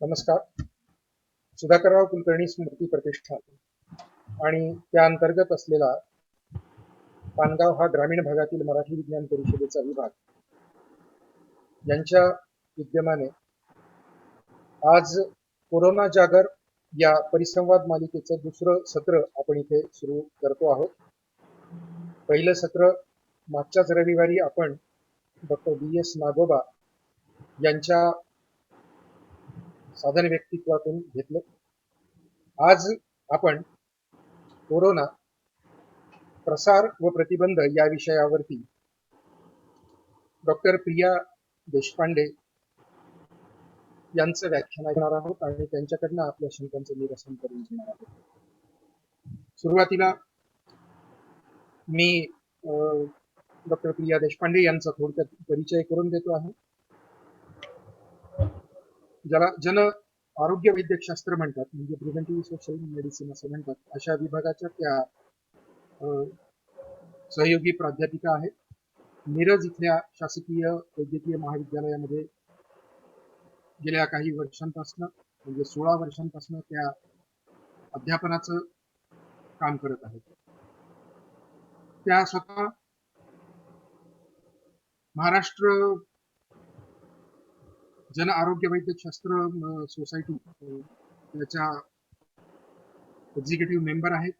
नमस्कार. सुधाकरराव कुलकर्णी स्मृती प्रतिष्ठान आणि त्या अंतर्गत असलेला पानगाव हा ग्रामीण भागातील मराठी विज्ञान परिषदेचा विभाग यांच्या विद्यमाने आज कोरोना जागर या परिसंवाद मालिकेचं दुसरं सत्र आपण इथे सुरू करतो आहोत. पहिलं सत्र मागच्याच रविवारी आपण डॉक्टर BS नागोबा यांच्या साधन व्यक्तित्वातून घेतलं. आज आपण कोरोना प्रसार व प्रतिबंध या विषयावरती डॉक्टर प्रिया देशपांडे यांचं व्याख्यान ऐकणार आहोत आणि त्यांच्याकडनं आपल्या शंकांचं निरसन करून घेणार आहोत. सुरुवातीला मी डॉक्टर प्रिया देशपांडे यांचा थोडक्यात परिचय करून देतो आहे. ज्याला जन आरोग्य वैद्यकशास्त्र म्हणतात, म्हणजे प्रिव्हेंटिव्ह सोशल मेडिसिन असं म्हणतात, अशा विभागाच्या त्या सहयोगी प्राध्यापिका आहेत. मिरज इथल्या शासकीय वैद्यकीय महाविद्यालयामध्ये गेल्या काही वर्षांपासून म्हणजे 16 वर्षांपासून त्या अध्यापनाचं काम करत आहेत. त्या स्वतः महाराष्ट्र जन आरोग्य वैद्यकशास्त्र सोसायटी त्याच्या एक्झिक्युटिव्ह मेंबर आहेत.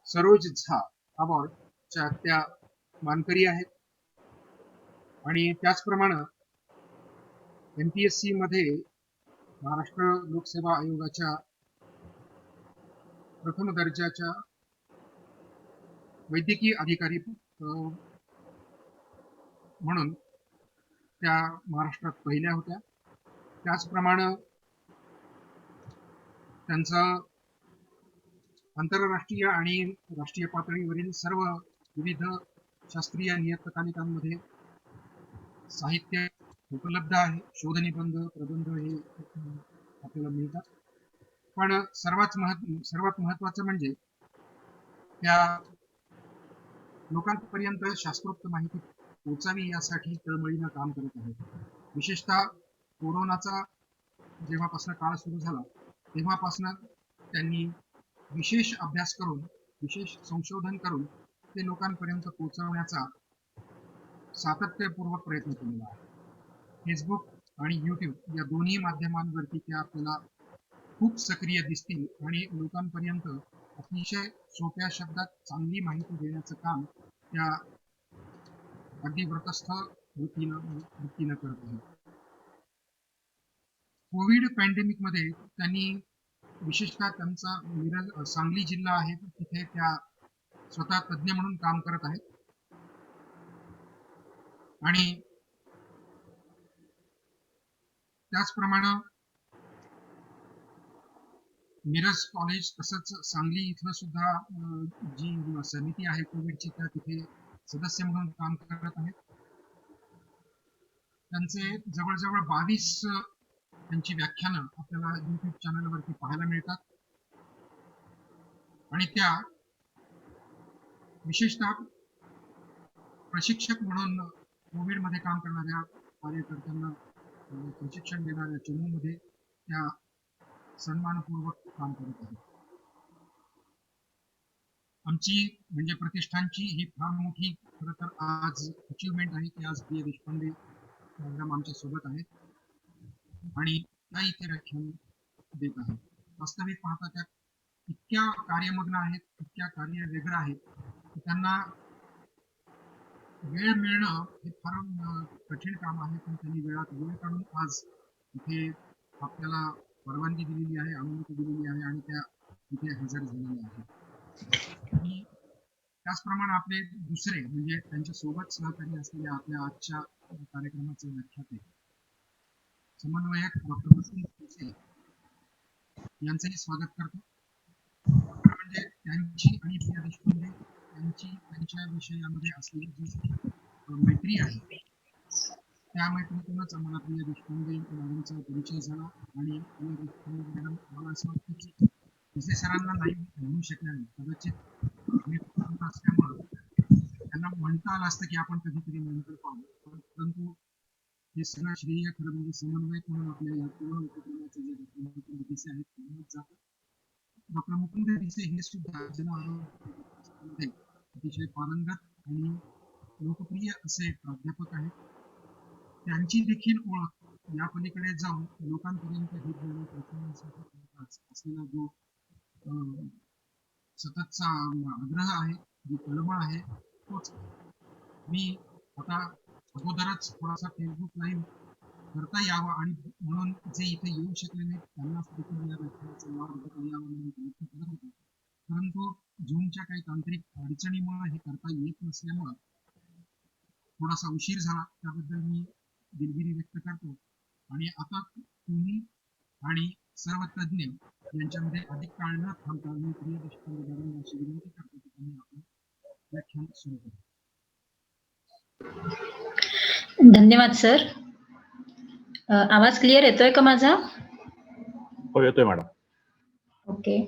सरोज झा अवॉर्डच्या त्या मानकरी आहेत आणि त्याचप्रमाणे MPSC मध्ये महाराष्ट्र लोकसेवा आयोगाच्या प्रथम दर्जाच्या वैद्यकीय अधिकारी म्हणून त्या महाराष्ट्रात पहिल्या होत्या. त्याचप्रमाणे त्यांचं आंतरराष्ट्रीय आणि राष्ट्रीय पातळीवरील सर्व विविध शास्त्रीय नियतकालिकांमध्ये साहित्य उपलब्ध आहे. शोधनिबंध, प्रबंध हे आपल्याला मिळतात. पण सर्वात महत्वाचं म्हणजे त्या लोकांपर्यंत शास्त्रोक्त माहिती पोहोचावी यासाठी तळमळीनं काम करत आहेत. विशेषतः कोरोनाचा जेव्हापासून काळ सुरू झाला तेव्हापासून त्यांनी विशेष अभ्यास करून, विशेष संशोधन करून ते लोकांपर्यंत पोहोचवण्याचा सातत्यपूर्वक प्रयत्न केलेला आहे. फेसबुक आणि YouTube या दोन्ही माध्यमांवरती त्या आपल्याला खूप सक्रिय दिसतील आणि लोकांपर्यंत अतिशय सोप्या शब्दात चांगली माहिती देण्याचं काम त्या अगदी व्रतस्थ वृत्तीनं करत आहेत. कोविड पॅन्डेमिक मध्ये त्यांनी विशेषतः त्यांचा मिरज सांगली जिल्हा आहे तिथे त्या स्वतः तज्ज्ञ म्हणून काम करत आहेत आणि त्याचप्रमाणे मिरज कॉलेज तसंच सांगली इथलं सुद्धा जी समिती आहे कोविडची त्या तिथे सदस्य म्हणून काम करत आहेत. त्यांचे जवळजवळ 22 त्यांची व्याख्यानं आपल्याला YouTube चॅनलवरती पाहायला मिळतात आणि त्या विशेषतः प्रशिक्षक म्हणून कोविडमध्ये काम करणाऱ्या कार्यकर्त्यांना प्रशिक्षण देणाऱ्या चमूमध्ये त्या सन्मानपूर्वक काम करत आहेत. आमची म्हणजे प्रतिष्ठानची ही फार मोठी खरं तर आज अचिव्हमेंट आहे की आज प्रिया देशपांडे मॅडम आमच्या सोबत आहेत आणि त्या इथे व्याख्यान देत आहेत. वास्तविक पाहता त्या इतक्या कार्यमग्न आहेत, इतक्या कार्य वेगळं आहे की त्यांना वेळ मिळणं हे फार कठीण काम आहे, पण त्यांनी वेळात वेळ काढून आज इथे आपल्याला परवानगी दिलेली आहे, अनुमती दिलेली आहे आणि त्या इथे हजर झालेल्या आहेत. आणि त्याचप्रमाणे आपले दुसरे म्हणजे त्यांच्या सोबत सहकारी असलेल्या आपल्या आजच्या कार्यक्रमाचे व्याख्याते समन्वयक डॉक्टर वसंत यांचंही स्वागत करतो. म्हणजे त्यांची आणि प्रिया देशपांडे यांची त्यांच्या विषयामध्ये असलेली जी मैत्री आहे त्या मैत्रीतूनच आम्हाला प्रिया देशपांडे मॅडमचा परिचय झाला आणि प्रिया देशपांडे मॅडम मला असं वाटतं की विजय सरांना नाही म्हणू शकल्या नाही, कदाचित मी असल्यामुळं त्यांना म्हणता आलं असतं की आपण कधीतरी नंतर पाहू, परंतु हे सगळं श्रेय खरं म्हणजे समन्वयक म्हणून आपल्या या पूर्ण उपक्रमाचे जे डॉक्टर मुकुंद भिसे आहेत त्यांनाच जातं. डॉक्टर मुकुंद भिसे हे सुद्धा जन अतिशय पारंगत आणि लोकप्रिय असे प्राध्यापक आहेत. त्यांची देखील ओळख या पलीकडे जाऊन लोकांपर्यंत हे ज्ञान पोहोचवण्यासाठी त्यांचा असलेला जो सततचा आग्रह आहे, जी तळमळ आहे, तोच मी आता अगोदरच थोडासा फेसबुक लाईव्ह करता यावा आणि म्हणून जे इथे येऊ शकले नाहीत त्यांना देखील या व्याख्यानाचा लाभ घेता यावा म्हणून प्रयत्न करत होतो. परंतु झूमच्या काही तांत्रिक अडचणीमुळे हे करता येत नसल्यामुळं थोडासा उशीर झाला, त्याबद्दल मी दिलगिरी व्यक्त करतो. आणि आता तुम्ही आणि सर्व तज्ज्ञ यांच्यामध्ये अधिक काळ न थांबता मी प्रिय दर्शकांना अशी विनंती करतो की तुम्ही आपण व्याख्यान सुरू करा. धन्यवाद सर. आवाज क्लिअर येतोय का माझा? हो, येतोय मॅडम. ओके.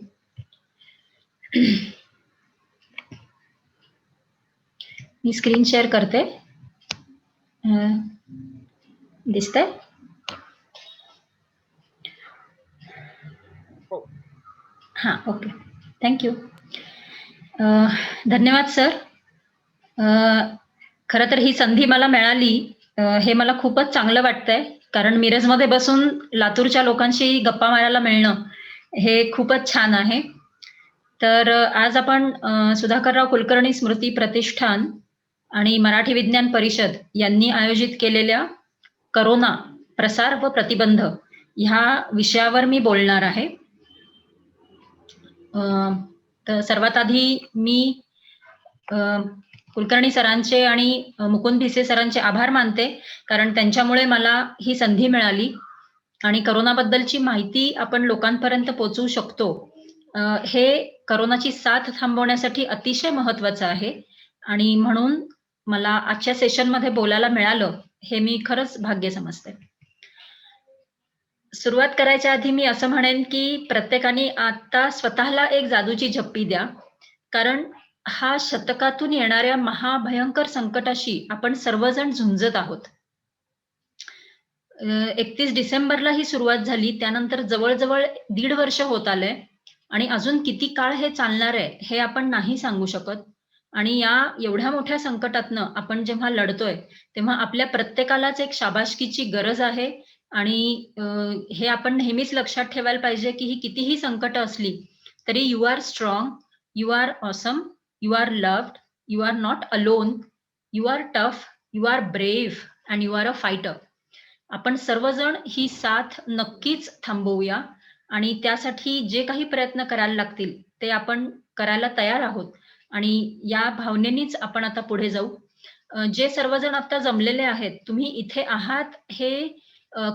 मी स्क्रीन शेअर करते. दिसतंय? हां, ओके. थँक्यू. धन्यवाद सर. खरं तर ही संधी मला मिळाली हे मला खूपच चांगलं वाटतंय, कारण मिरजमध्ये बसून लातूरच्या लोकांशी गप्पा मारायला मिळणं हे खूपच छान आहे. तर आज आपण सुधाकरराव कुलकर्णी स्मृती प्रतिष्ठान आणि मराठी विज्ञान परिषद यांनी आयोजित केलेल्या करोना प्रसार व प्रतिबंध ह्या विषयावर मी बोलणार आहे. तर सर्वात आधी मी कुलकर्णी सरांचे आणि मुकुंद भिसे सरांचे आभार मानते, कारण त्यांच्यामुळे मला ही संधी मिळाली आणि करोनाबद्दलची माहिती आपण लोकांपर्यंत पोहोचवू शकतो. हे करोनाची साथ थांबवण्यासाठी अतिशय महत्वाचं आहे आणि म्हणून मला आजच्या सेशनमध्ये बोलायला मिळालं हे मी खरंच भाग्य समजते. सुरुवात करायच्या आधी मी असं म्हणेन की प्रत्येकाने आता स्वतःला एक जादूची झप्पी द्या, कारण हा शतकातून येणाऱ्या महाभयंकर संकटाशी आपण सर्वजण झुंजत आहोत. 31 डिसेंबरला ही सुरुवात झाली, त्यानंतर जवळजवळ 1.5 वर्ष होत आलंय आणि अजून किती काळ हे चालणार आहे हे आपण नाही सांगू शकत. आणि या एवढ्या मोठ्या संकटातनं आपण जेव्हा लढतोय तेव्हा आपल्या प्रत्येकालाच एक शाबासकीची गरज आहे आणि हे आपण नेहमीच लक्षात ठेवायला पाहिजे की ही कितीही संकट असली तरी you are strong, you are awesome, you are loved, you are not alone, you are tough, you are brave and you are a fighter. आपण सर्वजण ही साथ नक्कीच थांबवूया आणि त्यासाठी जे काही प्रयत्न करायला लागतील ते आपण करायला तयार आहोत आणि या भावनेनीच आपण आता पुढे जाऊ. जे सर्वजण आता जमलेले आहेत, तुम्ही इथे आहात हे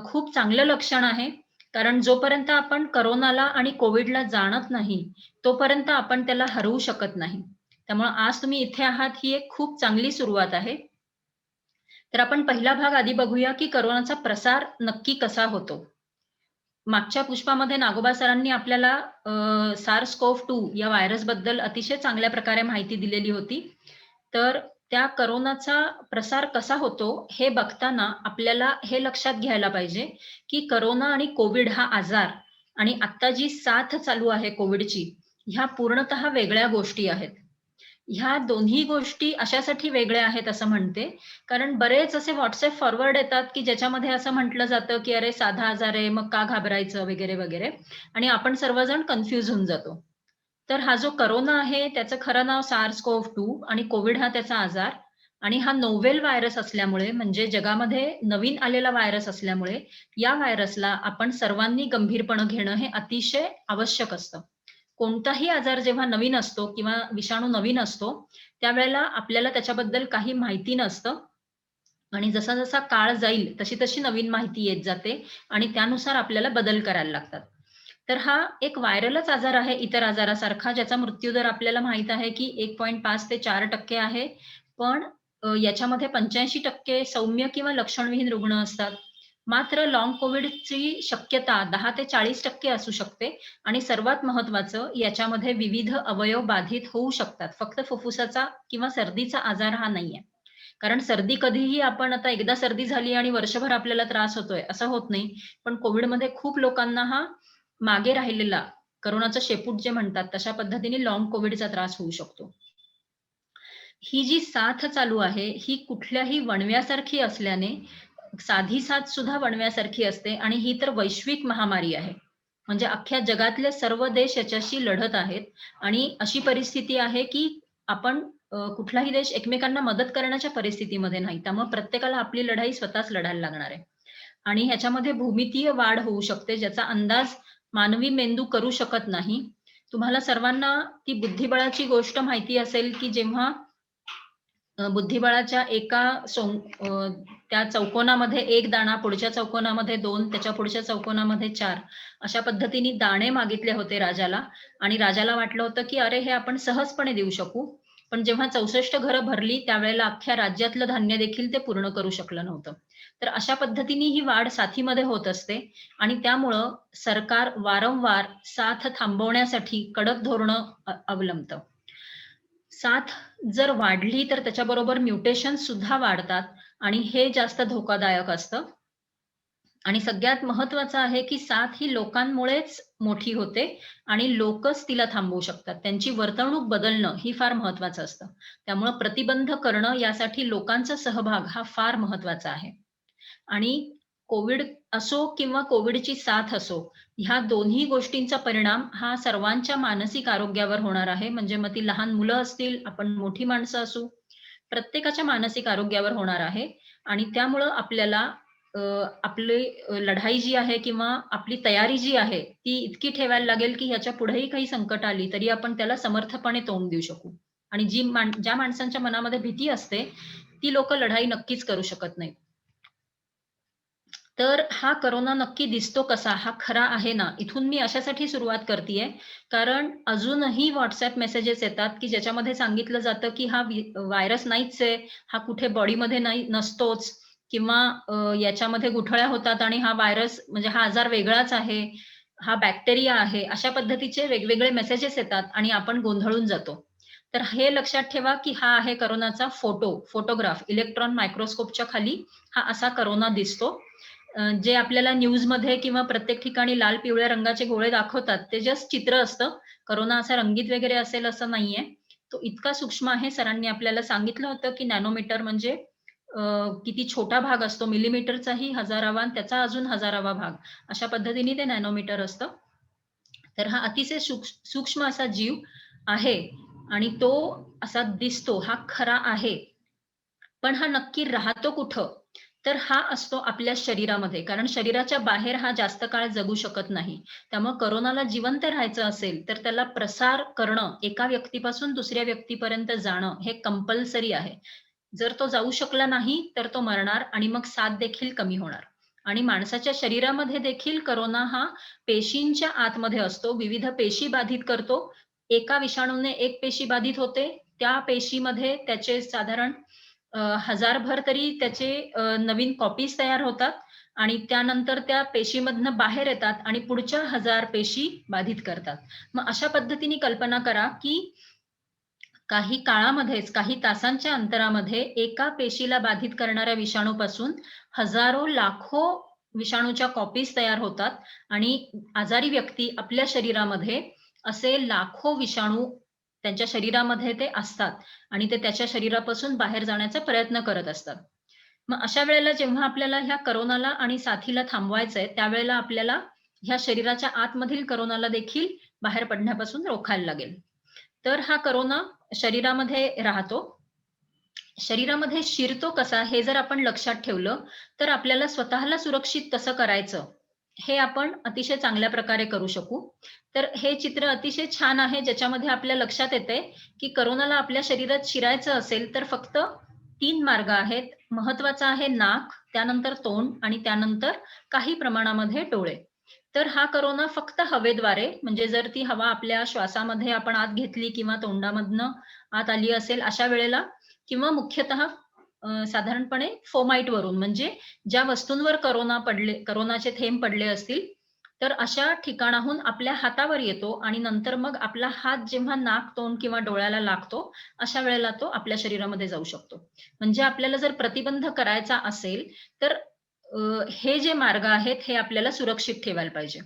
खूप चांगलं लक्षण आहे, कारण जोपर्यंत आपण करोनाला आणि कोविडला जाणत नाही तोपर्यंत आपण त्याला हरवू शकत नाही. त्यामुळे आज तुम्ही इथे आहात ही एक खूप चांगली सुरुवात आहे. तर आपण पहिला भाग आधी बघूया की करोनाचा प्रसार नक्की कसा होतो. मागच्या पुष्पामध्ये नागोबा सरांनी आपल्याला SARS-CoV-2 या व्हायरस बद्दल अतिशय चांगल्या प्रकारे माहिती दिलेली होती. तर त्या करोनाचा प्रसार कसा होतो हे बघताना आपल्याला हे लक्षात घ्यायला पाहिजे की करोना आणि कोविड हा आजार आणि आता जी साथ चालू आहे कोविडची, ह्या पूर्णतः वेगळ्या गोष्टी आहेत. ह्या दोन्ही गोष्टी अशासाठी वेगळ्या आहेत असं म्हणते, कारण बरेच असे व्हॉट्सअप फॉरवर्ड येतात की ज्याच्यामध्ये असं म्हटलं जातं की अरे साधा आजार आहे, मग का घाबरायचं वगैरे वगैरे, आणि आपण सर्वजण कन्फ्यूज होऊन जातो. तर हा जो करोना आहे त्याचं खरं नाव SARS-CoV-2 आणि कोविड हा त्याचा आजार आणि हा नोवेल व्हायरस असल्यामुळे, म्हणजे जगामध्ये नवीन आलेला व्हायरस असल्यामुळे या व्हायरसला आपण सर्वांनी गंभीरपणे घेणं हे अतिशय आवश्यक असतं. कोणताही आजार जेव्हा नवीन असतो किंवा विषाणू नवीन असतो त्यावेळेला आपल्याला त्याच्याबद्दल काही माहिती नसतं आणि जसा जसा काळ जाईल तशी तशी नवीन माहिती येत जाते आणि त्यानुसार आपल्याला बदल करायला लागतात. तर हा एक व्हायरलच आजार आहे इतर आजारासारखा, ज्याचा मृत्यूदर आपल्याला माहित आहे की 1.5 ते 4% आहे, पण याच्यामध्ये 85% सौम्य किंवा लक्षणविहीन रुग्ण असतात. मात्र लॉंग कोविडची शक्यता 10 ते 40% असू शकते आणि सर्वात महत्वाचं याच्यामध्ये विविध अवयव बाधित होऊ शकतात. फक्त फुफ्फुसाचा किंवा सर्दीचा आजार हा नाहीये. कारण सर्दी कधीही आपण आता एकदा सर्दी झाली आणि वर्षभर आपल्याला त्रास होतोय असं होत नाही. पण कोविडमध्ये खूप लोकांना हा मागे राहिलेला कोरोनाचं शेपूट जे म्हणतात तशा पद्धतीने लाँग कोविडचा त्रास होऊ शकतो. ही जी साथ चालू आहे, ही कुठल्याही वणव्यासारखी असल्याने साधी साथ सुद्धा वणव्यासारखी असते आणि ही तर वैश्विक महामारी आहे. म्हणजे अख्ख्या जगातले सर्व देश याच्याशी लढत आहेत आणि अशी परिस्थिती आहे, की आपण कुठलाही देश एकमेकांना मदत करण्याच्या परिस्थितीमध्ये नाही. त्यामुळे प्रत्येकाला आपली लढाई स्वतःच लढायला लागणार आहे. आणि ह्याच्यामध्ये भूमितीय वाढ होऊ शकते, ज्याचा अंदाज मानवी मेंदू करू शकत नाही. तुम्हाला सर्वांना ती बुद्धिबळाची गोष्ट माहिती असेल, की जेव्हा बुद्धिबळाच्या त्या चौकोनामध्ये 1 दाणा, पुढच्या चौकोनामध्ये 2, त्याच्या पुढच्या चौकोनामध्ये 4 अशा पद्धतीने दाणे मागितले होते राजाला आणि राजाला वाटलं होतं, की अरे हे आपण सहजपणे देऊ शकू. पण जेव्हा 64 घरं भरली, त्यावेळेला अख्ख्या राज्यातलं धान्य देखील ते पूर्ण करू शकलं नव्हतं. तर अशा पद्धतीने ही वाढ साथीमध्ये होत असते आणि त्यामुळं सरकार वारंवार साथ थांबवण्यासाठी कडक धोरणं अवलंबतं. साथ जर वाढली तर त्याच्याबरोबर म्युटेशन सुद्धा वाढतात आणि हे जास्त धोकादायक असतं. आणि सगळ्यात महत्वाचं आहे, की साथ ही लोकांमुळेच मोठी होते आणि लोकच तिला थांबवू शकतात. त्यांची वर्तणूक बदलणं ही फार महत्वाचं असतं. त्यामुळं प्रतिबंध करणं यासाठी लोकांचा सहभाग हा फार महत्वाचा आहे. आणि कोविड असो किंवा कोविडची साथ असो, ह्या दोन्ही गोष्टींचा परिणाम हा सर्वांच्या मानसिक आरोग्यावर होणार आहे. म्हणजे मग ती लहान मुलं असतील, आपण मोठी माणसं असू, प्रत्येकाच्या मानसिक आरोग्यावर होणार आहे आणि त्यामुळं आपल्याला आपली लढाई जी आहे किंवा आपली तयारी जी आहे, ती इतकी ठेवायला लागेल, की ह्याच्या पुढेही काही संकट आली, तरी आपण त्याला समर्थपणे तोंड देऊ शकू. आणि ज्या माणसांच्या मनामध्ये भीती असते, ती लोकं लढाई नक्कीच करू शकत नाहीत. तर हा कोरोना नक्की दिसतो कसा? हा खरा आहे ना? इथून मी अशासाठी सुरुवात करतीये, कारण अजूनही WhatsApp मेसेजेस येतात, की ज्याच्यामध्ये सांगितलं जातं, की हा व्हायरस नाहीच आहे, हा कुठे बॉडीमध्ये नसतोच किंवा याच्यामध्ये गुठळ्या होतात आणि हा व्हायरस म्हणजे हा आजार वेगळाच आहे, हा बॅक्टेरिया आहे. अशा पद्धतीचे वेगवेगळे मेसेजेस येतात आणि आपण गोंधळून जातो. तर हे लक्षात ठेवा, की हा आहे कोरोनाचा फोटोग्राफ. इलेक्ट्रॉन मायक्रोस्कोपच्या खाली हा असा कोरोना दिसतो. जे आपल्याला न्यूजमध्ये किंवा प्रत्येक ठिकाणी लाल पिवळ्या रंगाचे गोळे दाखवतात, ते जस्ट चित्र असतं. कोरोना असा रंगीत वगैरे असेल असं नाहीये. तो इतका सूक्ष्म आहे. सरांनी आपल्याला सांगितलं होतं, की नॅनोमीटर म्हणजे किती छोटा भाग असतो. मिलीमीटरचाही 1000वा आणि त्याचा अजून 1000वा भाग. अशा पद्धतीने ते नॅनोमीटर असतं. तर हा अतिशय सूक्ष्म असा जीव आहे आणि तो असा दिसतो. हा खरा आहे. पण हा नक्की राहतो कुठं? तर हा असतो आपल्या शरीरामध्ये. कारण शरीराच्या बाहेर हा जास्त काळ जगू शकत नाही. त्यामुळे कोरोनाला जिवंत राहायचं असेल, तर त्याला प्रसार करणं, एका व्यक्तीपासून दुसऱ्या व्यक्तीपर्यंत जाणं हे कंपल्सरी आहे. जर तो जाऊ शकला नाही, तर तो मरणार आणि मग साथ देखील कमी होणार. आणि माणसाच्या शरीरामध्ये देखील कोरोना हा पेशींच्या आतमध्ये असतो. विविध पेशी बाधित करतो. एका विषाणूने एक पेशी बाधित होते. त्या पेशीमध्ये त्याचे साधारण हजारभर तरी त्याचे नवीन कॉपीज तयार होतात आणि त्यानंतर त्या पेशीमधनं बाहेर येतात आणि पुढच्या 1000 पेशी बाधित करतात. मग अशा पद्धतीने कल्पना करा, की काही काळामध्येच, काही तासांच्या अंतरामध्ये एका पेशीला बाधित करणाऱ्या विषाणूपासून हजारो, लाखो विषाणूच्या कॉपीज तयार होतात आणि आजारी व्यक्ती आपल्या शरीरामध्ये असे लाखो विषाणू त्यांच्या शरीरामध्ये ते असतात आणि ते त्याच्या शरीरापासून बाहेर जाण्याचा प्रयत्न करत असतात. मग अशा वेळेला जेव्हा आपल्याला ह्या कोरोनाला आणि साथीला थांबवायचंय, त्यावेळेला आपल्याला ह्या शरीराच्या आतमधील कोरोनाला देखील बाहेर पडण्यापासून रोखायला लागेल. तर हा कोरोना शरीरामध्ये राहतो. शरीरामध्ये शिरतो कसा हे जर आपण लक्षात ठेवलं, तर आपल्याला स्वतःला सुरक्षित कसं करायचं, हे आपण अतिशय चांगल्या प्रकारे करू शकू. तर हे चित्र अतिशय छान आहे, ज्याच्यामध्ये आपल्या लक्षात येतंय, की कोरोनाला आपल्या शरीरात शिरायचं असेल, तर फक्त 3 मार्ग आहेत. महत्वाचा आहे नाक, त्यानंतर तोंड आणि त्यानंतर काही प्रमाणामध्ये डोळे. तर हा कोरोना फक्त हवेद्वारे म्हणजे जर ती हवा आपल्या श्वासामध्ये आपण आत घेतली किंवा तोंडामधनं आत आली असेल अशा वेळेला किंवा मुख्यतः साधारणपणे फोमाईट वरून म्हणजे ज्या वस्तूंवर कोरोनाचे थेंब पडले असतील तर अशा ठिकाणाहून आपल्या हातावर येतो आणि नंतर मग आपला हात जेव्हा नाक, तोंड किंवा डोळ्याला लागतो, अशा वेळेला तो आपल्या शरीरामध्ये जाऊ शकतो. म्हणजे आपल्याला जर प्रतिबंध करायचा असेल, तर हे जे मार्ग आहेत, हे आपल्याला सुरक्षित ठेवायला पाहिजे.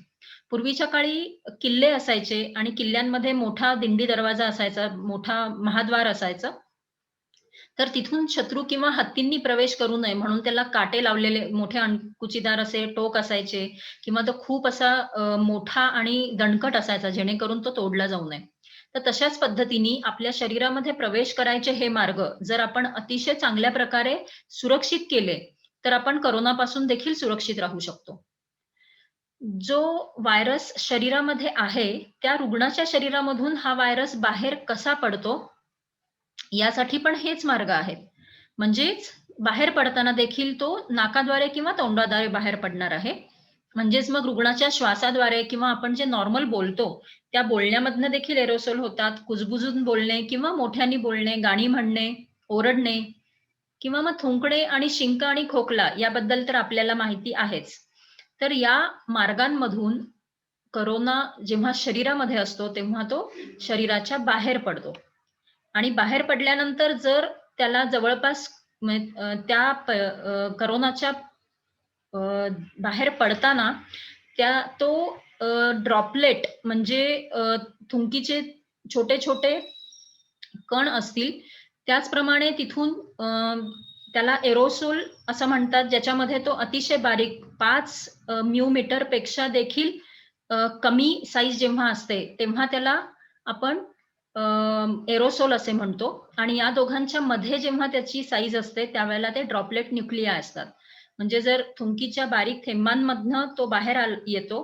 पूर्वीच्या काळी किल्ले असायचे आणि किल्ल्यांमध्ये मोठा दिंडी दरवाजा असायचा, मोठा महाद्वार असायचं. तर तिथून शत्रू किंवा हत्तींनी प्रवेश करू नये म्हणून त्याला काटे लावलेले मोठे अंकुचीदार असे टोक असायचे किंवा तो खूप असा मोठा आणि दणकट असायचा जेणेकरून तो तोडला जाऊ नये. तर तशाच पद्धतीने आपल्या शरीरामध्ये प्रवेश करायचे हे मार्ग जर आपण अतिशय चांगल्या प्रकारे सुरक्षित केले, तर आपण कोरोनापासून देखील सुरक्षित राहू शकतो. जो व्हायरस शरीरामध्ये आहे, त्या रुग्णाच्या शरीरामधून हा व्हायरस बाहेर कसा पडतो, यासाठी पण हेच मार्ग आहेत. म्हणजेच बाहेर पडताना देखील तो नाकाद्वारे किंवा तोंडाद्वारे बाहेर पडणार आहे. म्हणजेच मग रुग्णाच्या श्वासाद्वारे किंवा आपण जे नॉर्मल बोलतो, त्या बोलण्यामधनं देखील एरोसोल होतात. कुजबुजून बोलणे किंवा मोठ्याने बोलणे, गाणी म्हणणे, ओरडणे किंवा मग थुंकणे आणि शिंक आणि खोकला याबद्दल तर आपल्याला माहिती आहेच. तर या मार्गांमधून कोरोना जेव्हा शरीरामध्ये असतो, तेव्हा तो शरीराच्या बाहेर पडतो. आणि बाहेर पडल्यानंतर जर त्याला जवळपास त्या कोरोनाच्या बाहेर पडताना तो ड्रॉपलेट म्हणजे थुंकीचे छोटे-छोटे कण असतील, त्याचप्रमाणे तिथून त्याला एरोसोल असं म्हणतात, ज्याच्यामध्ये तो अतिशय बारीक 5 म्यूमीटर पेक्षा देखील कमी साईज जेव्हा असते, तेव्हा त्याला आपण एरोसोल असे म्हणतो आणि या दोघांच्या मध्ये जेव्हा त्याची साईज असते, त्यावेळेला ते ड्रॉपलेट न्यूक्लिया असतात. म्हणजे जर थुंकीच्या बारीक थेंबांमधनं तो बाहेर येतो,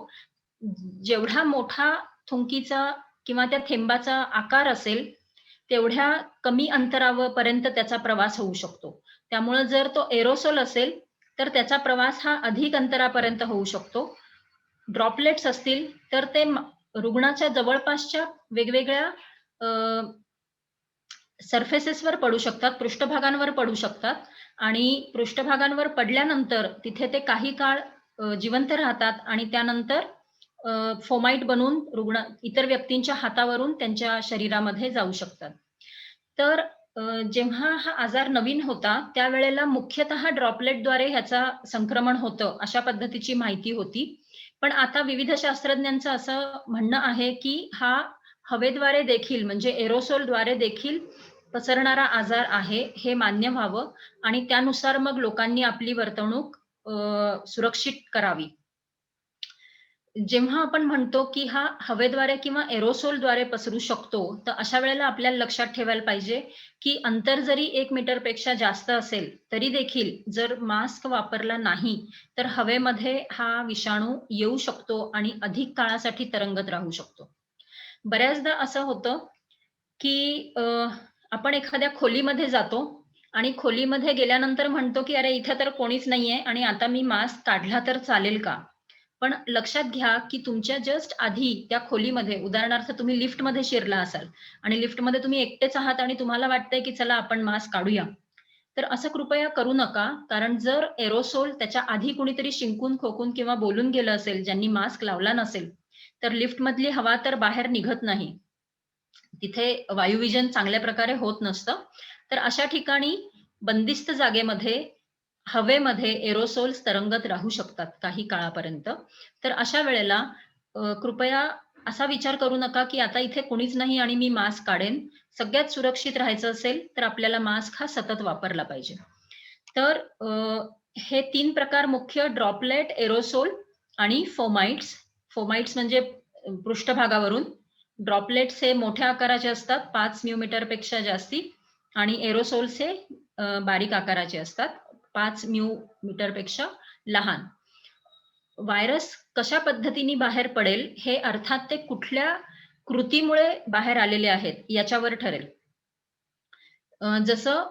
जेवढा मोठा थुंकीचा किंवा त्या थेंबाचा आकार असेल, तेवढ्या कमी अंतरापर्यंत त्याचा प्रवास होऊ शकतो. त्यामुळे जर तो एरोसोल असेल, तर त्याचा प्रवास हा अधिक अंतरापर्यंत होऊ शकतो. ड्रॉपलेट्स असतील, तर ते रुग्णाच्या जवळपासच्या वेगवेगळ्या सरफेसेसवर पडू शकतात, पृष्ठभागांवर पडू शकतात आणि पृष्ठभागांवर पडल्यानंतर तिथे ते काही काळ जिवंत राहतात आणि त्यानंतर फोमाइट बनून इतर व्यक्तींच्या हातावरून त्यांच्या शरीरामध्ये जाऊ शकतात. तर जेव्हा हा आजार नवीन होता, त्यावेळेला मुख्यतः ड्रॉपलेटद्वारे ह्याचा संक्रमण होतं, अशा पद्धतीची माहिती होती. पण आता विविध शास्त्रज्ञांचं असं म्हणणं आहे, की हा हवेद्वारे देखील म्हणजे एरोसोलद्वारे देखील पसरणारा आजार आहे, हे मान्य व्हावं आणि त्यानुसार मग लोकांनी आपली वर्तणूक सुरक्षित करावी. जेव्हा आपण म्हणतो, की हा हवेद्वारे किंवा एरोसोलद्वारे पसरू शकतो, तर अशा वेळेला आपल्याला लक्षात ठेवायला पाहिजे, की अंतर जरी 1 मीटरपेक्षा जास्त असेल, तरी देखील जर मास्क वापरला नाही, तर हवेमध्ये हा विषाणू येऊ शकतो आणि अधिक काळासाठी तरंगत राहू शकतो. बऱ्याचदा असं होतं, की आपण एखाद्या खोलीमध्ये जातो आणि खोलीमध्ये गेल्यानंतर म्हणतो, की "अरे, इथे तर कोणीच नाहीये आणि आता मी मास्क काढला तर चालेल का?" पण लक्षात घ्या, की तुमच्या जस्ट आधी त्या खोलीमध्ये उदाहरणार्थ तुम्ही लिफ्टमध्ये शिरला असाल आणि लिफ्टमध्ये तुम्ही एकटेच आहात आणि तुम्हाला वाटतंय, की चला आपण मास्क काढूया. तर असं कृपया करू नका. कारण जर एरोसोल त्याच्या आधी कुणीतरी शिंकून, खोकून किंवा बोलून गेलं असेल, ज्यांनी मास्क लावला नसेल, तर लिफ्टमधली हवा तर बाहेर निघत नाही. तिथे वायुविजन चांगल्या प्रकारे होत नसतं. तर अशा ठिकाणी बंदिस्त जागेमध्ये हवेमध्ये एरोसोल्स तरंगत राहू शकतात काही काळापर्यंत. तर अशा वेळेला कृपया असा विचार करू नका, की आता इथे कोणीच नाही आणि मी मास्क काढेन. सगळ्यात सुरक्षित राहायचं असेल, तर आपल्याला मास्क हा सतत वापरला पाहिजे. तर हे 3 प्रकार मुख्य ड्रॉपलेट, एरोसोल आणि फोमाइट्स. फोमाइट्स म्हणजे पृष्ठभागावरून. ड्रॉपलेट्स हे मोठ्या आकाराचे असतात, 5 म्यूमीटरपेक्षा जास्ती आणि एरोसोल्स हे बारीक आकाराचे असतात. 5 म्यूमीटरपेक्षा लहान. व्हायरस कशा पद्धतीने बाहेर पडेल, हे अर्थात ते कुठल्या कृतीमुळे बाहेर आलेले आहेत, याच्यावर ठरेल. जसं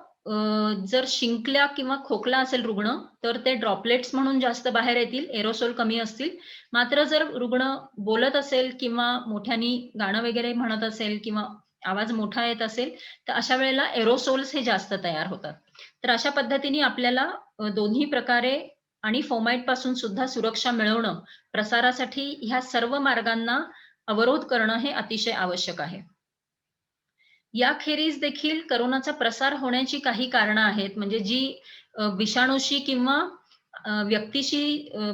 जर शिंकला किंवा खोकला असेल रुग्ण, तर ते ड्रॉपलेट्स म्हणून जास्त बाहेर येतील, एरोसोल कमी असतील. मात्र जर रुग्ण बोलत असेल किंवा मोठ्याने गाणं वगैरे म्हणत असेल किंवा आवाज मोठा येत असेल, तर अशा वेळेला एरोसोल्स हे जास्त तयार होतात. तर अशा पद्धतीने आपल्याला दोन्ही प्रकारे आणि फोमाइट पासून सुद्धा सुरक्षा मिळवणं, प्रसारासाठी ह्या सर्व मार्गांना अवरोध करणं हे अतिशय आवश्यक आहे. याखेरीज देखील करोनाचा प्रसार होण्याची काही कारणं आहेत, म्हणजे जी विषाणूशी किंवा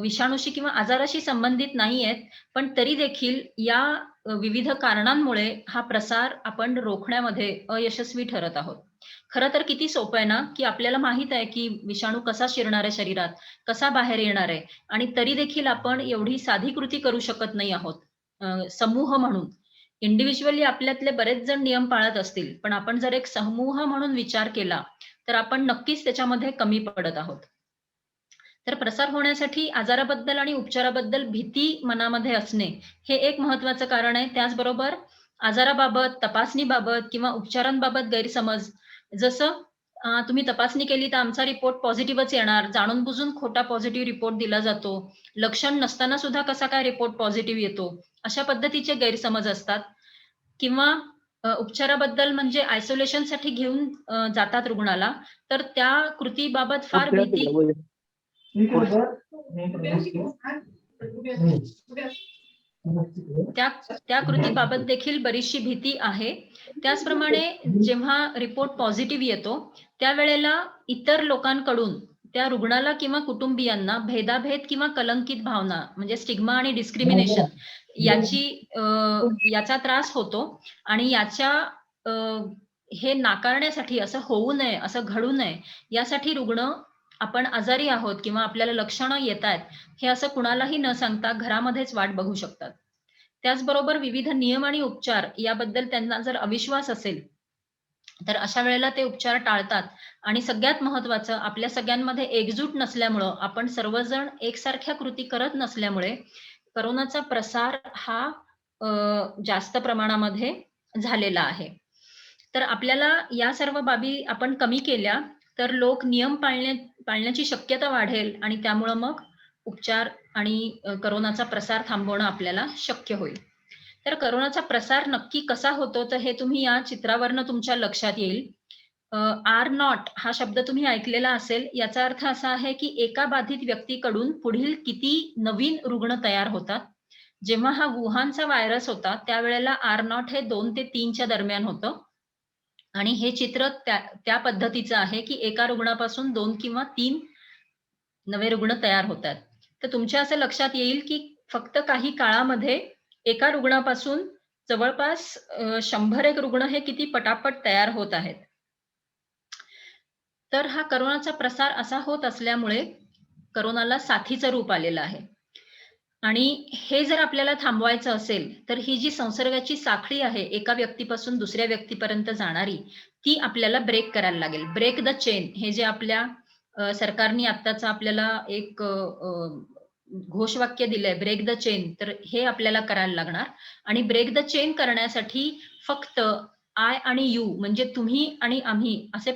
विषाणूशी किंवा आजाराशी संबंधित नाही आहेत, पण तरी देखील या विविध कारणांमुळे हा प्रसार आपण रोखण्यामध्ये अयशस्वी ठरत आहोत. खरं तर किती सोपं आहे ना, की आपल्याला माहित आहे की विषाणू कसा शिरणार आहे शरीरात, कसा बाहेर येणार आहे आणि तरी देखील आपण एवढी साधी कृती करू शकत नाही आहोत. समूह म्हणून. इंडिव्हिज्युअली आपल्यातले बरेच जण नियम पाळत असतील, पण आपण जर एक समूह म्हणून विचार केला, तर आपण नक्कीच त्याच्यामध्ये कमी पडत आहोत. तर प्रसार होण्यासाठी आजाराबद्दल आणि उपचाराबद्दल भीती मनामध्ये असणे, हे एक महत्त्वाचं कारण आहे. त्याचबरोबर आजाराबाबत, तपासणीबाबत किंवा उपचारांबाबत गैरसमज, जसं तुम्ही तपासणी केली तर आमचा रिपोर्ट पॉझिटिव्हच येणार, जाणून-बुजून खोटा पॉझिटिव्ह रिपोर्ट दिला जातो. लक्षण नसताना सुद्धा कसा काय रिपोर्ट पॉझिटिव्ह येतो, अशा पद्धतीचे गैरसमज असतात. किंवा उपचाराबद्दल म्हणजे आयसोलेशनसाठी घेऊन जातात रुग्णाला, तर त्या कृतीबाबत फार भीती त्या त्या कृतीबाबत देखील बरीचशी भीती आहे. त्याचप्रमाणे जेव्हा रिपोर्ट पॉझिटिव्ह येतो, त्यावेळेला इतर लोकांकडून त्या रुग्णाला किंवा कुटुंबियांना भेदाभेद किंवा कलंकित भावना म्हणजे स्टिग्मा आणि डिस्क्रिमिनेशन याची याचा त्रास होतो आणि अ, हे नाकारण्यासाठी असं होऊ नये, असं घडू नये, यासाठी रुग्ण आपण आजारी आहोत किंवा आपल्याला लक्षणं येतायत, हे असं कुणालाही न सांगता घरामध्येच वाट बघू शकतात. त्याचबरोबर विविध नियम आणि उपचार याबद्दल त्यांना जर अविश्वास असेल, तर अशा वेळेला ते उपचार टाळतात आणि सगळ्यात महत्त्वाचं आपल्या सगळ्यांमध्ये एकजूट नसल्यामुळं, आपण सर्वजण एकसारख्या कृती करत नसल्यामुळे कोरोनाचा प्रसार हा अ, जास्त प्रमाणामध्ये झालेला आहे. तर आपल्याला या सर्व बाबी आपण कमी केल्या, तर लोक नियम पाळण्याची शक्यता वाढेल आणि त्यामुळं मग उपचार आणि कोरोनाचा प्रसार थांबवणं आपल्याला शक्य होईल. तर कोरोनाचा प्रसार नक्की कसा होतो, तर हे तुम्ही या चित्रावरनं तुमच्या लक्षात येईल. आर नॉट हा शब्द तुम्ही ऐकलेला असेल. याचा अर्थ असा आहे, की एका बाधित व्यक्तीकडून पुढील किती नवीन रुग्ण तयार होतात. जेव्हा हा वुहानचा व्हायरस होता, त्यावेळेला आर नॉट हे 2 ते 3च्या दरम्यान होतं. आणि हे चित्र त्या पद्धतीचं आहे, की एका रुग्णापासून 2 किंवा 3 नवे रुग्ण तयार होतात. तर तुमच्या असं लक्षात येईल, की फक्त काही काळामध्ये एका रुग्णापासून जवळपास 100 रुग्ण हे किती पटापट तयार होत आहेत. तर हा कोरोनाचा प्रसार असा होत असल्यामुळे कोरोनाला साथीचं रूप आलेलं आहे. आणि हे जर आपल्याला थांबवायचं असेल, तर ही जी संसर्गाची साखळी आहे, एका व्यक्तीपासून दुसऱ्या व्यक्तीपर्यंत जाणारी, ती आपल्याला ब्रेक करायला लागेल. ब्रेक द चेन हे जे आपल्या सरकारने आत्ताच आपल्याला एक घोषवाक्य दिलंय, ब्रेक द चेन. तर हे आपल्याला करायला लागणार आणि ब्रेक द चेन करण्यासाठी फक्त आय आणि यू म्हणजे तुम्ही आणि आम्ही असे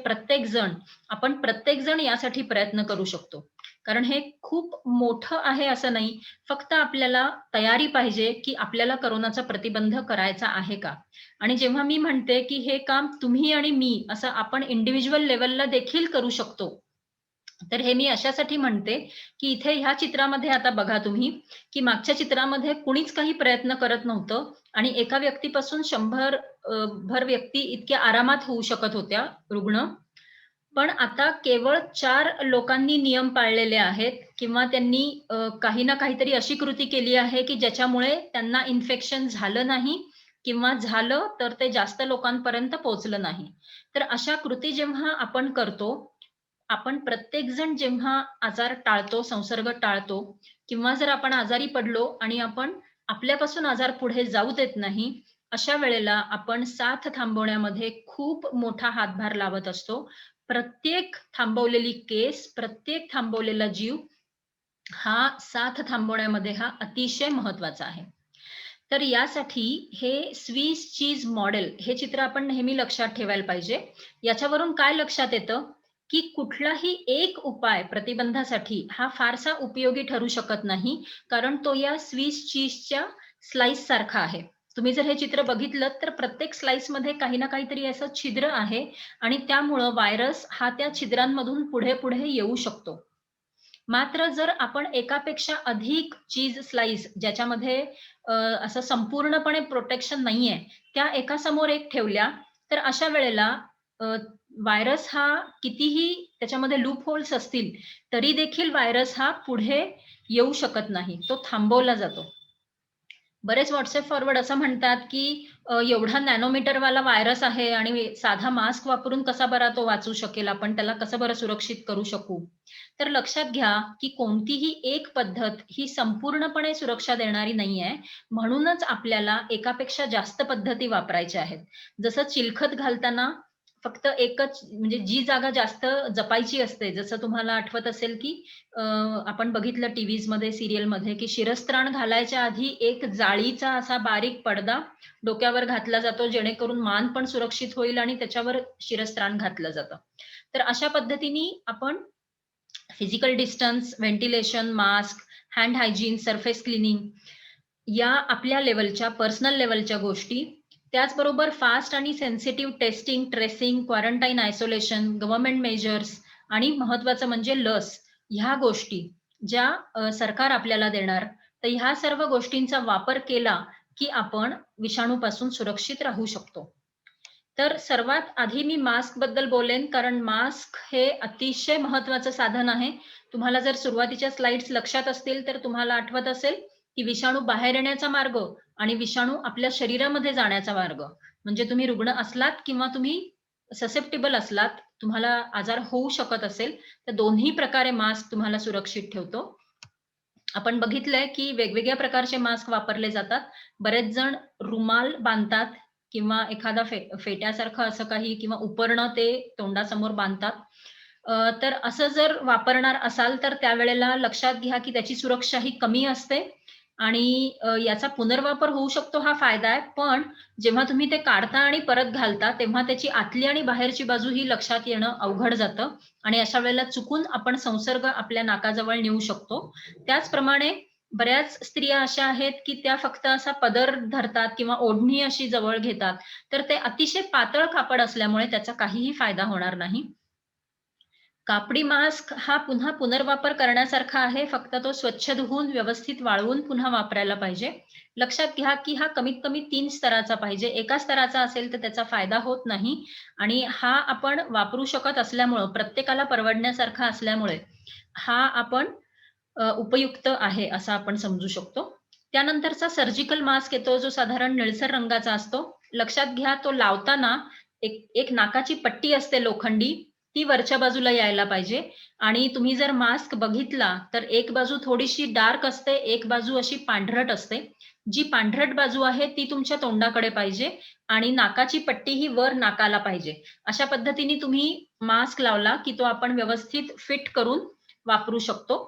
आपण प्रत्येक जण यासाठी प्रयत्न करू शकतो. कारण हे खूप मोठं आहे असं नाही. फक्त आपल्याला तयारी पाहिजे, की आपल्याला कोरोनाचा प्रतिबंध करायचा आहे का? आणि जेव्हा मी म्हणते, की हे काम तुम्ही आणि मी असं आपण इंडिव्हिज्युअल लेव्हलला देखील करू शकतो. तर हे मी अशासाठी म्हणते, की इथे ह्या चित्रामध्ये आता बघा तुम्ही, की मागच्या चित्रामध्ये कुणीच काही प्रयत्न करत नव्हतं आणि एका व्यक्तीपासून 100 भर व्यक्ती इतक्या आरामात होऊ शकत होत्या रुग्ण. पण आता केवळ 4 लोकांनी नियम पाळलेले आहेत किंवा त्यांनी काही ना काहीतरी अशी कृती केली आहे, की ज्याच्यामुळे त्यांना इन्फेक्शन झालं नाही किंवा झालं तर ते जास्त लोकांपर्यंत पोहोचलं नाही. तर अशा कृती जेव्हा आपण करतो, आपण प्रत्येकजण जेव्हा आजार टाळतो, संसर्ग टाळतो किंवा जर आपण आजारी पडलो आणि आपण आपल्यापासून आजार पुढे जाऊ देत नाही, अशा वेळेला आपण साथ थांबवण्यामध्ये खूप मोठा हातभार लावत असतो. प्रत्येक थांबवलेली केस, प्रत्येक थांबवलेला जीव हा साथ थांबवण्यामध्ये हा अतिशय महत्त्वाचा आहे. तर यासाठी हे स्विस चीज मॉडेल हे चित्र आपण नेहमी लक्षात ठेवायला पाहिजे. याच्यावरून काय लक्षात येतं, की कुठलाही एक उपाय प्रतिबंधासाठी हा फारसा उपयोगी ठरू शकत नाही. कारण तो या स्विस चीजच्या स्लाइस सारखा आहे. तुम्ही जर हे चित्र बघितलं तर प्रत्येक स्लाइसमध्ये काही ना काहीतरी असं छिद्र आहे आणि त्यामुळं व्हायरस हा त्या छिद्रांमधून पुढे-पुढे येऊ शकतो. मात्र जर आपण एकापेक्षा अधिक चीज स्लाइस ज्याच्यामध्ये असं संपूर्णपणे प्रोटेक्शन नाहीये, त्या एका समोर एक ठेवल्या, तर अशा वेळेला व्हायरस हा कितीही त्याच्यामध्ये लूप होल्स असतील, तरी देखील व्हायरस हा पुढे येऊ शकत नाही. तो थांबवला जातो. बरेच WhatsApp फॉरवर्ड असं म्हणतात, की एवढा नॅनोमीटरवाला व्हायरस आहे आणि साधा मास्क वापरून कसा बरा तो वाचू शकेल, आपण त्याला कसं बरं सुरक्षित करू शकू? तर लक्षात घ्या, की कोणतीही एक पद्धत ही संपूर्णपणे सुरक्षा देणारी नाहीये. म्हणूनच आपल्याला एकापेक्षा जास्त पद्धती वापरायच्या आहेत. जसं चिलखत घालताना फक्त एकच म्हणजे जी जागा जास्त जपायची असते, जसं तुम्हाला आठवत असेल, की आपण बघितलं टीव्हीजमध्ये, सीरियलमध्ये, की शिरस्त्राण घालायच्या आधी एक जाळीचा असा बारीक पडदा डोक्यावर घातला जातो, जेणेकरून मान पण सुरक्षित होईल आणि त्याच्यावर शिरस्त्राण घातलं जातं. तर अशा पद्धतीने आपण physical distance, ventilation, mask, hand hygiene, surface cleaning या आपल्या लेव्हलच्या, पर्सनल लेव्हलच्या गोष्टी, त्याचबरोबर फास्ट आणि sensitive testing, tracing, quarantine isolation, government measures आणि महत्त्वाचं म्हणजे लस, ह्या गोष्टी ज्या सरकार आपल्याला देणार, तर ह्या सर्व गोष्टींचा वापर केला, की आपण विषाणूपासून सुरक्षित राहू शकतो. तर सर्वात आधी मी मास्कबद्दल बोलेन, कारण मास्क हे अतिशय महत्त्वाचं साधन आहे. तुम्हाला जर सुरुवातीच्या स्लाइड्स लक्षात असतील, तर तुम्हाला आठवत असेल, की विषाणू बाहेर येण्याचा मार्ग आणि विषाणू आपल्या शरीरामध्ये जाण्याचा मार्ग. म्हणजे तुम्ही रुग्ण असलात किंवा तुम्ही ससेप्टेबल असलात, तुम्हाला आजार होऊ शकत असेल, तर दोन्ही प्रकारे मास्क तुम्हाला सुरक्षित ठेवतो. आपण बघितलंय, की वेगवेगळ्या प्रकारचे मास्क वापरले जातात. बरेच जण रुमाल बांधतात किंवा एखादा फेट्यासारखं असं काही किंवा उपरणं ते तोंडासमोर बांधतात. तर असं जर वापरणार असाल, तर त्यावेळेला लक्षात घ्या, की त्याची सुरक्षा ही कमी असते आणि याचा पुनर्वापर होऊ शकतो हा फायदा आहे. पण जेव्हा तुम्ही ते काढता आणि परत घालता, तेव्हा त्याची आतली आणि बाहेरची बाजू ही लक्षात येणं अवघड जातं आणि अशा वेळेला चुकून आपण संसर्ग आपल्या नाकाजवळ नेऊ शकतो. त्याचप्रमाणे बऱ्याच स्त्रिया अशा आहेत, की त्या फक्त असा पदर धरतात किंवा ओढणी अशी जवळ घेतात. तर ते अतिशय पातळ कापड असल्यामुळे त्याचा काहीही फायदा होणार नाही. कापडी मास्क हा पुन्हा पुनर्वापर करण्यासारखा आहे. फक्त तो स्वच्छ धुवून, व्यवस्थित वाळवून पुन्हा वापरायला पाहिजे. लक्षात घ्या, की हा कमीत कमी 3 स्तराचा पाहिजे. एका स्तराचा असेल तर त्याचा फायदा होत नाही आणि हा आपण वापरू शकत असल्यामुळं, प्रत्येकाला परवडण्यासारखा असल्यामुळे हा आपण उपयुक्त आहे असं आपण समजू शकतो. त्यानंतरचा सर्जिकल मास्क येतो, जो साधारण निळसर रंगाचा असतो. लक्षात घ्या, तो लावताना एक एक नाकाची पट्टी असते लोखंडी, ती वरच्या बाजूला यायला पाहिजे आणि तुम्ही जर मास्क बघितला, तर एक बाजू थोडीशी डार्क असते, एक बाजू अशी पांढरट असते. जी पांढरट बाजू आहे, ती तुमच्या तोंडाकडे पाहिजे आणि नाकाची पट्टी ही वर नाकाला पाहिजे. अशा पद्धतीने तुम्ही मास्क लावला, की तो आपण व्यवस्थित फिट करून वापरू शकतो.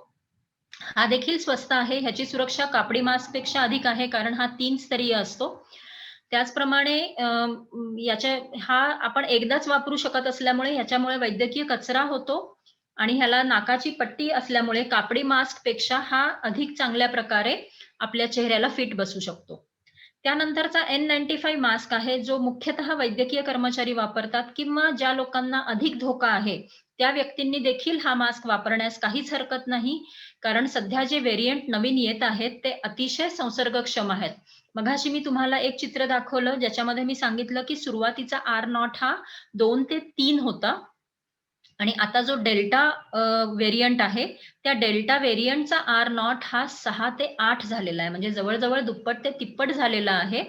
हा देखील स्वस्त आहे. ह्याची सुरक्षा कापडी मास्कपेक्षा अधिक आहे, कारण हा 3 स्तरीय असतो. त्याचप्रमाणे हा आपण एकदाच वापरू शकत असल्यामुळे ह्याच्यामुळे वैद्यकीय कचरा होतो आणि ह्याला नाकाची पट्टी असल्यामुळे कापडी मास्कपेक्षा हा अधिक चांगल्या प्रकारे आपल्या चेहऱ्याला फिट बसू शकतो. त्यानंतरचा N95 मास्क आहे, जो मुख्यतः वैद्यकीय कर्मचारी वापरतात किंवा ज्या लोकांना अधिक धोका आहे, त्या व्यक्तींनी देखील हा मास्क वापरण्यास काहीच हरकत नाही. कारण सध्या जे व्हेरियंट नवीन येत आहेत, ते अतिशय संसर्गक्षम आहेत. मघाशी मी तुम्हाला एक चित्र दाखवलं, ज्याच्यामध्ये मी सांगितलं, की सुरुवातीचा R0 हा 2 ते 3 होता आणि आता जो डेल्टा व्हेरियंट आहे, त्या डेल्टा व्हेरियंटचा R0 हा 6 ते 8 झालेला आहे. म्हणजे जवळ-जवळ दुप्पट ते तिप्पट झालेला आहे.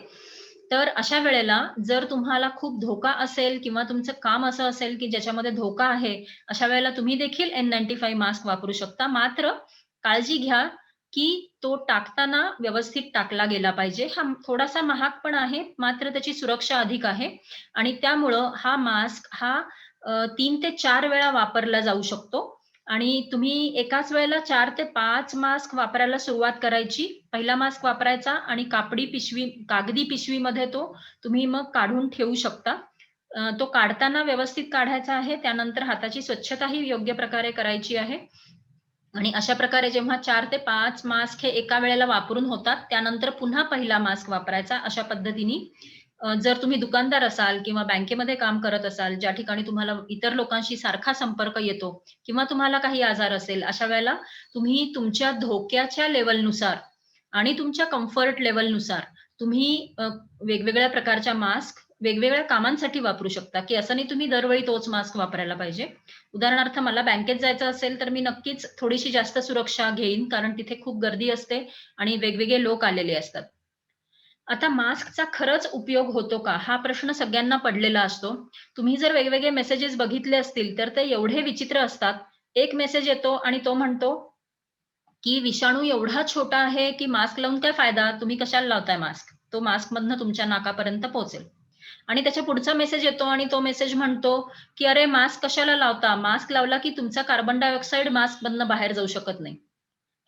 तर अशा वेळेला जर तुम्हाला खूप धोका असेल किंवा तुमचं काम असं असेल, की ज्याच्यामध्ये धोका आहे, अशा वेळेला तुम्ही देखील N95 मास्क वापरू शकता. मात्र काळजी घ्या, की तो टाकताना व्यवस्थित टाकला गेला पाहिजे. हा थोडासा महाग पण आहे, मात्र त्याची सुरक्षा अधिक आहे आणि त्यामुळं हा मास्क हा 3 ते 4 वेळा वापरला जाऊ शकतो आणि तुम्ही एकाच वेळेला 4 ते 5 मास्क वापरायला सुरुवात करायची. पहिला मास्क वापरायचा आणि कागदी पिशवीमध्ये तो तुम्ही मग काढून ठेवू शकता. तो काढताना व्यवस्थित काढायचा आहे. त्यानंतर हाताची स्वच्छताही योग्य प्रकारे करायची आहे. आणि अशा प्रकारे जेव्हा 4 ते 5 मास्क हे एका वेळेला वापरून होतात, त्यानंतर पुन्हा पहिला मास्क वापरायचा. अशा पद्धतीने जर तुम्ही दुकानदार असाल किंवा बँकेमध्ये काम करत असाल, ज्या ठिकाणी तुम्हाला इतर लोकांशी सारखा संपर्क येतो किंवा तुम्हाला काही आजार असेल, अशा वेळेला तुम्ही तुमच्या धोक्याच्या लेव्हलनुसार आणि तुमच्या कम्फर्ट लेव्हलनुसार तुम्ही वेगवेगळ्या प्रकारच्या मास्क वेगवेगळ्या कामांसाठी वापरू शकता, की असं नाही तुम्ही दरवेळी तोच मास्क वापरायला पाहिजे. उदाहरणार्थ मला बँकेत जायचं असेल, तर मी नक्कीच थोडीशी जास्त सुरक्षा घेईन, कारण तिथे खूप गर्दी असते आणि वेगवेगळे लोक आलेले असतात. आता मास्कचा खरंच उपयोग होतो का? हा प्रश्न सगळ्यांना पडलेला असतो. तुम्ही जर वेगवेगळे मेसेजेस बघितले असतील, तर ते एवढे विचित्र असतात. एक मेसेज येतो आणि तो म्हणतो, की विषाणू एवढा छोटा आहे, की मास्क लावून काय फायदा? तुम्ही कशाला लावताय मास्क? तो मास्कमधनं तुमच्या नाकापर्यंत पोहोचेल. आणि त्याच्या पुढचा मेसेज येतो आणि तो मेसेज म्हणतो, की "अरे मास्क कशाला लावता? मास्क लावला की तुमचा कार्बन डायऑक्साईड मास्कमधनं बाहेर जाऊ शकत नाही."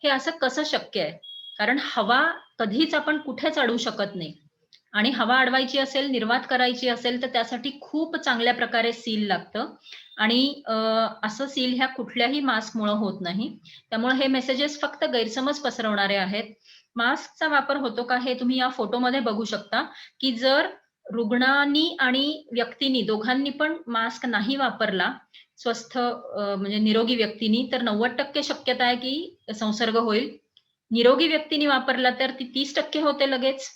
हे असं कसं शक्य आहे? कारण हवा कधीच आपण कुठेच अडवू शकत नाही. आणि हवा अडवायची असेल, निर्वात करायची असेल, तर त्यासाठी खूप चांगल्या प्रकारे सील लागतं आणि असं सील ह्या कुठल्याही मास्कमुळं होत नाही. त्यामुळे हे मेसेजेस फक्त गैरसमज पसरवणारे आहेत. मास्कचा वापर होतो का, हे तुम्ही या फोटोमध्ये बघू शकता, की जर रुग्णांनी आणि व्यक्तींनी दोघांनी पण मास्क नाही वापरला, स्वस्थ म्हणजे निरोगी व्यक्तींनी, तर 90% शक्यता आहे की संसर्ग होईल. निरोगी व्यक्तींनी वापरला तर ती 30% होते लगेच.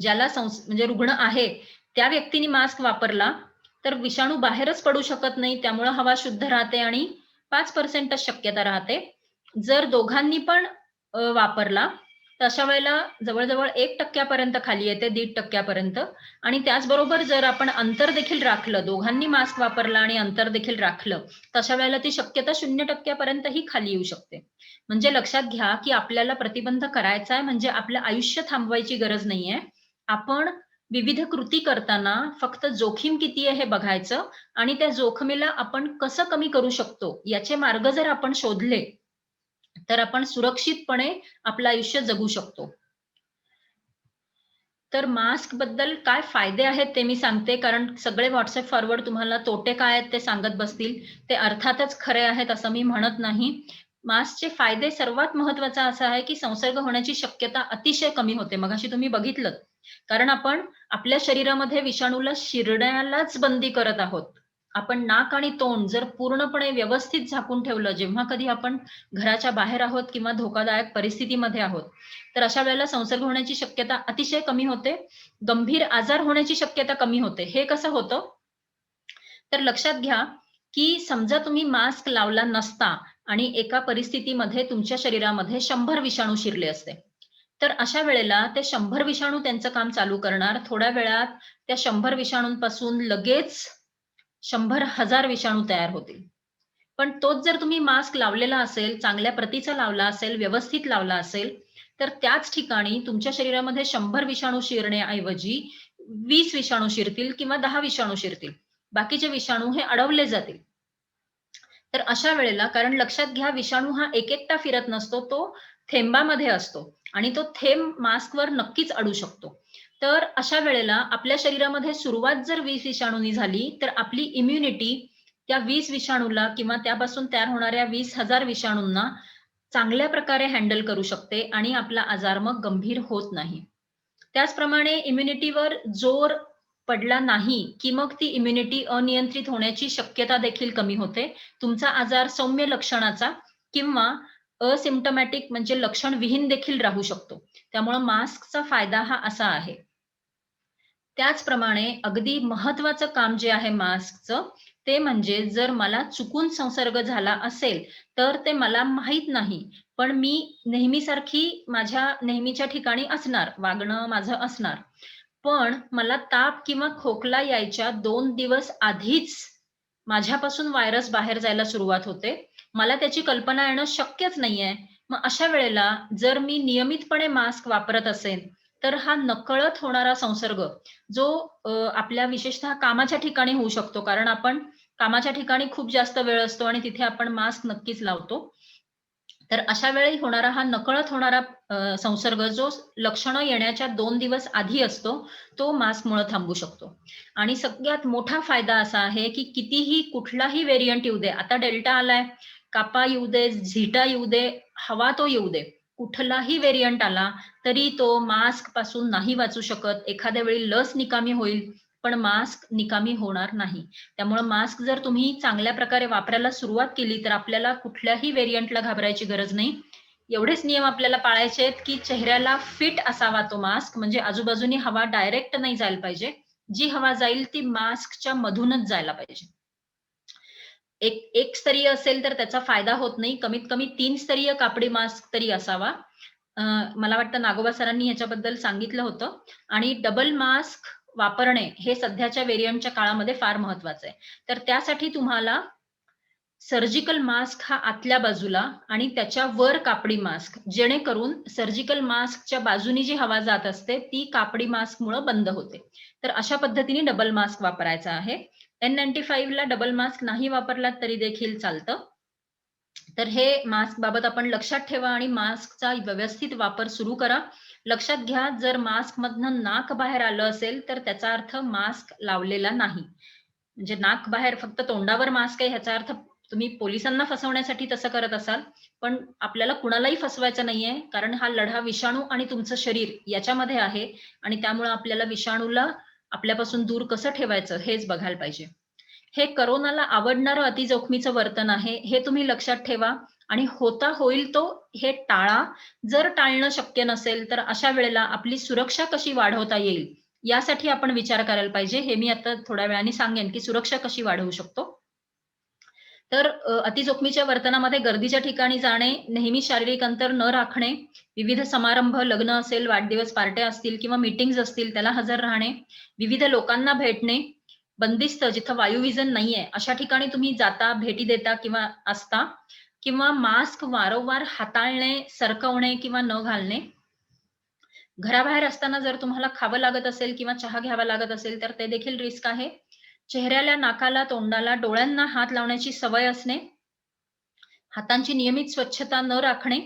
ज्याला म्हणजे रुग्ण आहे, त्या व्यक्तीने मास्क वापरला, तर विषाणू बाहेरच पडू शकत नाही. त्यामुळं हवा शुद्ध राहते आणि 5% शक्यता राहते. जर दोघांनी पण वापरला, तर अशा वेळेला जवळ-जवळ 1% पर्यंत खाली येते, 1.5% आणि त्याचबरोबर जर आपण अंतर देखील राखलं, दोघांनी मास्क वापरला आणि अंतर देखील राखलं, तर अशा वेळेला ती शक्यता 0% पर्यंतही खाली येऊ शकते. म्हणजे लक्षात घ्या, की आपल्याला प्रतिबंध करायचा आहे म्हणजे आपलं आयुष्य थांबवायची गरज नाहीये. आपण विविध कृती करताना फक्त जोखीम किती आहे हे बघायचं आणि त्या जोखमीला आपण कसं कमी करू शकतो याचे मार्ग जर आपण शोधले, तर आपण सुरक्षितपणे आपलं आयुष्य जगू शकतो. तर मास्क बद्दल काय फायदे आहेत ते मी सांगते, कारण सगळे WhatsApp फॉरवर्ड तुम्हाला तोटे काय आहेत ते सांगत बसतील. ते अर्थातच खरे आहेत असं मी म्हणत नाही. मास्कचे फायदे सर्वात महत्त्वाचा असा आहे, की संसर्ग होण्याची शक्यता अतिशय कमी होते. मगाशी तुम्ही बघितलंत. कारण आपण आपल्या शरीरामध्ये विषाणूला शिरण्यालाच बंदी करत आहोत. आपण नाक आणि तोंड जर पूर्णपणे व्यवस्थित झाकून ठेवलं, जेव्हा कधी आपण घराच्या बाहेर आहोत किंवा धोकादायक परिस्थितीमध्ये आहोत, तर अशा वेळेला संसर्ग होण्याची शक्यता अतिशय कमी होते. गंभीर आजार होण्याची शक्यता कमी होते. हे कसं होतं? तर लक्षात घ्या, की समजा तुम्ही मास्क लावला नसता आणि एका परिस्थितीमध्ये तुमच्या शरीरामध्ये 100 विषाणू शिरले असते. तर अशा वेळेला ते 100 विषाणू त्यांचं काम चालू करणार. थोड्या वेळात त्या 100 विषाणूंपासून लगेच 100,000 विषाणू तयार होतील. पण तोच जर तुम्ही मास्क लावलेला असेल, चांगल्या प्रतीचा लावला असेल, व्यवस्थित लावला असेल, तर त्याच ठिकाणी तुमच्या शरीरामध्ये 100 विषाणू शिरण्याऐवजी 20 विषाणू शिरतील किंवा 10 विषाणू शिरतील. बाकीचे विषाणू हे अडवले जातील. तर अशा वेळेला कारण लक्षात घ्या विषाणू हा एक-एकटा फिरत नसतो, तो थेंबामध्ये असतो आणि तो थेंब मास्कवर नक्कीच अडू शकतो. तर अशा वेळेला आपल्या शरीरामध्ये सुरुवात जर 20 विषाणूंनी झाली, तर आपली इम्युनिटी त्या 20 विषाणूला किंवा त्यापासून तयार होणाऱ्या 20,000 विषाणूंना चांगल्या प्रकारे हँडल करू शकते आणि आपला आजार मग गंभीर होत नाही. त्याचप्रमाणे इम्युनिटीवर जोर पडला नाही, की मग ती इम्युनिटी अनियंत्रित होण्याची शक्यता देखील कमी होते. तुमचा आजार सौम्य लक्षणाचा किंवा असिम्प्टोमॅटिक म्हणजे लक्षणविहीन देखील राहू शकतो. त्यामुळे मास्कचा फायदा हा असा आहे. त्याचप्रमाणे अगदी महत्वाचं काम जे आहे मास्कचं, ते म्हणजे जर मला चुकून संसर्ग झाला असेल, तर ते मला माहीत नाही. पण मी नेहमीसारखी माझ्या नेहमीच्या ठिकाणी असणार, वागणं माझं असणार. पण मला ताप किंवा खोकला यायच्या 2 दिवस आधीच माझ्यापासून व्हायरस बाहेर जायला सुरुवात होते. मला त्याची कल्पना येणं शक्यच नाहीये. मग अशा वेळेला जर मी नियमितपणे मास्क वापरत असेन, तर हा नकळत होणारा संसर्ग जो आपल्या विशेषतः कामाच्या ठिकाणी होऊ शकतो. कारण आपण कामाच्या ठिकाणी खूप जास्त वेळ असतो आणि तिथे आपण मास्क नक्कीच लावतो. तर अशा वेळी होणारा हा नकळत होणारा संसर्ग जो लक्षणं येण्याच्या 2 दिवस आधी असतो, तो मास्कमुळे थांबू शकतो. आणि सगळ्यात मोठा फायदा असा आहे, की कितीही कुठलाही व्हेरियंट येऊ दे. आता डेल्टा आलाय, कापा येऊ दे, झीटा येऊ दे, हवा तो येऊ दे. कुठलाही व्हेरियंट आला तरी तो मास्क पासून नाही वाचू शकत. एखाद्या वेळी लस निकामी होईल, पण मास्क निकामी होणार नाही. त्यामुळे मास्क जर तुम्ही चांगल्या प्रकारे वापरायला सुरुवात केली तर आपल्याला कुठल्याही व्हेरियंटला घाबरायची गरज नाही. एवढेच नियम आपल्याला पाळायचे आहेत की चेहऱ्याला फिट असावा तो मास्क, म्हणजे आजूबाजूनी हवा डायरेक्ट नाही जायला पाहिजे. जी हवा जाईल ती मास्कच्या मधूनच जायला पाहिजे. एक स्तरीय असेल तर त्याचा फायदा होत नाही. कमीत कमी 3 स्तरीय कापडी मास्क तरी असावा. मला वाटतं नागोबा सरांनी ह्याच्याबद्दल सांगितलं होतं. आणि डबल मास्क वापरणे हे सध्याच्या व्हेरियंटच्या काळामध्ये फार महत्वाचं आहे. तर त्यासाठी तुम्हाला सर्जिकल मास्क हा आतल्या बाजूला आणि त्याच्या वर कापडी मास्क, जेणेकरून सर्जिकल मास्कच्या बाजूनी जी हवा जात असते ती कापडी मास्क मुळे बंद होते. तर अशा पद्धतीने डबल मास्क वापरायचा आहे. N95 ला डबल मास्क नाही वापरला तरी देखील चालतं. तर हे मास्क बाबत आपण लक्षात ठेवा आणि मास्कचा व्यवस्थित वापर सुरू करा. लक्षात घ्या, जर मास्क मधनं नाक बाहेर आलं असेल तर त्याचा अर्थ मास्क लावलेला नाही. म्हणजे नाक बाहेर फक्त तोंडावर मास्क आहे ह्याचा अर्थ तुम्ही पोलिसांना फसवण्यासाठी तसं करत असाल, पण आपल्याला कुणालाही फसवायचं नाहीये, कारण हा लढा विषाणू आणि तुमचं शरीर याच्यामध्ये आहे आणि त्यामुळे आपल्याला विषाणूला आपल्यापासून दूर कसं ठेवायचं हेच बघायला पाहिजे. हे करोनाला आवडणारं अतिजोखमीचं वर्तन आहे, हे तुम्ही लक्षात ठेवा आणि होता होईल तो हे टाळा. जर टाळणं शक्य नसेल तर अशा वेळेला आपली सुरक्षा कशी वाढवता येईल यासाठी आपण विचार करायला पाहिजे. हे मी आता थोड्या वेळाने सांगेन की सुरक्षा कशी वाढवू शकतो. तर अतिजोखमीच्या वर्तनामध्ये गर्दीच्या ठिकाणी जाणे, नेहमी शारीरिक अंतर न राखणे, विविध समारंभ, लग्न असेल, वाढदिवस, पार्ट्या असतील किंवा मीटिंग्ज असतील त्याला हजर राहणे, विविध लोकांना भेटणे, बंदिस्त जिथं वायुवीजन नाहीये अशा ठिकाणी तुम्ही जाता, भेटी देता किंवा असता, किंवा मास्क वारंवार हाताळणे, सरकवणे किंवा न घालणे. घराबाहेर असताना जर तुम्हाला खावं लागत असेल किंवा चहा घ्यावा लागत असेल तर ते देखील रिस्क आहे. चेहऱ्याला, नाकाला, तोंडाला, डोळ्यांना हात लावण्याची सवय असणे, हातांची नियमित स्वच्छता न राखणे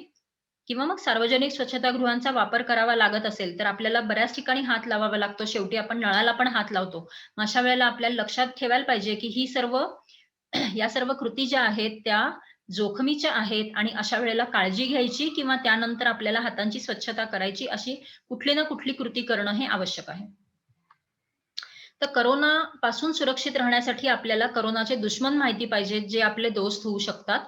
किंवा मग सार्वजनिक स्वच्छतागृहांचा वापर करावा लागत असेल तर आपल्याला बऱ्याच ठिकाणी हात लावावा लागतो. शेवटी आपण नळाला पण हात लावतो. मग अशा वेळेला आपल्याला लक्षात ठेवायला पाहिजे की ही सर्व या सर्व कृती ज्या आहेत त्या जोखमीच्या आहेत आणि अशा वेळेला काळजी घ्यायची किंवा त्यानंतर आपल्याला हातांची स्वच्छता करायची, अशी कुठली ना कुठली कृती करणं हे आवश्यक आहे. तर करोना पासून सुरक्षित राहण्यासाठी आपल्याला करोनाचे दुश्मन माहिती पाहिजेत, जे आपले दोस्त होऊ शकतात.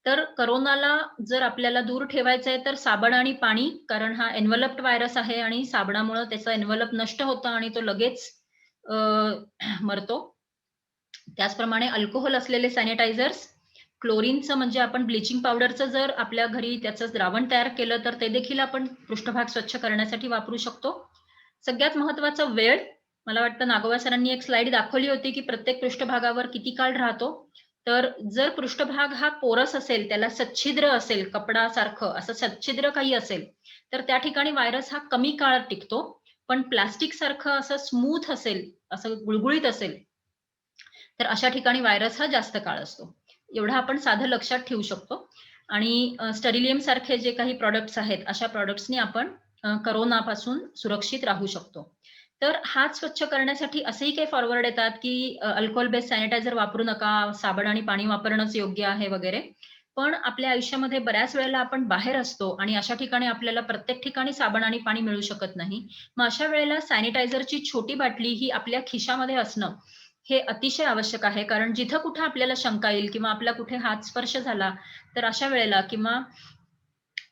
तर करोनाला जर आपल्याला दूर ठेवायचं आहे तर साबण आणि पाणी, कारण हा एन्व्हलप्ड व्हायरस आहे आणि साबणामुळे त्याचा एन्व्हलप नष्ट होतं आणि तो लगेच मरतो. त्याचप्रमाणे अल्कोहोल असलेले सॅनिटायझर्स, क्लोरीनचं म्हणजे आपण ब्लिचिंग पावडरचं जर आपल्या घरी त्याचं द्रावण तयार केलं तर ते देखील आपण पृष्ठभाग स्वच्छ करण्यासाठी वापरू शकतो. सगळ्यात महत्वाचं वेळ, मला वाटतं नागोबा सरांनी एक स्लाइड दाखवली होती की प्रत्येक पृष्ठभागावर किती काळ राहतो. तर जर पृष्ठभाग हा पोरस असेल, त्याला सच्छिद्र असेल, कपडा सारखं असं सच्छिद्र काही असेल तर त्या ठिकाणी व्हायरस हा कमी काळ टिकतो. पण प्लास्टिक सारखं असं स्मूथ असेल, असं गुळगुळीत असेल तर अशा ठिकाणी व्हायरस हा जास्त काळ असतो. एवढं आपण साधं लक्षात ठेवू शकतो. आणि स्टरिलियम सारखे जे काही प्रॉडक्ट्स आहेत अशा प्रॉडक्ट्सनी आपण करोनापासून सुरक्षित राहू शकतो. तर हात स्वच्छ करण्यासाठी असेही काही फॉरवर्ड येतात की अल्कोहोल बेस्ड सॅनिटायझर वापरू नका, साबण आणि पाणी वापरणंच योग्य आहे वगैरे. पण आपल्या आयुष्यामध्ये बऱ्याच वेळेला आपण बाहेर असतो आणि अशा ठिकाणी आपल्याला प्रत्येक ठिकाणी साबण आणि पाणी मिळू शकत नाही. मग अशा वेळेला सॅनिटायझरची छोटी बाटली ही आपल्या खिशामध्ये असणं हे अतिशय आवश्यक आहे. कारण जिथं कुठं आपल्याला शंका येईल किंवा आपला कुठे हात स्पर्श झाला तर अशा वेळेला, किंवा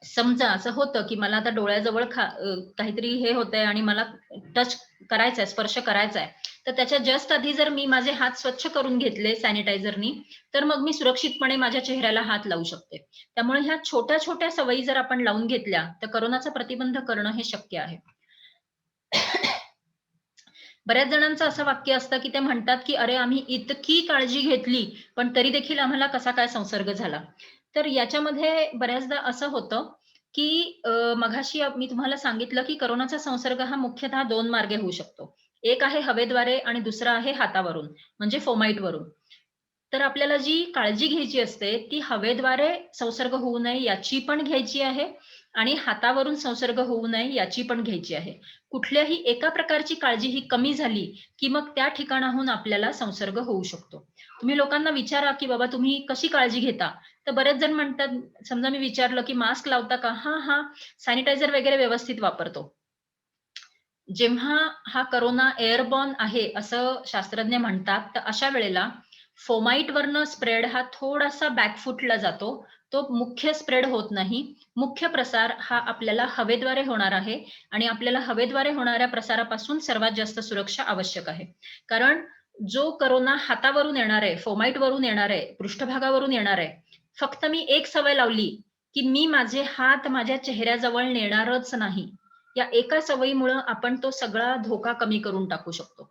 समजा असं होतं की मला आता डोळ्याजवळ काहीतरी हे होतंय आणि मला टच करायचंय, स्पर्श करायचाय, तर त्याच्या जस्ट आधी जर मी माझे हात स्वच्छ करून घेतले सॅनिटायझरनी तर मग मी सुरक्षितपणे माझ्या चेहऱ्याला हात लावू शकते. त्यामुळे ह्या छोट्या छोट्या सवयी जर आपण लावून घेतल्या तर करोनाचा प्रतिबंध करणं हे शक्य आहे. बऱ्याच जणांचं असं वाक्य असतं की ते म्हणतात की अरे आम्ही इतकी काळजी घेतली पण तरी देखील आम्हाला कसा काय संसर्ग झाला. तर याच्यामध्ये बऱ्याचदा असं होतं की मघाशी मी तुम्हाला सांगितलं की करोनाचा संसर्ग हा मुख्यतः 2 मार्गे होऊ शकतो. एक आहे हवेद्वारे आणि दुसरा आहे हातावरून, म्हणजे फोमाईट वरून. तर आपल्याला जी काळजी घ्यायची असते ती हवेद्वारे संसर्ग होऊ नये याची पण घ्यायची आहे आणि हातावरून संसर्ग होऊ नये याची पण घ्यायची आहे. कुठल्याही एका प्रकारची काळजी ही कमी झाली की मग त्या ठिकाणाहून आपल्याला संसर्ग होऊ शकतो. तुम्ही लोकांना विचारा की बाबा तुम्ही कशी काळजी घेता? तर बरेच जण म्हणतात, समजा मी विचारलं की मास्क लावता का? हां, सॅनिटायझर वगैरे व्यवस्थित वापरतो. जेव्हा हा कोरोना एअरबॉर्न आहे असं शास्त्रज्ञ म्हणतात, तर अशा वेळेला फोमाईटवरनं स्प्रेड हा थोडासा बॅकफूटला जातो. तो मुख्य स्प्रेड होत नाही. मुख्य प्रसार हा आपल्याला हवेद्वारे होणार आहे आणि आपल्याला हवेद्वारे होणाऱ्या प्रसारापासून सर्वात जास्त सुरक्षा आवश्यक आहे. कारण जो कोरोना हातावरून येणार आहे, फोमाईटवरून येणार आहे, पृष्ठभागावरून येणार आहे. फक्त मी एक सवय लावली, की मी माझे हात माझ्या चेहऱ्याजवळ नेणारच नाही. या एका सवयीमुळं आपण तो सगळा धोका कमी करून टाकू शकतो.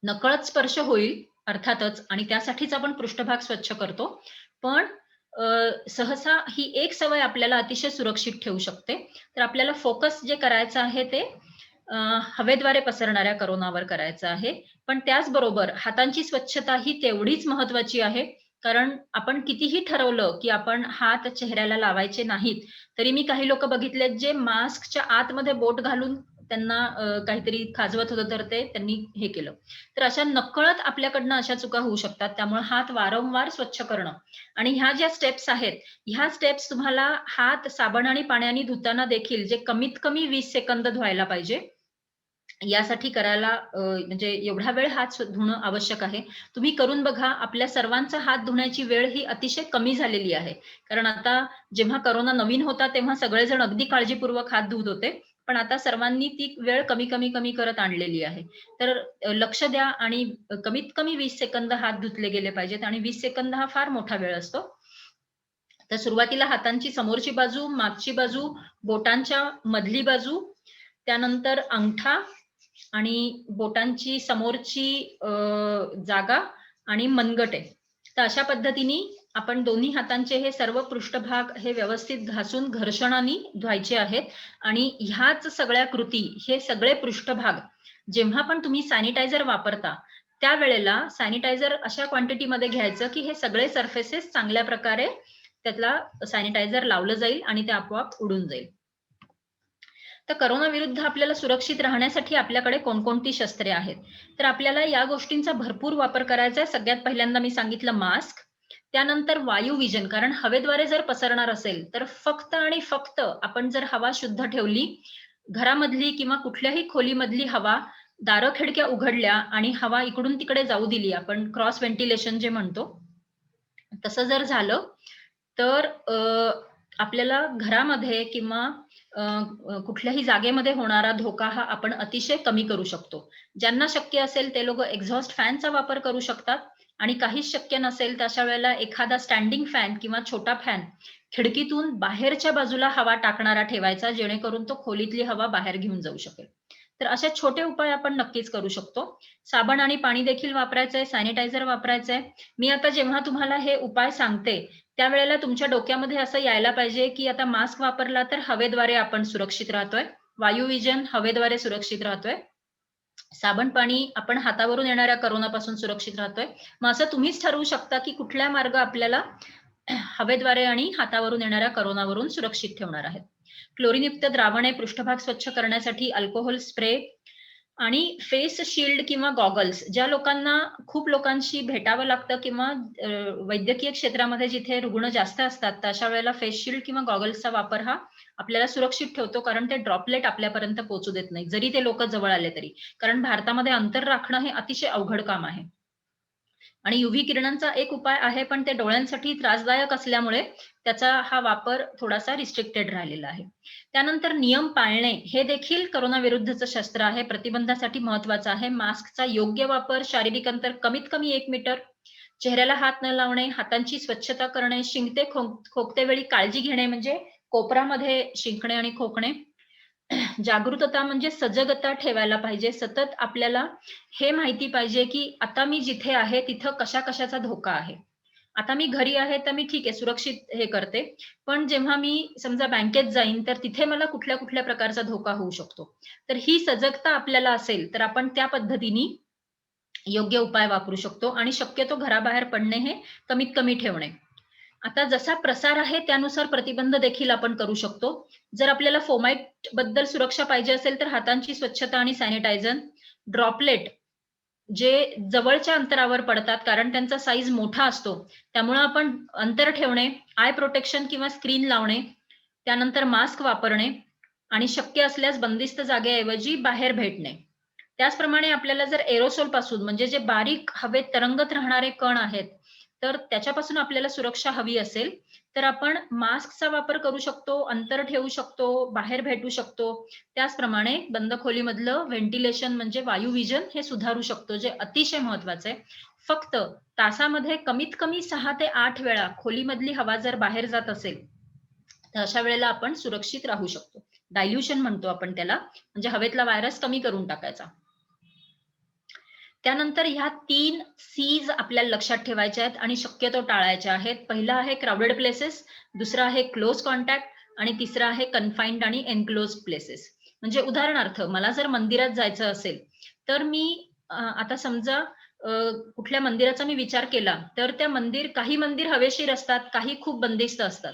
नकळत स्पर्श होईल अर्थातच आणि त्यासाठीच आपण पृष्ठभाग स्वच्छ करतो. पण सहसा ही एक सवय आपल्याला अतिशय सुरक्षित ठेवू शकते. तर आपल्याला फोकस जे करायचं आहे ते हवेद्वारे पसरणाऱ्या कोरोनावर करायचं आहे. पण त्याचबरोबर हातांची स्वच्छता ही तेवढीच महत्त्वाची आहे. कारण आपण कितीही ठरवलं, की आपण हात चेहऱ्याला लावायचे नाहीत, तरी मी काही लोकं बघितलेत जे मास्कच्या आतमध्ये बोट घालून त्यांना काहीतरी खाजवत होतं तर ते त्यांनी हे केलं. तर अशा नकळत आपल्याकडनं अशा चुका होऊ शकतात. त्यामुळे हात वारंवार स्वच्छ करणं आणि ह्या ज्या स्टेप्स आहेत, ह्या स्टेप्स तुम्हाला हात साबण आणि पाण्याने धुताना देखील जे कमीत कमी 20 सेकंद धुवायला पाहिजे. यासाठी करायला म्हणजे एवढा वेळ हात धुणं आवश्यक आहे. तुम्ही करून बघा. आपल्या सर्वांचा हात धुण्याची वेळ ही अतिशय कमी झालेली आहे. कारण आता जेव्हा कोरोना नवीन होता, तेव्हा सगळेजण अगदी काळजीपूर्वक हात धुत होते. पण आता सर्वांनी ती वेळ कमी करत आणलेली आहे. तर लक्ष द्या आणि कमीत कमी 20 सेकंद हात धुतले गेले पाहिजेत आणि 20 सेकंद हा फार मोठा वेळ असतो. तर सुरुवातीला हातांची समोरची बाजू, मागची बाजू, बोटांच्या मधली बाजू, त्यानंतर अंगठा आणि बोटांची समोरची जागा आणि मनगट आहे. तर अशा पद्धतीने आपण दोन्ही हातांचे हे सर्व पृष्ठभाग हे व्यवस्थित घासून घर्षणाने धुवायचे आहेत आणि ह्याच सगळ्या कृती, हे सगळे पृष्ठभाग जेव्हा पण तुम्ही सॅनिटायझर वापरता, त्यावेळेला सॅनिटायझर अशा क्वांटिटीमध्ये घ्यायचं, की हे सगळे सरफेसेस चांगल्या प्रकारे त्यातला सॅनिटायझर लावलं जाईल आणि ते आपोआप उडून जाईल. तर कोरोना विरुद्ध आपल्याला सुरक्षित राहण्यासाठी आपल्याकडे कोणकोणती शस्त्रे आहेत? तर आपल्याला या गोष्टींचा भरपूर वापर करायचा आहे. सगळ्यात पहिल्यांदा मी सांगितलं मास्क, त्यानंतर वायू विजन, कारण हवेद्वारे जर पसरणार असेल, तर फक्त आणि फक्त आपण जर हवा शुद्ध ठेवली, घरामधली किंवा कुठल्याही खोलीमधली हवा, दारं खिडक्या उघडल्या आणि हवा इकडून तिकडे जाऊ दिली, आपण क्रॉस व्हेंटिलेशन जे म्हणतो, तसं जर झालं, तर आपल्याला घरामध्ये किंवा कुठल्याही जागेमध्ये होणारा धोका हा आपण अतिशय कमी करू शकतो. ज्यांना शक्य असेल ते लोकं एक्झॉस्ट फॅनचा वापर करू शकतात आणि काहीच शक्य नसेल तर अशा वेळेला एखादा स्टँडिंग फॅन किंवा छोटा फॅन खिडकीतून बाहेरच्या बाजूला हवा टाकणारा ठेवायचा, जेणेकरून तो खोलीतली हवा बाहेर घेऊन जाऊ शकेल. तर असे छोटे उपाय आपण नक्कीच करू शकतो. साबण आणि पाणी देखील वापरायचंय, सॅनिटायझर वापरायचंय. मी आता जेव्हा तुम्हाला हे उपाय सांगते, त्यावेळेला तुमच्या डोक्यामध्ये असं यायला पाहिजे, की आता मास्क वापरला तर हवेद्वारे आपण सुरक्षित राहतोय. वायुविजन हवेद्वारे सुरक्षित राहतोय. साबण पाणी आपण हातावरून येणाऱ्या कोरोनापासून सुरक्षित राहतोय. मग असं तुम्हीच ठरवू शकता, की कुठला मार्ग आपल्याला हवेद्वारे आणि हातावरून येणाऱ्या कोरोनावरून सुरक्षित ठेवणार आहेत. क्लोरीनयुक्त द्रावणे पृष्ठभाग स्वच्छ करण्यासाठी अल्कोहोल स्प्रे आणि फेस शील्ड किंवा गॉगल्स, ज्या लोकांना खूप लोकांशी भेटावं लागतं किंवा वैद्यकीय क्षेत्रामध्ये जिथे रुग्ण जास्त असतात, तर अशा वेळेला फेस शील्ड किंवा गॉगल्सचा वापर हा आपल्याला सुरक्षित ठेवतो, कारण ते ड्रॉपलेट आपल्यापर्यंत पोहोचू देत नाही, जरी ते लोक जवळ आले तरी. कारण भारतामध्ये अंतर राखणं हे अतिशय अवघड काम आहे. आणि युव्ही किरणांचा एक उपाय आहे, पण ते डोळ्यांसाठी त्रासदायक असल्यामुळे त्याचा हा वापर थोडासा रिस्ट्रिक्टेड राहिलेला आहे. त्यानंतर नियम पाळणे हे देखील कोरोना विरुद्धचं शस्त्र आहे, प्रतिबंधासाठी महत्वाचं आहे. मास्कचा योग्य वापर, शारीरिक अंतर कमीत कमी 1 मीटर, चेहऱ्याला हात न लावणे, हातांची स्वच्छता करणे, शिंकते खोकते वेळी काळजी घेणे, म्हणजे कोपरामध्ये शिंकणे आणि खोकणे. जागृतता म्हणजे सजगता ठेवायला पाहिजे. सतत आपल्याला हे माहिती पाहिजे, की आता मी जिथे आहे तिथं कशा-कशाचा धोका आहे. आता मी घरी आहे तर मी ठीक आहे, सुरक्षित हे करते. पण जेव्हा मी समजा बँकेत जाईन तर तिथे मला कुठल्या-कुठल्या प्रकारचा धोका होऊ शकतो. तर ही सजगता आपल्याला असेल तर आपण त्या पद्धतीने योग्य उपाय वापरू शकतो आणि शक्यतो घराबाहेर पडणे हे कमीत कमी ठेवणे. आता जसा प्रसार आहे त्यानुसार प्रतिबंध देखील आपण करू शकतो. जर आपल्याला फोमाइट बद्दल सुरक्षा पाहिजे असेल तर हातांची स्वच्छता आणि सॅनिटायझर, ड्रॉपलेट जे जवळच्या अंतरावर पडतात कारण त्यांचा साईज मोठा असतो. त्यामुळे आपण अंतर ठेवणे, आय प्रोटेक्शन किंवा स्क्रीन लावणे, त्यानंतर मास्क वापरणे आणि शक्य असल्यास बंदिस्त जागेऐवजी बाहेर भेटणे. त्याचप्रमाणे आपल्याला जर एरोसोल पासून म्हणजे जे बारीक हवेत तरंगत राहणारे कण आहेत, तर त्याच्यापासून आपल्याला सुरक्षा हवी असेल, तर आपण मास्कचा वापर करू शकतो, अंतर ठेवू शकतो, बाहेर भेटू शकतो. त्याचप्रमाणे बंद खोलीमधलं व्हेंटिलेशन म्हणजे वायुवीजन हे सुधारू शकतो, जे अतिशय महत्वाचं आहे. फक्त तासामध्ये कमीत कमी 6 ते 8 वेळा खोलीमधली हवा जर बाहेर जात असेल, तर अशा वेळेला आपण सुरक्षित राहू शकतो. डायल्युशन म्हणतो आपण त्याला, म्हणजे हवेतला व्हायरस कमी करून टाकायचा. त्यानंतर ह्या 3 सीज आपल्याला लक्षात ठेवायच्या आहेत आणि शक्यतो टाळायच्या आहेत. पहिला आहे क्राउडेड प्लेसेस, दुसरा आहे क्लोज कॉन्टॅक्ट आणि तिसरा आहे कन्फाइन्ड आणि एन्क्लोज्ड प्लेसेस. म्हणजे उदाहरणार्थ मला जर मंदिरात जायचं असेल, तर मी आता समजा कुठल्या मंदिराचा मी विचार केला, तर काही मंदिर हवेशीर असतात, काही खूप बंदिस्त असतात.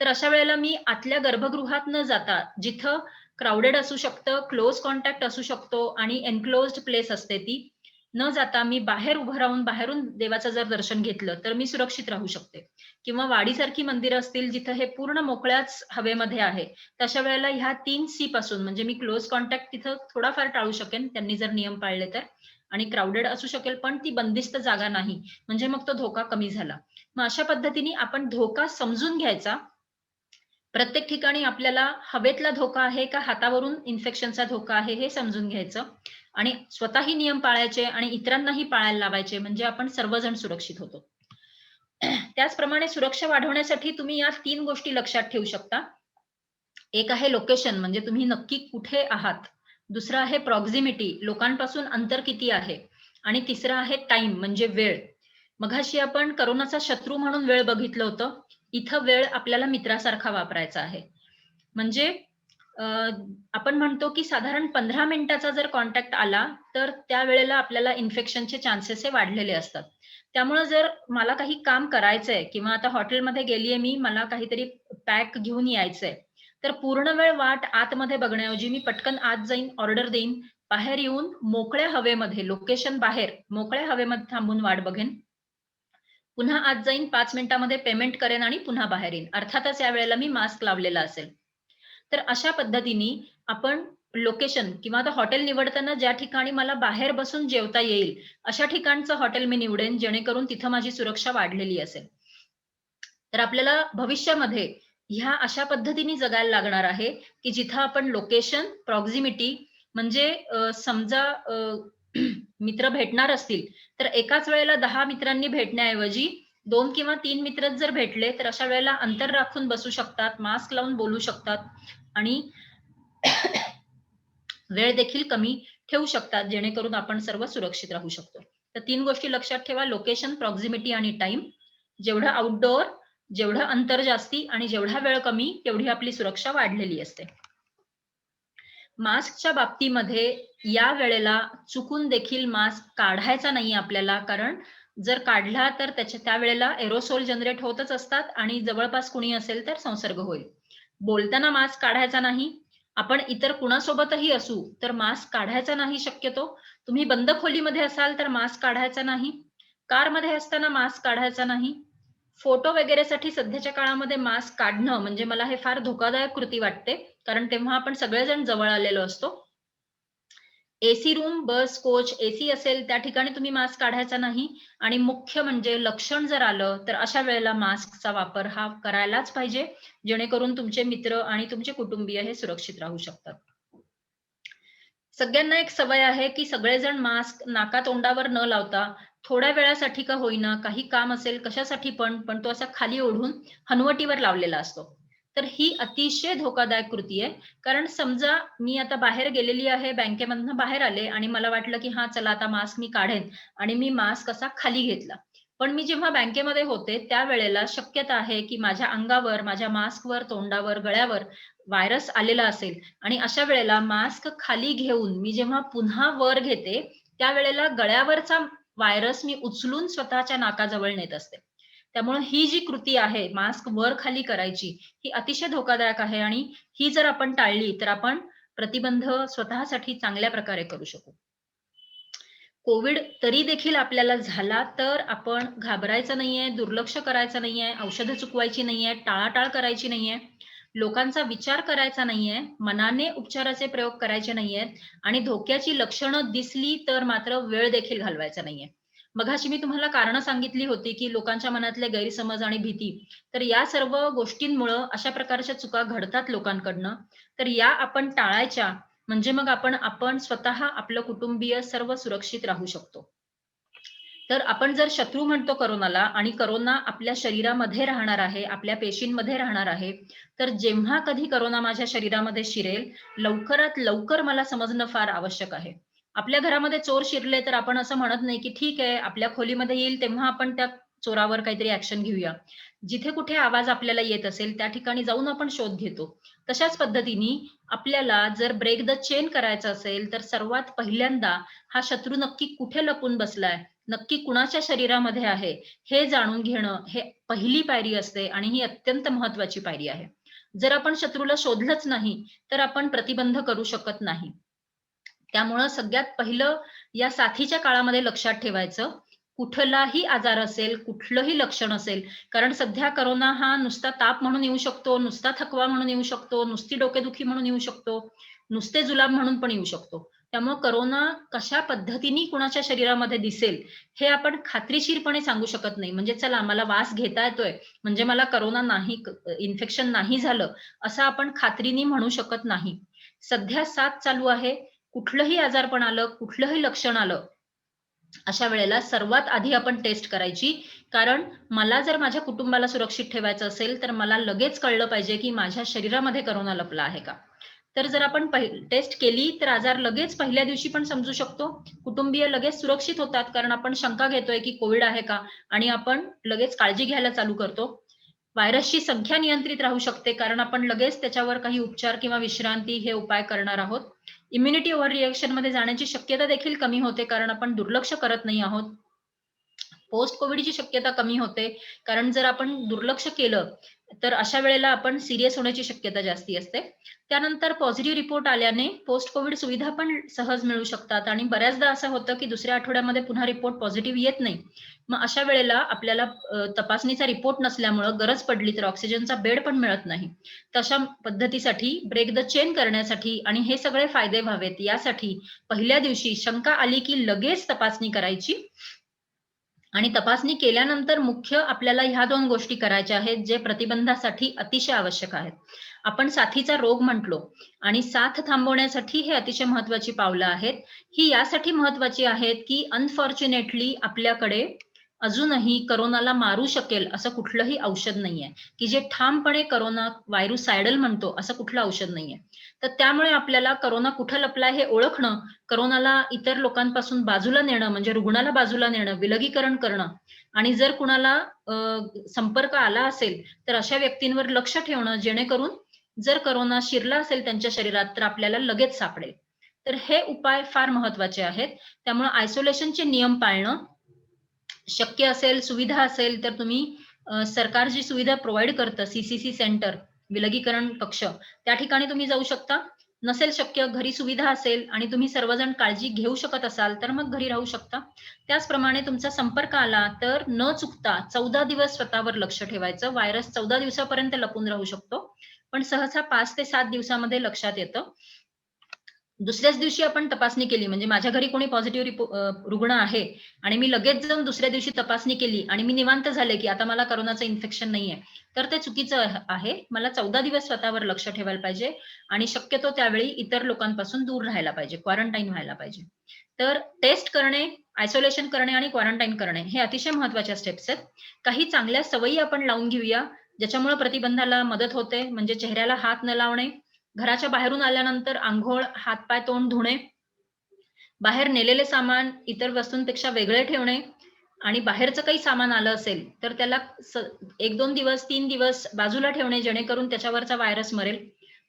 तर अशा वेळेला मी आतल्या गर्भगृहात न जाता जिथं क्राउडेड असू शकतं, क्लोज कॉन्टॅक्ट असू शकतो आणि एन्क्लोज्ड प्लेस असते ती, न जाता मी बाहेर उभं राहून बाहेरून देवाचं जर दर्शन घेतलं तर मी सुरक्षित राहू शकते. किंवा वाडीसारखी मंदिरं असतील जिथं हे पूर्ण मोकळ्याच हवेमध्ये आहे, तशा वेळेला ह्या 3 सी पासून म्हणजे मी क्लोज कॉन्टॅक्ट तिथं थोडाफार टाळू शकेन त्यांनी जर नियम पाळले तर. आणि क्राउडेड असू शकेल पण ती बंदिस्त जागा नाही, म्हणजे मग तो धोका कमी झाला. मग अशा पद्धतीने आपण धोका समजून घ्यायचा. प्रत्येक ठिकाणी आपल्याला हवेतला धोका आहे का हातावरून इन्फेक्शनचा धोका आहे हे समजून घ्यायचं आणि स्वतःही नियम पाळायचे आणि इतरांनाही पाळायला लावायचे, म्हणजे आपण सर्वजण सुरक्षित होतो. त्याचप्रमाणे सुरक्षा वाढवण्यासाठी तुम्ही या 3 गोष्टी लक्षात ठेवू शकता. एक आहे लोकेशन, म्हणजे तुम्ही नक्की कुठे आहात. दुसरं आहे प्रॉक्सिमिटी, लोकांपासून अंतर किती आहे. आणि तिसरं आहे टाइम, म्हणजे वेळ. मघाशी आपण करोनाचा शत्रू म्हणून वेळ बघितलं होतं. इथं वेळ आपल्याला मित्रासारखा वापरायचा आहे. म्हणजे आपण म्हणतो की साधारण 15 मिनिटाचा जर कॉन्टॅक्ट आला, तर त्यावेळेला आपल्याला इन्फेक्शनचे चान्सेस हे वाढलेले असतात. त्यामुळे जर मला काही काम करायचंय किंवा आता हॉटेलमध्ये गेलीये मी, मला काहीतरी पॅक घेऊन यायचंय, तर पूर्ण वेळ वाट आतमध्ये बघण्याऐवजी मी पटकन आत जाईन, ऑर्डर देईन, बाहेर येऊन मोकळ्या हवेमध्ये, लोकेशन बाहेर मोकळ्या हवेमध्ये थांबून वाट बघेन. पुन्हा आत जाईन, 5 मिनिटामध्ये पेमेंट करेन आणि पुन्हा बाहेर येईन. अर्थातच या वेळेला मी मास्क लावलेला असेल. तर अशा पद्धतीने आपण लोकेशन किंवा आता हॉटेल निवडताना ज्या ठिकाणी मला बाहेर बसून जेवता येईल, अशा ठिकाणचं हॉटेल मी निवडेन, जेणेकरून तिथं माझी सुरक्षा वाढलेली असेल. तर आपल्याला भविष्यामध्ये ह्या अशा पद्धतीने जगायला लागणार आहे, की जिथं आपण लोकेशन, प्रॉक्सिमिटी म्हणजे समजा मित्र भेटणार असतील, तर एकाच वेळेला 10 मित्रांनी भेटण्याऐवजी 2 किंवा 3 मित्रच जर भेटले, तर अशा वेळेला अंतर राखून बसू शकतात, मास्क लावून बोलू शकतात आणि वेळ देखील कमी ठेवू शकतात, जेणेकरून आपण सर्व सुरक्षित राहू शकतो. तर 3 गोष्टी लक्षात ठेवा: लोकेशन, प्रॉक्सिमिटी आणि टाइम. जेवढं आउटडोअर, जेवढं अंतर जास्ती आणि जेवढा वेळ कमी, तेवढी आपली सुरक्षा वाढलेली असते. मास्कच्या बाबतीमध्ये या वेळेला चुकून देखील मास्क काढायचा नाही आपल्याला, कारण जर काढला तर त्यावेळेला एरोसोल जनरेट होतच असतात आणि जवळपास कुणी असेल तर संसर्ग होईल. बोलताना मास्क काढायचा नाही. आपण इतर कुणासोबतही असू तर मास्क काढायचा नाही शक्यतो. तुम्ही बंद खोलीमध्ये असाल तर मास्क काढायचा नाही. कारमध्ये असताना मास्क काढायचा नाही. फोटो वगैरेसाठी सध्याच्या काळामध्ये मास्क काढणं म्हणजे मला हे फार धोकादायक कृती वाटते, कारण तेव्हा आपण सगळेजण जवळ आलेलो असतो. एसी रूम, बस, कोच, एसी असेल त्या ठिकाणी तुम्ही मास्क काढायचा नाही. आणि मुख्य म्हणजे लक्षण जर आलं तर अशा वेळेला मास्कचा वापर हा करायलाच पाहिजे, जेणेकरून तुमचे मित्र आणि तुमचे कुटुंबीय हे सुरक्षित राहू शकतात. सगळ्यांना एक सवय आहे की सगळेजण मास्क नाका तोंडावर न लावता थोड्या वेळासाठी का होईना, काही काम असेल कशासाठी पण तो असा खाली ओढून हनवटीवर लावलेला असतो. तर ही अतिशय धोकादायक कृती आहे. कारण समजा मी आता बाहेर गेलेली आहे, बँकेमधनं बाहेर आले आणि मला वाटलं की हा चला आता मास्क मी काढेन आणि मी मास्क असा खाली घेतला. पण मी जेव्हा बँकेमध्ये होते त्यावेळेला शक्यता आहे की माझ्या अंगावर, माझ्या मास्कवर, तोंडावर, गळ्यावर व्हायरस आलेला असेल आणि अशा वेळेला मास्क खाली घेऊन मी जेव्हा पुन्हा वर घेते, त्यावेळेला गळ्यावरचा व्हायरस मी उचलून स्वतःच्या नाकाजवळ नेत असते. त्यामुळे ही जी कृती आहे मास्क वर खाली करायची, ही अतिशय धोकादायक आहे आणि ही जर आपण टाळली तर आपण प्रतिबंध स्वतःसाठी चांगल्या प्रकारे करू शकू. कोविड तरी देखील आपल्याला झाला तर आपण घाबरायचं नाहीये, दुर्लक्ष करायचं नाहीये, औषधं चुकवायची नाहीये, टाळाटाळ करायची नाहीये, लोकांचा विचार करायचा नाहीये, मनाने उपचाराचे प्रयोग करायचे नाहीयेत आणि धोक्याची लक्षणं दिसली तर मात्र वेळ देखील घालवायचा नाहीये. मघाशी मी तुम्हाला कारणं सांगितली होती, की लोकांच्या मनातले गैरसमज आणि भीती. तर या सर्व गोष्टींमुळं अशा प्रकारच्या चुका घडतात लोकांकडनं. तर या आपण टाळायच्या म्हणजे मग आपण स्वतः, आपलं कुटुंबीय सर्व सुरक्षित राहू शकतो. तर आपण जर शत्रू म्हणतो कोरोनाला आणि कोरोना आपल्या शरीरामध्ये राहणार आहे, आपल्या पेशींमध्ये राहणार आहे, तर जेव्हा कधी कोरोना माझ्या शरीरामध्ये शिरेल, लवकरात लवकर मला समजणं फार आवश्यक आहे. आपल्या घरामध्ये चोर शिरले तर आपण असं म्हणत नाही, की ठीक आहे, आपल्या खोलीमध्ये येईल तेव्हा आपण त्या चोरावर काहीतरी ॲक्शन घेऊया. जिथे कुठे आवाज आपल्याला येत असेल, त्या ठिकाणी जाऊन आपण शोध घेतो. तशाच पद्धतीने आपल्याला जर ब्रेक द चेन करायचं असेल, तर सर्वात पहिल्यांदा हा शत्रू नक्की कुठे लपून बसलाय, नक्की कुणाच्या शरीरामध्ये आहे, हे जाणून घेणं हे पहिली पायरी असते आणि ही अत्यंत महत्वाची पायरी आहे. जर आपण शत्रूला शोधलंच नाही, तर आपण प्रतिबंध करू शकत नाही. त्यामुळं सगळ्यात पहिलं या साथीच्या काळामध्ये लक्षात ठेवायचं, कुठलाही आजार असेल, कुठलंही लक्षण असेल, कारण सध्या कोरोना हा नुसता ताप म्हणून येऊ शकतो, नुसता थकवा म्हणून येऊ शकतो, नुसती डोकेदुखी म्हणून येऊ शकतो, नुसते जुलाब म्हणून पण येऊ शकतो. त्यामुळे कोरोना कशा पद्धतीने कुणाच्या शरीरामध्ये दिसेल, हे आपण खात्रीशीरपणे सांगू शकत नाही. म्हणजे चला मला वास घेता येतोय, म्हणजे मला कोरोना नाही, इन्फेक्शन नाही झालं, असं आपण खात्रीने म्हणू शकत नाही. सध्या साथ चालू आहे. कुठलंही आजारपण आलं, कुठलंही लक्षण आलं, अशा वेळेला सर्वात आधी आपण टेस्ट करायची. कारण मला जर माझ्या कुटुंबाला सुरक्षित ठेवायचं असेल, तर मला लगेच कळलं पाहिजे, की माझ्या शरीरामध्ये कोरोना लपला आहे का? तर जर आपण टेस्ट केली, तर आजार लगेच पहिल्या दिवशी पण समजू शकतो. कुटुंबीय लगेच सुरक्षित होतात, कारण आपण शंका घेतोय, की कोविड आहे का? आणि आपण लगेच काळजी घ्यायला चालू करतो. व्हायरसची संख्या नियंत्रित राहू शकते, कारण आपण लगेच त्याच्यावर काही उपचार किंवा विश्रांती हे उपाय करणार आहोत. इम्युनिटी ओव्हर रिएक्शन मध्ये जाण्याची शक्यता देखील कमी होते, कारण आपण दुर्लक्ष करत नाही आहोत. पोस्ट कोविडची शक्यता कमी होते, कारण जर आपण दुर्लक्ष केलं, तर अशा वेळेला आपण सिरियस होण्याची शक्यता जास्ती असते. त्यानंतर पॉझिटिव्ह रिपोर्ट आल्याने पोस्ट कोविड सुविधा पण सहज मिळू शकतात आणि बऱ्याचदा असं होतं, की दुसऱ्या आठवड्यामध्ये पुन्हा रिपोर्ट पॉझिटिव्ह येत नाही. मग अशा वेळेला आपल्याला तपासणीचा रिपोर्ट नसल्यामुळं गरज पडली तर ऑक्सिजनचा बेड पण मिळत नाही. तशा पद्धतीसाठी ब्रेक द चेन करण्यासाठी आणि हे सगळे फायदे व्हावेत यासाठी पहिल्या दिवशी शंका आली, की लगेच तपासणी करायची आणि तपासणी केल्यानंतर मुख्य आपल्याला ह्या 2 गोष्टी करायच्या आहेत, जे प्रतिबंधासाठी अतिशय आवश्यक आहेत. आपण साथीचा रोग म्हटलो आणि साथ थांबवण्यासाठी हे अतिशय महत्वाची पावलं आहेत. ही यासाठी महत्वाची आहेत, की अनफॉर्च्युनेटली आपल्याकडे अजूनही कोरोनाला मारू शकेल असं कुठलंही औषध नाहीये, की जे ठामपणे कोरोना व्हायरुसायडल म्हणतो असं कुठलं औषध नाहीये. तर त्यामुळे आपल्याला कोरोना कुठं लपलाय हे ओळखणं, कोरोनाला इतर लोकांपासून बाजूला नेणं म्हणजे रुग्णाला बाजूला नेणं, विलगीकरण करणं आणि जर कुणाला संपर्क आला असेल, तर अशा व्यक्तींवर लक्ष ठेवणं, जेणेकरून जर कोरोना शिरला असेल त्यांच्या शरीरात, तर आपल्याला लगेच सापडेल. तर हे उपाय फार महत्वाचे आहेत. त्यामुळे आयसोलेशनचे नियम पाळणं, शक्य असेल, सुविधा असेल, तर तुम्ही सरकार जी सुविधा प्रोव्हाईड करतं, CCC सेंटर, विलगीकरण कक्ष, त्या ठिकाणी तुम्ही जाऊ शकता. नसेल शक्य, घरी सुविधा असेल आणि तुम्ही सर्वजण काळजी घेऊ शकत असाल, तर मग घरी राहू शकता. त्याचप्रमाणे तुमचा संपर्क आला, तर न चुकता 14 दिवस स्वतःवर लक्ष ठेवायचं. व्हायरस 14 दिवसापर्यंत लपून राहू शकतो, पण सहसा 5 ते 7 दिवसामध्ये लक्षात येतं. दुसऱ्याच दिवशी आपण तपासणी केली, म्हणजे माझ्या घरी कोणी पॉझिटिव्ह रुग्ण आहे आणि मी लगेच जाऊन दुसऱ्या दिवशी तपासणी केली आणि मी निवांत झाले, की आता मला कोरोनाचं इन्फेक्शन नाहीये, तर ते चुकीचं आहे. मला 14 दिवस स्वतःवर लक्ष ठेवायला पाहिजे आणि शक्यतो त्यावेळी इतर लोकांपासून दूर राहायला पाहिजे, क्वारंटाईन व्हायला पाहिजे. तर टेस्ट करणे, आयसोलेशन करणे आणि क्वारंटाईन करणे हे अतिशय महत्वाच्या स्टेप्स आहेत. काही चांगल्या सवयी आपण लावून घेऊया, ज्याच्यामुळे प्रतिबंधाला मदत होते. म्हणजे चेहऱ्याला हात न लावणे, घराच्या बाहेरून आल्यानंतर अंघोळ, हातपाय, तोंड धुणे, बाहेर नेलेले सामान इतर वस्तूंपेक्षा वेगळे ठेवणे आणि बाहेरचं काही सामान आलं असेल, तर त्याला 1-2 दिवस, 3 दिवस बाजूला ठेवणे, जेणेकरून त्याच्यावरचा व्हायरस मरेल.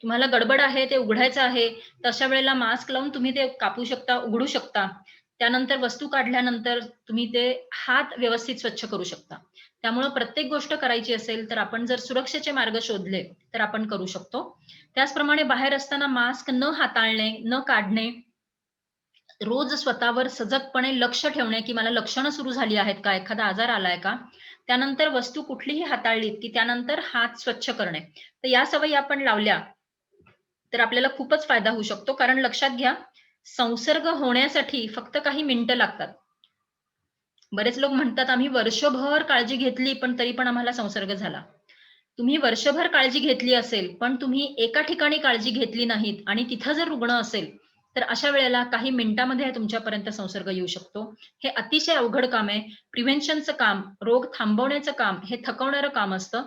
तुम्हाला गडबड आहे, ते उघडायचं आहे, तर अशा वेळेला मास्क लावून तुम्ही ते कापू शकता, उघडू शकता. त्यानंतर वस्तू काढल्यानंतर तुम्ही ते हात व्यवस्थित स्वच्छ करू शकता. त्यामुळं प्रत्येक गोष्ट करायची असेल तर आपण जर सुरक्षेचे मार्ग शोधले तर आपण करू शकतो. त्याचप्रमाणे बाहेर असताना मास्क न हाताळणे, न काढणे, रोज स्वतःवर सजगपणे लक्ष ठेवणे, की मला लक्षणं सुरू झाली आहेत का? एखादा आजार आलाय का? त्यानंतर वस्तू कुठलीही हाताळलीत, की त्यानंतर हात स्वच्छ करणे. तर या सवयी आपण लावल्या, तर आपल्याला खूपच फायदा होऊ शकतो. कारण लक्षात घ्या, संसर्ग होण्यासाठी फक्त काही मिनिटं लागतात. बरेच लोक म्हणतात, "आम्ही वर्षभर काळजी घेतली, पण तरी पण आम्हाला संसर्ग झाला." तुम्ही वर्षभर काळजी घेतली असेल, पण तुम्ही एका ठिकाणी काळजी घेतली नाहीत आणि तिथं जर रुग्ण असेल, तर अशा वेळेला काही मिनिटांमध्ये तुमच्यापर्यंत संसर्ग येऊ शकतो. हे अतिशय अवघड काम आहे. प्रिव्हेन्शनचं काम, रोग थांबवण्याचं काम हे थकवणारं काम असतं.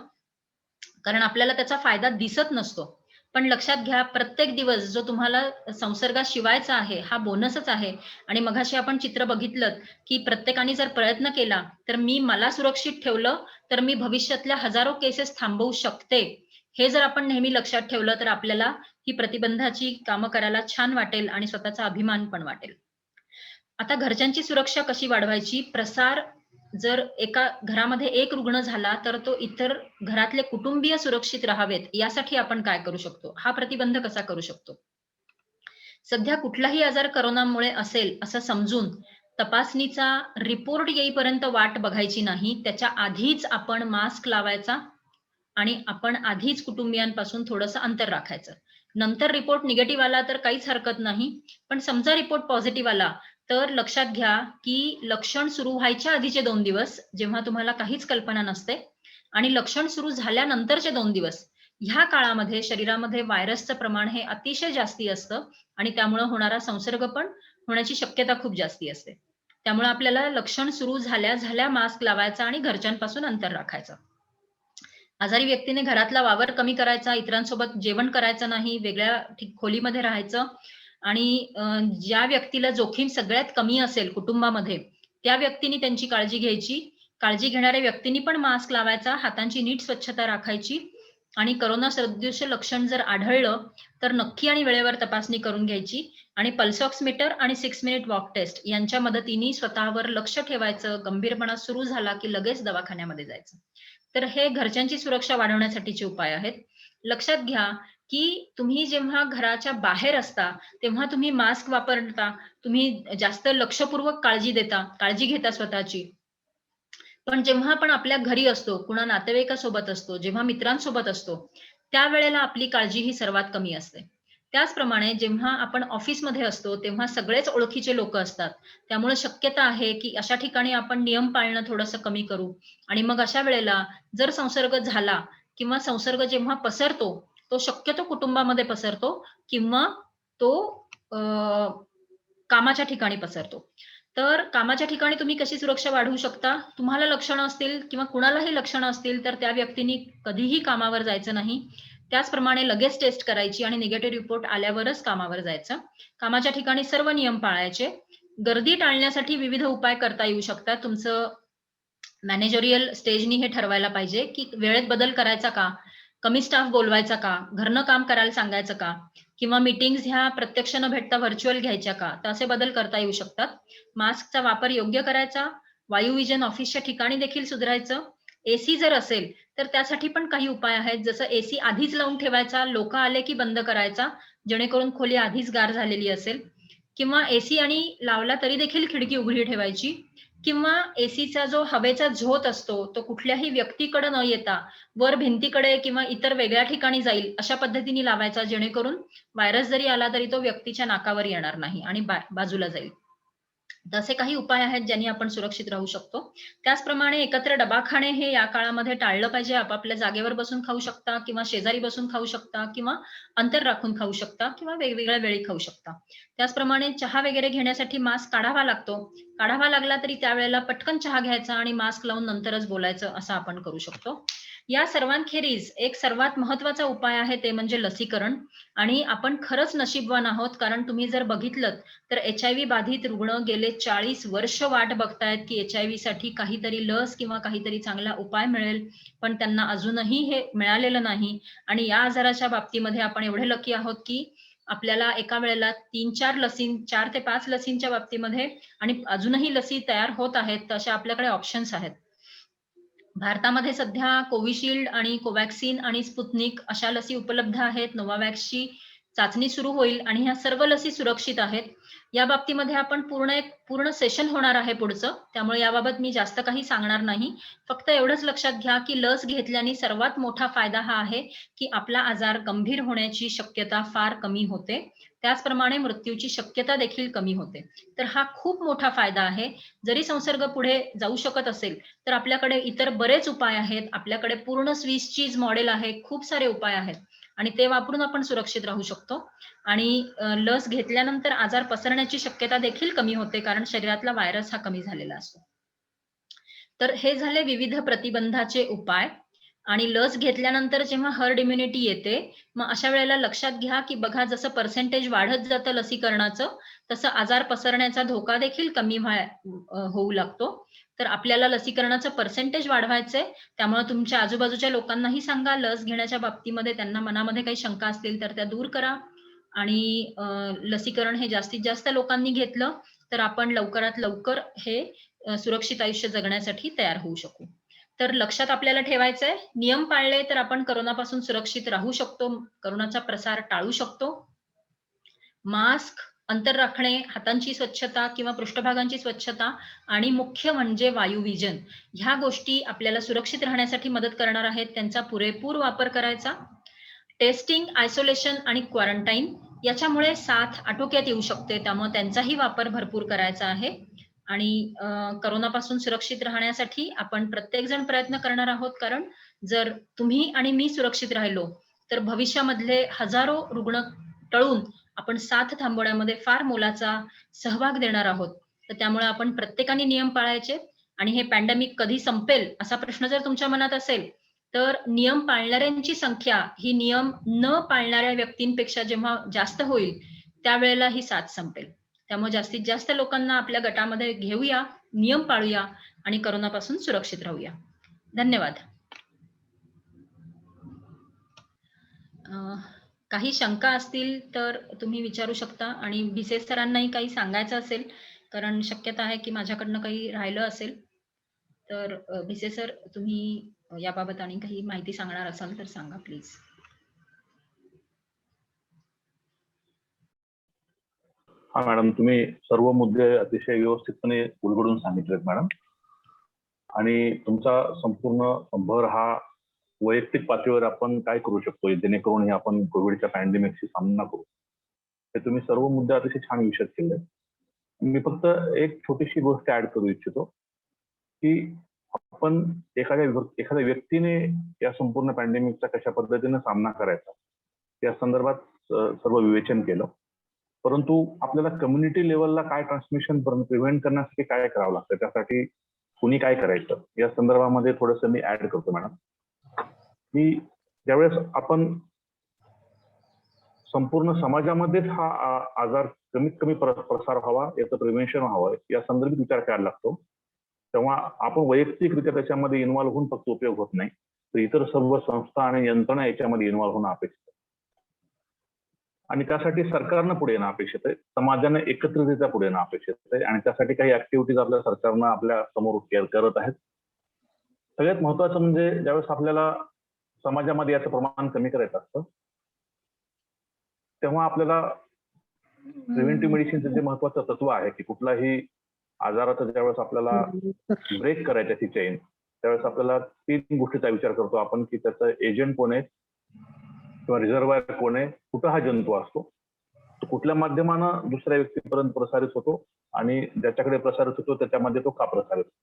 कारण आपल्याला त्याचा फायदा दिसत नसतो. पण लक्षात घ्या, प्रत्येक दिवस जो तुम्हाला संसर्गाशिवायचा आहे, हा बोनसच आहे. आणि मघाशी आपण चित्र बघितलंत, की प्रत्येकाने जर प्रयत्न केला, तर मला सुरक्षित ठेवलं, तर मी भविष्यातल्या हजारो केसेस थांबवू शकते. हे जर आपण नेहमी लक्षात ठेवलं, तर आपल्याला ही प्रतिबंधाची कामं करायला छान वाटेल आणि स्वतःचा अभिमान पण वाटेल. आता घरच्यांची सुरक्षा कशी वाढवायची? प्रसार जर एका घरामध्ये एक रुग्ण झाला, तर तो इतर घरातले कुटुंबीय सुरक्षित राहावेत, यासाठी आपण काय करू शकतो? हा प्रतिबंध कसा करू शकतो? सध्या कुठलाही आजार कोरोनामुळे असेल असं समजून तपासणीचा रिपोर्ट येईपर्यंत वाट बघायची नाही. त्याच्या आधीच आपण मास्क लावायचा आणि आपण आधीच कुटुंबियांपासून थोडंसं अंतर राखायचं. नंतर रिपोर्ट निगेटिव्ह आला तर काहीच हरकत नाही. पण समजा रिपोर्ट पॉझिटिव्ह आला, तर लक्षात घ्या, की लक्षण सुरू व्हायच्या आधीचे 2 दिवस, जेव्हा तुम्हाला काहीच कल्पना नसते आणि लक्षण सुरू झाल्यानंतरचे 2 दिवस, ह्या काळामध्ये शरीरामध्ये व्हायरसचं प्रमाण हे अतिशय जास्ती असतं आणि त्यामुळं होणारा संसर्ग पण होण्याची शक्यता खूप जास्ती असते. त्यामुळे आपल्याला लक्षण सुरू झाल्या मास्क लावायचा आणि घरच्यांपासून अंतर राखायचं. आजारी व्यक्तीने घरातला वावर कमी करायचा, इतरांसोबत जेवण करायचं नाही, वेगळ्या खोलीमध्ये राहायचं आणि ज्या व्यक्तीला जोखीम सगळ्यात कमी असेल कुटुंबामध्ये, त्या व्यक्तीने त्यांची काळजी घ्यायची. काळजी घेणाऱ्या व्यक्तींनी पण मास्क लावायचा, हातांची नीट स्वच्छता राखायची आणि कोरोना सदृश लक्षण जर आढळलं, तर नक्की आणि वेळेवर तपासणी करून घ्यायची आणि पल्स ऑक्सिमीटर आणि 6 मिनिट वॉक टेस्ट यांच्या मदतीने स्वतःवर लक्ष ठेवायचं. गंभीरपणा सुरू झाला की लगेच दवाखान्यामध्ये जायचं. तर हे घरच्यांची सुरक्षा वाढवण्यासाठीचे उपाय आहेत. लक्षात घ्या, की तुम्ही जेव्हा घराच्या बाहेर असता, तेव्हा तुम्ही मास्क वापरता, तुम्ही जास्त लक्षपूर्वक काळजी घेता स्वतःची. पण जेव्हा आपण आपल्या घरी असतो, कुणा नातेवाईकासोबत असतो, जेव्हा मित्रांसोबत असतो, त्यावेळेला आपली काळजी ही सर्वात कमी असते. त्याचप्रमाणे जेव्हा आपण ऑफिसमध्ये असतो, तेव्हा सगळेच ओळखीचे लोकं असतात. त्यामुळे शक्यता आहे, की अशा ठिकाणी आपण नियम पाळणं थोडंसं कमी करू आणि मग अशा वेळेला जर संसर्ग झाला किंवा संसर्ग जेव्हा पसरतो, तो शक्यतो कुटुंबामध्ये पसरतो किंवा तो अ, कामाच्या ठिकाणी पसरतो. तर कामाच्या ठिकाणी तुम्ही कशी सुरक्षा वाढवू शकता? तुम्हाला लक्षणं असतील किंवा कुणालाही लक्षणं असतील, तर त्या व्यक्तींनी कधीही कामावर जायचं नाही. त्याचप्रमाणे लगेच टेस्ट करायची आणि निगेटिव्ह रिपोर्ट आल्यावरच कामावर जायचं. कामाच्या ठिकाणी सर्व नियम पाळायचे. गर्दी टाळण्यासाठी विविध उपाय करता येऊ शकतात. तुमचं मॅनेजरियल स्टेजनी हे ठरवायला पाहिजे, की वेळेत बदल करायचा का? कमी स्टाफ बोलवायचा का? घरनं काम करायला सांगायचं का? किंवा मीटिंग्स ह्या प्रत्यक्ष न भेटता व्हर्चुअल घ्यायच्या का? तर असे बदल करता येऊ शकतात. मास्कचा वापर योग्य करायचा. वायुविजन ऑफिसच्या ठिकाणी देखील सुधारायचं. एसी जर असेल, तर त्यासाठी पण काही उपाय आहेत. जसं एसी आधीच लावून ठेवायचा, लोकं आले की बंद करायचा, जेणेकरून खोली आधीच गार झालेली असेल. किंवा एसी आणि लावला तरी देखील खिडकी उघडी ठेवायची. किंवा एसीचा जो हवेचा झोत असतो, तो कुठल्याही व्यक्तीकडे न येता वर भिंतीकडे किंवा इतर वेगळ्या ठिकाणी जाईल, अशा पद्धतीने लावायचा, जेणेकरून व्हायरस जरी आला तरी तो व्यक्तीच्या नाकावर येणार नाही आणि बाजूला जाईल. तर असे काही उपाय आहेत ज्यांनी आपण सुरक्षित राहू शकतो. त्याचप्रमाणे एकत्र डबा खाणे हे या काळामध्ये टाळलं पाहिजे. आपापल्या जागेवर बसून खाऊ शकता किंवा शेजारी बसून खाऊ शकता किंवा अंतर राखून खाऊ शकता किंवा वेगवेगळ्या वेळी खाऊ शकता. त्याचप्रमाणे चहा वगैरे घेण्यासाठी मास्क काढावा लागतो. काढावा लागला तरी त्यावेळेला पटकन चहा घ्यायचा आणि मास्क लावून नंतरच बोलायचं, असं आपण करू शकतो. या सर्वांखेरीज एक सर्वात महत्त्वाचा उपाय आहे, ते म्हणजे लसीकरण. आणि आपण खरंच नशीबवान आहोत, कारण तुम्ही जर बघितलंत तर HIV बाधित रुग्ण गेले 40 वर्ष वाट बघतायत, की HIV साठी काहीतरी लस किंवा काहीतरी चांगला उपाय मिळेल, पण त्यांना अजूनही हे मिळालेलं नाही. आणि या आजाराच्या बाबतीमध्ये आपण एवढे लकी आहोत, की आपल्याला एका वेळेला 4 ते 5 लसींच्या बाबतीमध्ये आणि अजूनही लसी तयार होत आहेत, तशा आपल्याकडे ऑप्शन्स आहेत. भारतामध्ये सध्या कोविशिल्ड आणि कोवॅक्सिन आणि स्पुतनिक अशा लसी उपलब्ध आहेत. नोव्हावॅक्सची चाचणी सुरू होईल आणि ह्या सर्व लसी सुरक्षित आहेत. या बाबतीमध्ये आपण पूर्ण सेशन होणार आहे पुढचं, त्यामुळे याबाबत मी जास्त काही सांगणार नाही. फक्त एवढंच लक्षात घ्या की लस घेतल्याने सर्वात मोठा फायदा हा आहे की आपला आजार गंभीर होण्याची शक्यता फार कमी होते. त्याचप्रमाणे मृत्यूची शक्यता देखील कमी होते. तर हा खूप मोठा फायदा आहे. जरी संसर्ग पुढे जाऊ शकत असेल तर आपल्याकडे इतर बरेच उपाय आहेत. आपल्याकडे पूर्ण स्विस चीज मॉडेल आहे. खूप सारे उपाय आहेत आणि ते वापरून आपण सुरक्षित राहू शकतो. आणि लस घेतल्यानंतर आजार पसरण्याची शक्यता देखील कमी होते, कारण शरीरातला व्हायरस हा कमी झालेला असतो. तर हे झाले विविध प्रतिबंधाचे उपाय. आणि लस घेतल्यानंतर जेव्हा हर्ड इम्युनिटी येते, मग अशा वेळेला लक्षात घ्या की बघा, जसं पर्सेंटेज वाढत जातं लसीकरणाचं, तसं आजार पसरण्याचा धोका देखील कमी होऊ लागतो. तर आपल्याला लसीकरणाचं पर्सेंटेज वाढवायचंय. त्यामुळे तुमच्या आजूबाजूच्या लोकांनाही सांगा, लस घेण्याच्या बाबतीमध्ये त्यांना मनामध्ये काही शंका असतील तर त्या दूर करा. आणि लसीकरण हे जास्तीत जास्त लोकांनी घेतलं तर आपण लवकरात लवकर हे सुरक्षित आयुष्य जगण्यासाठी तयार होऊ शकू. तर लक्षात आपल्याला ठेवायचंय, नियम पाळले तर आपण करोनापासून सुरक्षित राहू शकतो, करोनाचा प्रसार टाळू शकतो. मास्क, अंतर राखणे, हातांची स्वच्छता किंवा पृष्ठभागांची स्वच्छता आणि मुख्य म्हणजे वायुविजन, ह्या गोष्टी आपल्याला सुरक्षित राहण्यासाठी मदत करणार आहेत. त्यांचा पुरेपूर वापर करायचा. टेस्टिंग, आयसोलेशन आणि क्वारंटाईन याच्यामुळे साथ आटोक्यात येऊ शकते, त्यामुळे त्यांचाही वापर भरपूर करायचा आहे. आणि करोनापासून सुरक्षित राहण्यासाठी आपण प्रत्येक जण प्रयत्न करणार आहोत, कारण जर तुम्ही आणि मी सुरक्षित राहिलो तर भविष्यामधले हजारो रुग्ण टळून आपण साथ थांबवण्यामध्ये फार मोलाचा सहभाग देणार आहोत. तर त्यामुळे आपण प्रत्येकाने नियम पाळायचे. आणि हे पॅन्डेमिक कधी संपेल असा प्रश्न जर तुमच्या मनात असेल तर नियम पाळणाऱ्यांची संख्या ही नियम न पाळणाऱ्या व्यक्तींपेक्षा जेव्हा जास्त होईल त्यावेळेला ही साथ संपेल. त्यामुळे जास्तीत जास्त लोकांना आपल्या गटामध्ये घेऊया, नियम पाळूया आणि करोनापासून सुरक्षित राहूया. धन्यवाद. काही शंका असतील तर तुम्ही विचारू शकता आणि भिसे सरांनाही काही सांगायचं असेल, कारण शक्यता आहे की माझ्याकडनं काही राहिलं असेल तर भिसे सर, तुम्ही याबाबत आणि काही माहिती सांगणार असाल तर सांगा प्लीज. हा मॅडम, तुम्ही सर्व मुद्दे अतिशय व्यवस्थितपणे उलगडून सांगितलेत मॅडम. आणि तुमचा संपूर्ण भर हा वैयक्तिक पातळीवर आपण काय करू शकतो जेणेकरून हे आपण कोविडच्या पॅन्डेमिकशी सामना करू, हे तुम्ही सर्व मुद्दे अतिशय छान विशद केले. मी फक्त एक छोटीशी गोष्ट ऍड करू इच्छितो की आपण एखाद्या व्यक्तीने या संपूर्ण पॅन्डेमिकचा कशा पद्धतीने सामना करायचा या संदर्भात सर्व विवेचन केलं, परंतु आपल्याला कम्युनिटी लेवलला काय ट्रान्समिशन प्रिव्हेंट करण्यासाठी काय करावं लागतं, त्यासाठी कुणी काय करायचं या संदर्भामध्ये थोडंसं मी ऍड करतो मॅडम. की ज्यावेळेस आपण संपूर्ण समाजामध्येच हा आजार कमीत कमी प्रसार व्हावा, याचं प्रिव्हेन्शन व्हावं या संदर्भात विचार करायला लागतो, तेव्हा आपण वैयक्तिकरित्या त्याच्यामध्ये इन्व्हॉल्व्ह होऊन फक्त उपयोग होत नाही, तर इतर सर्व संस्था आणि यंत्रणा याच्यामध्ये इन्व्हॉल्व्ह होणं अपेक्षित आहे. आणि त्यासाठी सरकारनं पुढे येणं अपेक्षित आहे, समाजाने एकत्रितरित्या पुढे येणं अपेक्षित आहे आणि त्यासाठी काही ऍक्टिव्हिटीज आपल्या सरकारनं आपल्या समोर करत आहेत. सगळ्यात महत्वाचं म्हणजे ज्यावेळेस आपल्याला समाजामध्ये याचं प्रमाण कमी करायचं असतं तेव्हा आपल्याला प्रिव्हेंटिव्ह मेडिसिनचं जे महत्वाचं तत्व आहे की कुठलाही आजाराचा ज्यावेळेस आपल्याला ब्रेक करायचं ती चेन, त्यावेळेस आपल्याला 3 गोष्टीचा विचार करतो आपण की त्याचं एजंट कोण आहे किंवा रिझर्वायर कोण आहे, कुठं हा जंतू असतो, तो कुठल्या माध्यमानं दुसऱ्या व्यक्तीपर्यंत प्रसारित होतो आणि ज्याच्याकडे प्रसारित होतो त्याच्यामध्ये तो का प्रसारित होतो.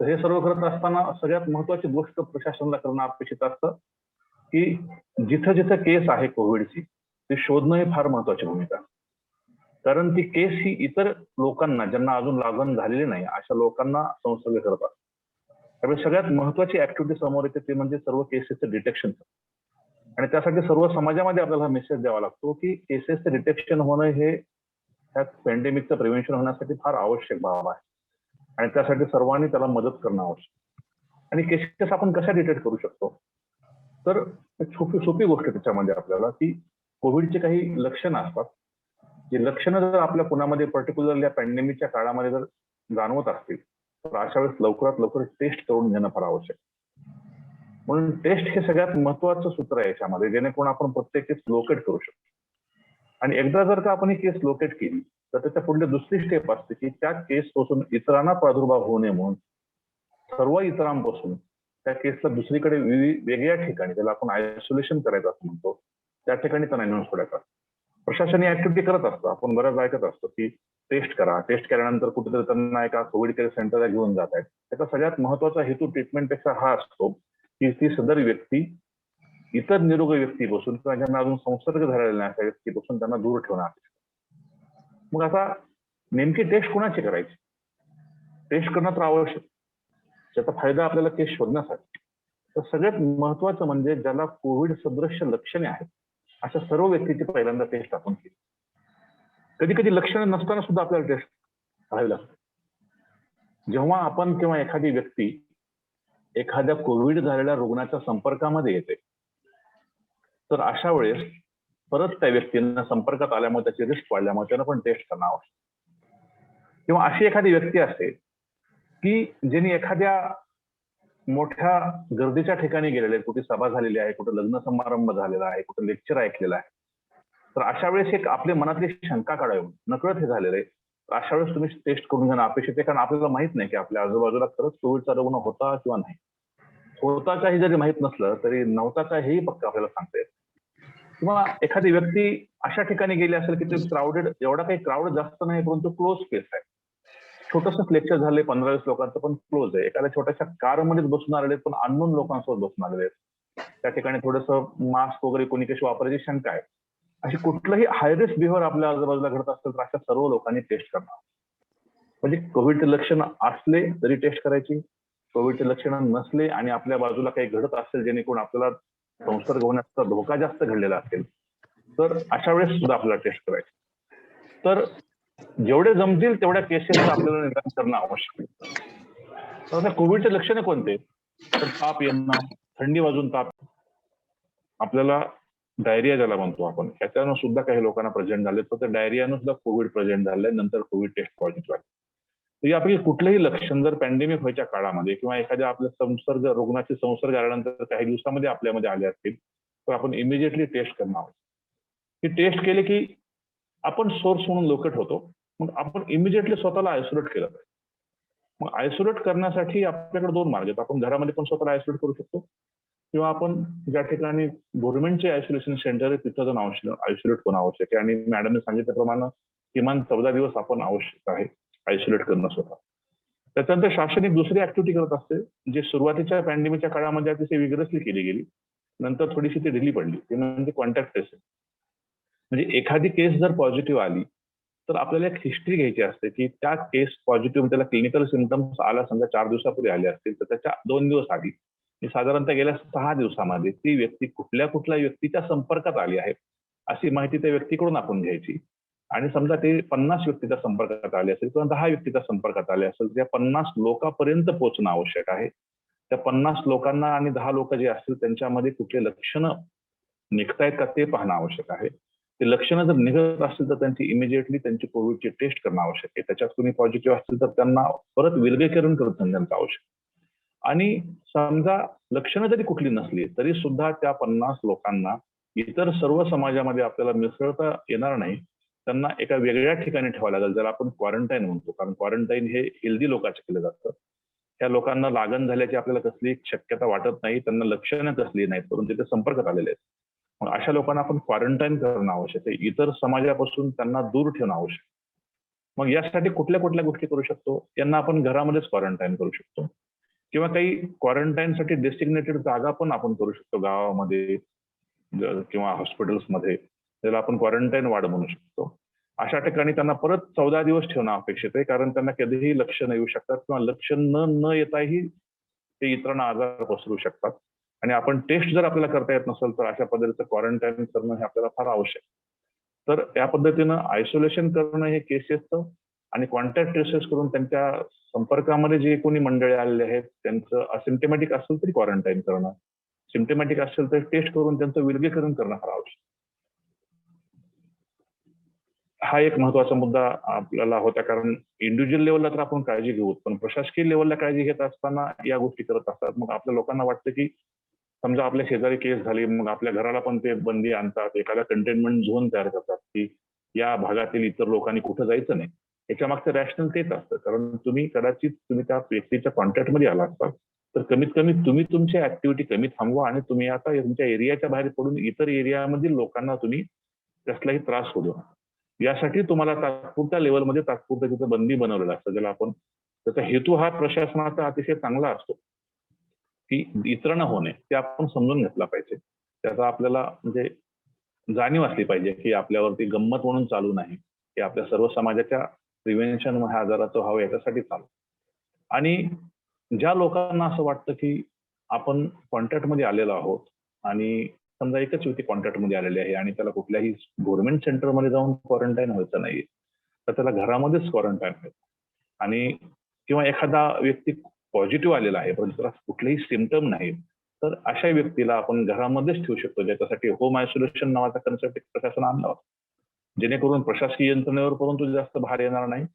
तर हे सर्व करत असताना सगळ्यात महत्वाची गोष्ट प्रशासनाला करणं अपेक्षित असतं की जिथं जिथं केस आहे कोविडची ते शोधणं ही फार महत्वाची भूमिका, कारण ती केस ही इतर लोकांना ज्यांना अजून लागण झालेली नाही अशा लोकांना संसर्ग करतात. त्यामुळे सगळ्यात महत्वाची ऍक्टिव्हिटी समोर येते ते म्हणजे सर्व केसेसचं डिटेक्शन. आणि त्यासाठी सर्व समाजामध्ये आपल्याला मेसेज द्यावा लागतो की केसेसचं डिटेक्शन होणं हे ह्या पॅन्डेमिकचं प्रिव्हेन्शन होण्यासाठी फार आवश्यक बाब आहे आणि त्यासाठी सर्वांनी त्याला मदत करणं आवश्यक. आणि केसेस आपण कशा डिटेक्ट करू शकतो, तर सोपी गोष्ट त्याच्यामध्ये आपल्याला की कोविडचे काही लक्षणं असतात. ही लक्षणं जर आपल्या पुण्यामध्ये पर्टिक्युलरली या पॅन्डेमिकच्या काळामध्ये जर जाणवत असतील तर अशा वेळेस लवकरात लवकर टेस्ट करून घेणं फार आवश्यक. म्हणून टेस्ट हे सगळ्यात महत्वाचं सूत्र आहे याच्यामध्ये, जेणेकरून आपण प्रत्येक केस लोकेट करू शकतो. आणि एकदा जर का आपण ही केस लोकेट केली तर त्याच्या पुढे दुसरी स्टेप असते की त्या केस पासून इतरांना प्रादुर्भाव होऊ नये म्हणून सर्व इतरांपासून त्या केसला दुसरीकडे वेगळ्या ठिकाणी, त्याला आपण आयसोलेशन करायचं असं म्हणतो, त्या ठिकाणी त्यांना नेऊन सोडायचं. प्रशासन ही ऍक्टिव्हिटी करत असतं. आपण बऱ्याच ऐकत असतो की टेस्ट करा, टेस्ट केल्यानंतर कुठेतरी त्यांना एका कोविड केअर सेंटरला घेऊन जात आहेत. त्याचा सगळ्यात महत्वाचा हेतू ट्रीटमेंटपेक्षा हा असतो की ती सदर व्यक्ती इतर निरोगी व्यक्तीपासून किंवा ज्यांना अजून संसर्ग झालेला नाही अशा व्यक्तीपासून त्यांना दूर ठेवणार. मग आता नेमकी टेस्ट कोणाची करायची? टेस्ट करणं तर आवश्यक, त्याचा फायदा आपल्याला केस शोधण्यासाठी. तर सगळ्यात महत्वाचं म्हणजे ज्याला कोविड सदृश्य लक्षणे आहेत अशा सर्व व्यक्तीची पहिल्यांदा टेस्ट आपण केली. कधी कधी लक्षणं नसताना सुद्धा आपल्याला टेस्ट करावी लागते. जेव्हा आपण किंवा एखादी व्यक्ती एखाद्या कोविड झालेल्या रुग्णाच्या संपर्कामध्ये येते तर अशा वेळेस परत त्या व्यक्तींना संपर्कात आल्यामुळे त्याची रिस्क वाढल्यामुळे त्यांना पण टेस्ट करणं आवश्यक. किंवा अशी एखादी व्यक्ती असते की ज्यांनी एखाद्या मोठ्या गर्दीच्या ठिकाणी गेलेले, कुठे सभा झालेली आहे, कुठे लग्न समारंभ झालेला आहे, कुठे लेक्चर ऐकलेला आहे, तर अशा वेळेस एक आपल्या मनातली शंका काढावी, नकळत हे झालेलं आहे, तर अशा वेळेस तुम्ही टेस्ट करून घेणं अपेक्षित आहे. कारण आपल्याला माहित नाही की आपल्या आजूबाजूला खरंच कोविडचा रुग्ण होता किंवा नाही. होता काही जरी माहित नसलं तरी नव्हता का हेही फक्त आपल्याला सांगता येत. किंवा एखादी व्यक्ती अशा ठिकाणी गेली असेल की ते क्राऊडेड, एवढा काही क्राऊड जास्त नाही परंतु क्लोज स्पेस आहे, छोटंसं लेक्चर झाले 15-20 लोकांचं पण क्लोज आहे, एखाद्या छोट्याशा कारमध्येच बसून आलेले पण अननोन लोकांसोबत बसून आलेले आहेत, त्या ठिकाणी थोडंसं मास्क वगैरे कोणी कशी वापरायची शंका आहे, अशी कुठलंही हाय रिस्क बिहेवियर आपल्या आजूबाजूला घडत असेल तर अशा सर्व लोकांनी टेस्ट करणं. म्हणजे कोविडचे लक्षणं असले तरी टेस्ट करायची, कोविडचे लक्षणं नसले आणि आपल्या बाजूला काही घडत असेल जेणेकरून आपल्याला संसर्ग होण्याचा धोका जास्त घडलेला असेल तर अशा वेळेस सुद्धा आपल्याला टेस्ट करायची. तर जेवढे जमतील तेवढ्या केसेसचं आपल्याला निदान करणं आवश्यक आहे. तर आता कोविडचे लक्षणं कोणते? तर ताप येणं, थंडी वाजून ताप, आपल्याला डायरिया ज्याला म्हणतो आपण, त्याच्यानं सुद्धा काही लोकांना प्रेझेंट झाले, तर त्या डायरियानं सुद्धा कोविड प्रेझेंट झालंय, नंतर कोविड टेस्ट पॉझिटिव्ह आहे. तर आपली कुठलंही लक्षण जर पॅन्डेमिक व्हायच्या काळामध्ये किंवा एखाद्या आपल्या संसर्ग रुग्णाचे संसर्ग आल्यानंतर काही दिवसामध्ये आपल्यामध्ये आले असतील तर आपण इमिजिएटली टेस्ट करणं आवश्यक. ही टेस्ट केली की आपण सोर्स म्हणून लोकेट होतो, मग आपण इमिजिएटली स्वतःला आयसोलेट केलं पाहिजे. मग आयसोलेट करण्यासाठी आपल्याकडे 2 मार्ग आहेत. आपण घरामध्ये पण स्वतःला आयसोलेट करू शकतो किंवा आपण ज्या ठिकाणी गव्हर्नमेंटचे आयसोलेशन सेंटर आहे तिथं जाऊन आयसोलेट होणं आवश्यक आहे. आणि मॅडमने सांगितल्याप्रमाणे किमान 14 दिवस आपण आवश्यक आहे आयसोलेट करणं स्वतः. त्याच्यानंतर शासन एक दुसरी ऍक्टिव्हिटी करत असते जे सुरुवातीच्या पॅन्डेमिकच्या काळामध्ये अतिशय विग्रसली केली गेली, नंतर थोडीशी ती ढिली पडली, ते म्हणजे कॉन्टॅक्ट ट्रेसिंग. म्हणजे एखादी केस जर पॉझिटिव्ह आली तर आपल्याला एक हिस्ट्री घ्यायची असते की त्या केस पॉझिटिव्ह, त्याला क्लिनिकल सिम्पटम्स आला समजा 4 दिवसापूर्वी आले असतील तर त्याच्या 2 दिवस आधी साधारणतः गेल्या 6 दिवसामध्ये ती व्यक्ती कुठल्या व्यक्तीच्या संपर्कात आली आहे अशी माहिती त्या व्यक्तीकडून आपण घ्यायची. आणि समजा ते 50 व्यक्तीच्या संपर्कात आले असेल किंवा 10 व्यक्तीच्या संपर्कात आले असेल तर त्या 50 लोकांपर्यंत पोहोचणं आवश्यक आहे. त्या 50 लोकांना आणि 10 लोक जे असतील त्यांच्यामध्ये कुठले लक्षणं निघतायत का ते पाहणं आवश्यक आहे. ते लक्षणं जर निघत असतील तर त्यांची इमिजिएटली त्यांची कोविडची टेस्ट करणं आवश्यक आहे. त्याच्यात कोणी पॉझिटिव्ह असतील तर त्यांना परत विलगीकरण करून त्यांचं आवश्यक. आणि समजा लक्षणं जरी कुठली नसली तरी सुद्धा त्या 50 लोकांना इतर सर्व समाजामध्ये आपल्याला मिसळता येणार नाही, त्यांना एका वेगळ्या ठिकाणी ठेवावं लागेल, ज्याला आपण क्वारंटाईन म्हणतो. कारण क्वारंटाईन हे हेल्दी लोकांचे केलं जातं. त्या लोकांना लागण झाल्याची आपल्याला कसली शक्यता वाटत नाही, त्यांना लक्षणं कसली नाहीत परंतु ते संपर्कात आलेले आहेत. मग अशा लोकांना आपण क्वारंटाईन करणं आवश्यक आहे, इतर समाजापासून त्यांना दूर ठेवणं आवश्यक. मग यासाठी कुठल्या कुठल्या गोष्टी करू शकतो? यांना आपण घरामध्येच क्वारंटाईन करू शकतो किंवा काही क्वारंटाईनसाठी डेसिग्नेटेड जागा पण आपण करू शकतो गावामध्ये किंवा हॉस्पिटल्समध्ये, त्याला आपण क्वारंटाईन वार्ड म्हणू शकतो. अशा ठिकाणी त्यांना परत 14 दिवस ठेवणं अपेक्षित आहे, कारण त्यांना कधीही लक्षणं येऊ शकतात किंवा लक्षण न येताही ते इतरांना आजार पसरू शकतात. आणि आपण टेस्ट जर आपल्याला करता येत नसेल तर अशा पद्धतीचं क्वारंटाईन करणं हे आपल्याला फार आवश्यक. तर या पद्धतीनं आयसोलेशन करणं हे केसेसचं आणि कॉन्टॅक्ट ट्रेसेस करून त्यांच्या संपर्कामध्ये जे कोणी मंडळी आलेले आहेत त्यांचं असिम्प्टमॅटिक असेल तरी क्वारंटाईन करणं, सिम्प्टमॅटिक असेल तर टेस्ट करून त्यांचं विलगीकरण करणं फार आवश्यक. हा एक महत्वाचा मुद्दा आपल्याला होता, कारण इंडिव्हिज्युअल लेवलला तर आपण काळजी घेऊ, पण प्रशासकीय लेवलला काळजी घेत असताना या गोष्टी करत असतात. मग आपल्या लोकांना वाटतं की समजा आपल्या शेजारी केस झाली, मग आपल्या घराला पण ते बंदी आणतात, एखादा कंटेनमेंट झोन तयार करतात की या भागातील इतर लोकांनी कुठं जायचं नाही. याच्या मागचं रॅशनल तेच असतं, कारण तुम्ही कदाचित त्या व्यक्तीच्या कॉन्टॅक्टमध्ये आला असता तर कमीत कमी तुम्ही तुमची ऍक्टिव्हिटी कमी थांबवा आणि तुम्ही आता तुमच्या एरियाच्या बाहेर पडून इतर एरियामधील लोकांना तुम्ही कसलाही त्रास होऊ देऊ. यासाठी तुम्हाला तात्पुरत्या लेवलमध्ये तात्पुरतं तिथं बंदी बनवलेलं असतं, ज्याला आपण त्याचा हेतू हा प्रशासनाचा अतिशय चांगला असतो की इतरांना होणे ते आपण समजून घेतला पाहिजे. त्याचा आपल्याला म्हणजे जाणीव असली पाहिजे की आपल्यावरती गंमत म्हणून चालू नाही, की आपल्या सर्व समाजाच्या प्रिव्हेन्शन ह्या आजाराचं व्हावं याच्यासाठी चालू. आणि ज्या लोकांना असं वाटतं की आपण कॉन्टॅक्टमध्ये आलेलो आहोत आणि समजा एकच व्यक्ती कॉन्टॅक्टमध्ये आलेली आहे आणि त्याला कुठल्याही गव्हर्नमेंट सेंटरमध्ये जाऊन क्वारंटाईन व्हायचं नाहीये, तर त्याला घरामध्येच क्वारंटाईन व्हायचं. आणि किंवा एखादा व्यक्ती पॉझिटिव्ह आलेला आहे पण त्याला कुठलेही सिम्पटम नाही, तर अशा व्यक्तीला आपण घरामध्येच ठेवू शकतो, ज्याच्यासाठी होम आयसोलेशन नावाचा कन्सेप्ट प्रशासन आणला होता, जेणेकरून प्रशासकीय यंत्रणेवर परंतु जास्त भार येणार नाही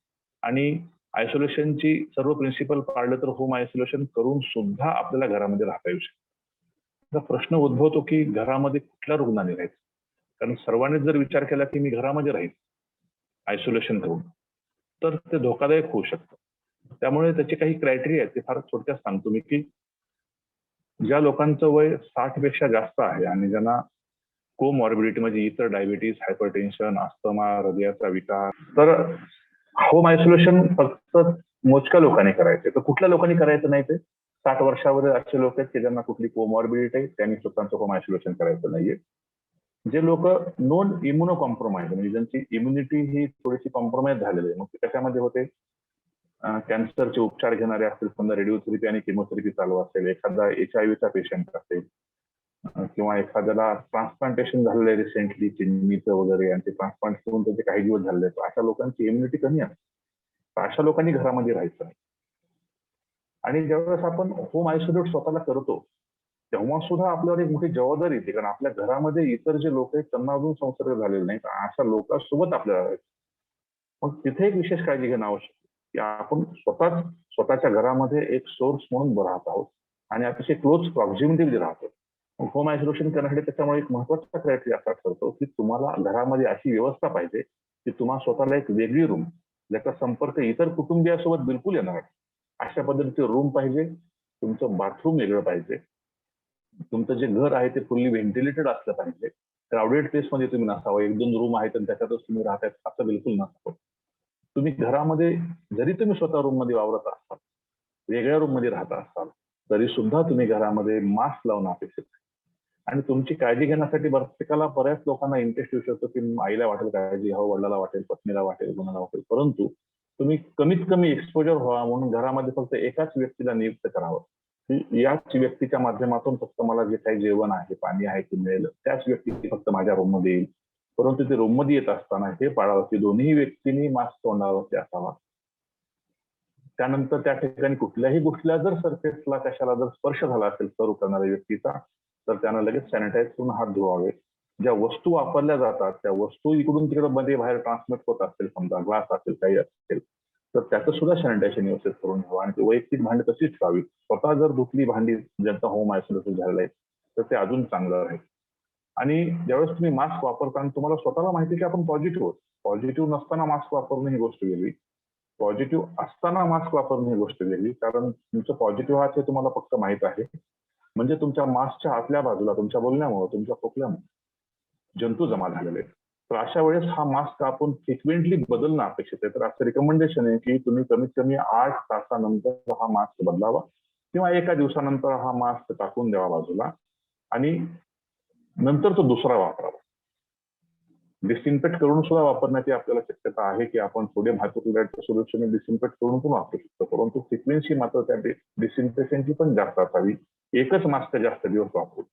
आणि आयसोलेशनची सर्व प्रिन्सिपल पाळलं तर होम आयसोलेशन करून सुद्धा आपल्याला घरामध्ये राहता येऊ शकतं. आता प्रश्न उद्भवतो की घरामध्ये कुठल्या रुग्णाने राहायचं, कारण सर्वांनीच जर विचार केला की मी घरामध्ये राहील आयसोलेशन करून, तर ते धोकादायक होऊ शकतं. त्यामुळे त्याचे काही क्रायटेरिया आहेत ते फार थोडक्यात सांगतो मी, की ज्या लोकांचं वय 60 पेक्षा जास्त आहे आणि ज्यांना कोमॉर्बिडिटी म्हणजे इतर डायबिटीज, हायपरटेन्शन, अस्थमा, हृदयाचा विकार, तर होम आयसोलेशन फक्त मोजक्या लोकांनी करायचे. तर कुठल्या लोकांनी करायचं नाही ते 60 वर्षावर असे लोक आहेत की ज्यांना कुठली कोमॉर्बिडिटी आहे, त्यांनी स्वतःचं होम आयसोलेशन करायचं नाहीये. जे लोक नॉन इम्युनो कॉम्प्रोमाइज म्हणजे ज्यांची इम्युनिटी ही थोडीशी कॉम्प्रोमाइज झालेली आहे, मग ते कशामध्ये होते, कॅन्सरचे उपचार घेणारे असतील, समजा रेडिओथेरपी आणि केमोथेरपी चालू असेल, एखादा HIV चा पेशंट असेल किंवा एखाद्याला ट्रान्सप्लांटेशन झालेलं आहे रिसेंटली किडनीचं वगैरे आणि ते ट्रान्सप्लांट करून त्याचे काही दिवस झाले, अशा लोकांची इम्युनिटी कमी असते, तर अशा लोकांनी घरामध्ये राहायचं नाही. आणि ज्यावेळेस आपण होम आयसोलेट स्वतःला करतो तेव्हा सुद्धा आपल्यावर एक मोठी जबाबदारी येते, कारण आपल्या घरामध्ये इतर जे लोक आहेत त्यांना अजून संसर्ग झालेला नाही, तर अशा लोकांसोबत आपल्याला राहायचं. मग तिथे एक विशेष काळजी घेणं आवश्यक आहे की आपण स्वतःच्या घरामध्ये एक सोर्स म्हणून राहत आहोत आणि अतिशय क्लोज प्रॉक्झिमिटीमध्ये राहतो. होम आयसोलेशन करण्यासाठी त्याच्यामुळे एक महत्वाचा क्रायटेरिया असा ठरतो की तुम्हाला घरामध्ये अशी व्यवस्था पाहिजे की तुम्हाला स्वतःला एक वेगळी रूम, ज्याचा संपर्क इतर कुटुंबियासोबत बिलकुल येणार नाही, अशा पद्धतीचे रूम पाहिजे. तुमचं बाथरूम वेगळं पाहिजे. तुमचं जे घर आहे ते फुल्ली व्हेंटिलेटेड असलं पाहिजे. क्राउडेड प्लेसमध्ये तुम्ही नसावं. 1-2 रूम आहेत आणि त्याच्यातच तुम्ही राहताय असं बिलकुल नसावं. तुम्ही घरामध्ये जरी तुम्ही स्वतः रूम मध्ये वावरत असाल, वेगळ्या रूम मध्ये राहत असाल, तरी सुद्धा तुम्ही घरामध्ये मास्क लावणं अपेक्षित आहे. आणि तुमची काळजी घेण्यासाठी प्रत्येकाला बऱ्याच लोकांना इंटरेस्ट येऊ शकतो की आईला वाटेल काळजी, वडिलाला वाटेल, पत्नीला वाटेल, कोणाला वाटेल, परंतु तुम्ही कमीत कमी एक्सपोजर व्हावा म्हणून घरामध्ये फक्त एकाच व्यक्तीला नियुक्त करावं की याच व्यक्तीच्या माध्यमातून फक्त मला जे काही जेवण आहे, पाणी आहे ते मिळेल, त्याच व्यक्ती फक्त माझ्या रूम मध्ये येईल. परंतु ते रूम मध्ये येत असताना हे पाळावं की दोन्ही व्यक्तींनी मास्क तोंडावरती असावा. त्यानंतर त्या ठिकाणी कुठल्याही गोष्टीला जर सरफेसला कशाला जर स्पर्श झाला असेल सर्व करणाऱ्या व्यक्तीचा, तर त्यानं लगेच सॅनिटाईज करून हात धुवावे. ज्या वस्तू वापरल्या जातात त्या वस्तू इकडून तिकडे मध्ये बाहेर ट्रान्समिट होत असतील, समजा ग्लास असेल, काही असेल, तर त्याचं सुद्धा सॅनिटायझेशन व्यवस्थित करून घ्यावं आणि वैयक्तिक भांडी तशीच ठेवावी. स्वतः जर धुतली भांडी ज्यांचा होम आयसोलेशन झालेलं आहे तर ते अजून चांगलं राहील. आणि ज्यावेळेस तुम्ही मास्क वापरता आणि तुम्हाला स्वतःला माहिती की आपण पॉझिटिव्ह आहोत, पॉझिटिव्ह नसताना मास्क वापरणं ही गोष्ट वेगळी, पॉझिटिव्ह असताना मास्क वापरणं ही गोष्ट वेगळी, कारण तुमचं पॉझिटिव्ह आहात हे तुम्हाला फक्त माहित आहे. म्हणजे तुमच्या मास्कच्या आतल्या बाजूला तुमच्या बोलण्यामुळे, तुमच्या खोकल्यामुळे जंतू जमा झालेले आहेत. तर अशा वेळेस हा मास्क आपण फ्रिक्वेंटली बदलणं अपेक्षित आहे. तर असं रिकमेंडेशन आहे की तुम्ही कमीत कमी 8 तासानंतर हा मास्क बदलावा किंवा एका दिवसानंतर हा मास्क टाकून द्यावा बाजूला आणि नंतर तो दुसरा वापरावा. डिसइन्फेक्ट करून सुद्धा वापरण्याची आपल्याला शक्यता आहे की आपण सोडियम हायपोक्लोराइडच्या सोल्युशन डिसइन्फेक्ट करून पण वापरू शकतो, परंतु फ्रिक्वेन्सी मात्र त्या डिसइन्फेक्शनची पण जास्त असावी. एकच मास्क जास्त दिवस वापरू.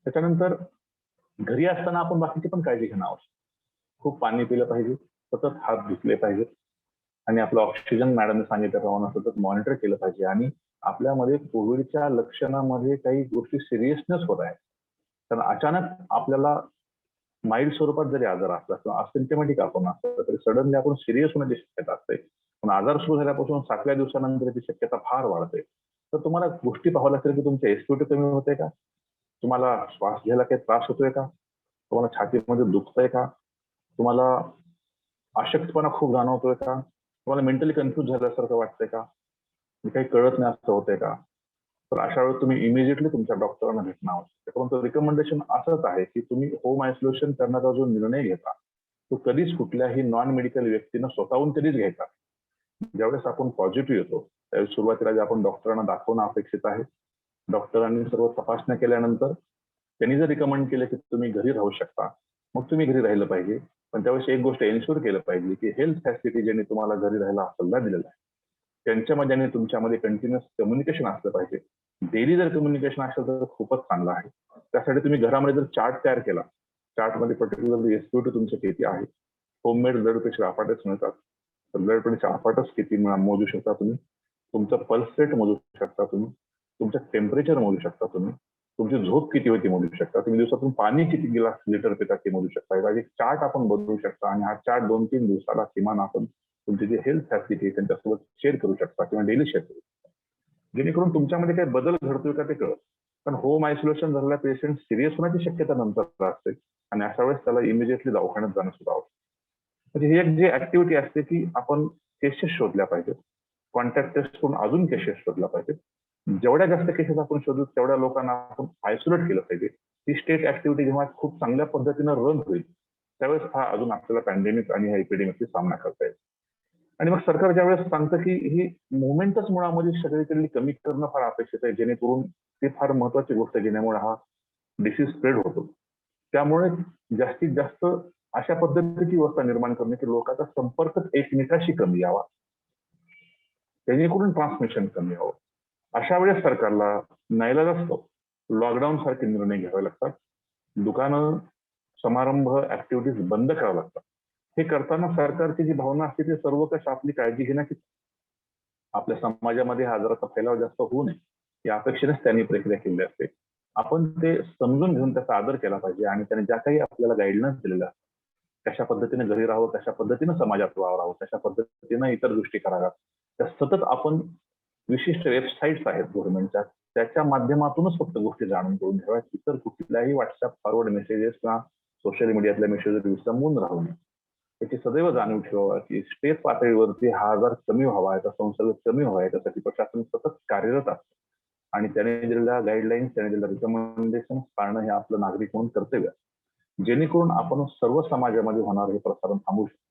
त्याच्यानंतर घरी असताना आपण बाकीची पण काळजी घेणं आवश्यक. खूप पाणी पिलं पाहिजे, सतत हात धुतले पाहिजेत आणि आपलं ऑक्सिजन मॅडमने सांगितल्याप्रमाणे सतत मॉनिटर केलं पाहिजे. आणि आपल्यामध्ये कोविडच्या लक्षणामध्ये काही गोष्टी सिरियसनेस होत आहेत, तर अचानक आपल्याला माइल्ड स्वरूपात जरी आजार असला किंवा असिम्प्टमॅटिक आपण असलं तरी सडनली आपण सिरियस होण्याची शक्यता असते. पण आजार सुरू झाल्यापासून 7व्या दिवसानंतर ती शक्यता फार वाढते. तर तुम्हाला गोष्टी पाहाव्या लागतील की तुमचे एसपीटी कमी होते का, तुम्हाला श्वास घ्यायला काही त्रास होतोय का, तुम्हाला छातीमध्ये दुखतंय का, तुम्हाला अशक्तपणा खूप जाणवतोय का, तुम्हाला मेंटली कन्फ्युज झाल्यासारखं वाटतंय का, काही कळत नाही असं होतंय का. तर अशा वेळेस तुम्ही इमिजिएटली तुमच्या डॉक्टरांना भेटणं आवश्यक आहे. परंतु रिकमेंडेशन असंच आहे की तुम्ही होम आयसोलेशन करण्याचा जो निर्णय घेता तो कधीच कुठल्याही नॉन मेडिकल व्यक्तीनं स्वतःहून कधीच घ्यायचा. ज्यावेळेस आपण पॉझिटिव्ह येतो त्यावेळेस सुरुवातीला जे आपण डॉक्टरांना दाखवणं अपेक्षित आहे. डॉक्टरांनी सर्व तपासण्या केल्यानंतर त्यांनी जर रिकमेंड केलं की तुम्ही घरी राहू शकता मग तुम्ही घरी राहिलं पाहिजे. पण त्यावेळेस एक गोष्ट एन्श्योर केलं पाहिजे की हेल्थ फॅसिलिटी ज्यांनी तुम्हाला घरी राहायला सल्ला दिलेला आहे त्यांच्यामध्ये आणि तुमच्यामध्ये कंटिन्युअस कम्युनिकेशन असलं पाहिजे. डेली जर कम्युनिकेशन असेल तर खूपच चांगलं आहे. त्यासाठी तुम्ही घरामध्ये जर चार्ट तयार केला, चार्टमध्ये पर्टिक्युलरली एसपीटी तुमचे किती आहे, होममेड ब्लड प्रेशर अपार्टस मिळतात, तर ब्लड प्रेशर अपार्टस किती मोजू शकता तुम्ही, तुमचं पल्स रेट मोजू शकता तुम्ही, तुमचं टेम्परेचर मोजू शकता तुम्ही, तुमची झोप किती होती मोजू शकता, तुम्ही दिवसातून पाणी किती गिलास लिटर पिता ते मोजू शकता. एक चार्ट आपण बनवू शकता आणि हा चार्ट 2-3 दिवसाला किमान आपण तुमची जी हेल्थ फॅसिलिटी त्यांच्यासोबत शेअर करू शकता किंवा डेली शेअर करू शकता, जेणेकरून तुमच्यामध्ये काही बदल घडतोय का ते कळत. पण होम आयसोलेशन झालेला पेशंट सिरियस होण्याची शक्यता नंतर असते आणि अशा वेळेस त्याला इमिजिएटली दवाखान्यात जाणं सुद्धा आवश्यक. म्हणजे ही एक जी ऍक्टिव्हिटी असते की आपण केसेस शोधल्या पाहिजेत, कॉन्टॅक्ट टेस्ट करून अजून केसेस शोधल्या पाहिजेत. जेवढ्या जास्त केसेस आपण शोधू तेवढ्या लोकांना आपण आयसोलेट केलं पाहिजे. ही स्टेट ऍक्टिव्हिटी जेव्हा खूप चांगल्या पद्धतीनं रन होईल त्यावेळेस हा अजून आपल्याला पॅन्डेमिक आणि ह्या एपिडेमिकचा सामना करता येईल. आणि मग सरकार ज्यावेळेस सांगतं की ही मुवमेंटच मुळामध्ये सगळीकडली कमी करणं फार अपेक्षित आहे जेणेकरून ती फार महत्वाची गोष्ट घेण्यामुळे हा डिसीज स्प्रेड होतो. त्यामुळे जास्तीत जास्त अशा पद्धतीची व्यवस्था निर्माण करणे की लोकांचा संपर्कच एकमेकाशी कमी यावा जेणेकरून ट्रान्समिशन कमी व्हावं. अशा वेळेस सरकारला नाईलाज असतो लॉकडाऊन सारखे निर्णय घ्यावे लागतात. दुकानं, समारंभ, ऍक्टिव्हिटीज बंद कराव्या लागतात. हे करताना सरकारची जी भावना असते ती सर्व कश आपली काळजी घेणं की आपल्या समाजामध्ये हा आजाराचा फैलाव जास्त होऊ नये या अपेक्षेनेच त्यांनी प्रक्रिया केली असते. आपण ते समजून घेऊन त्याचा आदर केला पाहिजे आणि त्याने ज्या काही आपल्याला गाईडलाईन्स दिलेल्या कशा पद्धतीने घरी राहावं, कशा पद्धतीनं समाजात वावरावं, कशा पद्धतीनं इतर गोष्टी कराव्यात त्या सतत आपण विशिष्ट वेबसाईट्स आहेत गव्हर्नमेंटच्या त्याच्या माध्यमातूनच फक्त गोष्टी जाणून करून घ्याव्यात. इतर कुठल्याही व्हॉट्सअप फॉरवर्ड मेसेजेस किंवा सोशल मीडियातल्या मेसेजेस विसंबून राहू नये याची सदैव जाणीव ठेवावा की स्टेट पातळीवरती हा आजार कमी व्हावा, याचा संसर्ग कमी व्हावा याच्यासाठी प्रशासन सतत कार्यरत असतं आणि त्याने दिलेल्या गाईडलाईन्स, त्याने दिलेल्या रिकमेंडेशन पाळणं हे आपलं नागरिक म्हणून कर्तव्य जेणेकरून आपण सर्व समाजामध्ये होणार हे प्रसारण थांबवू शकतो.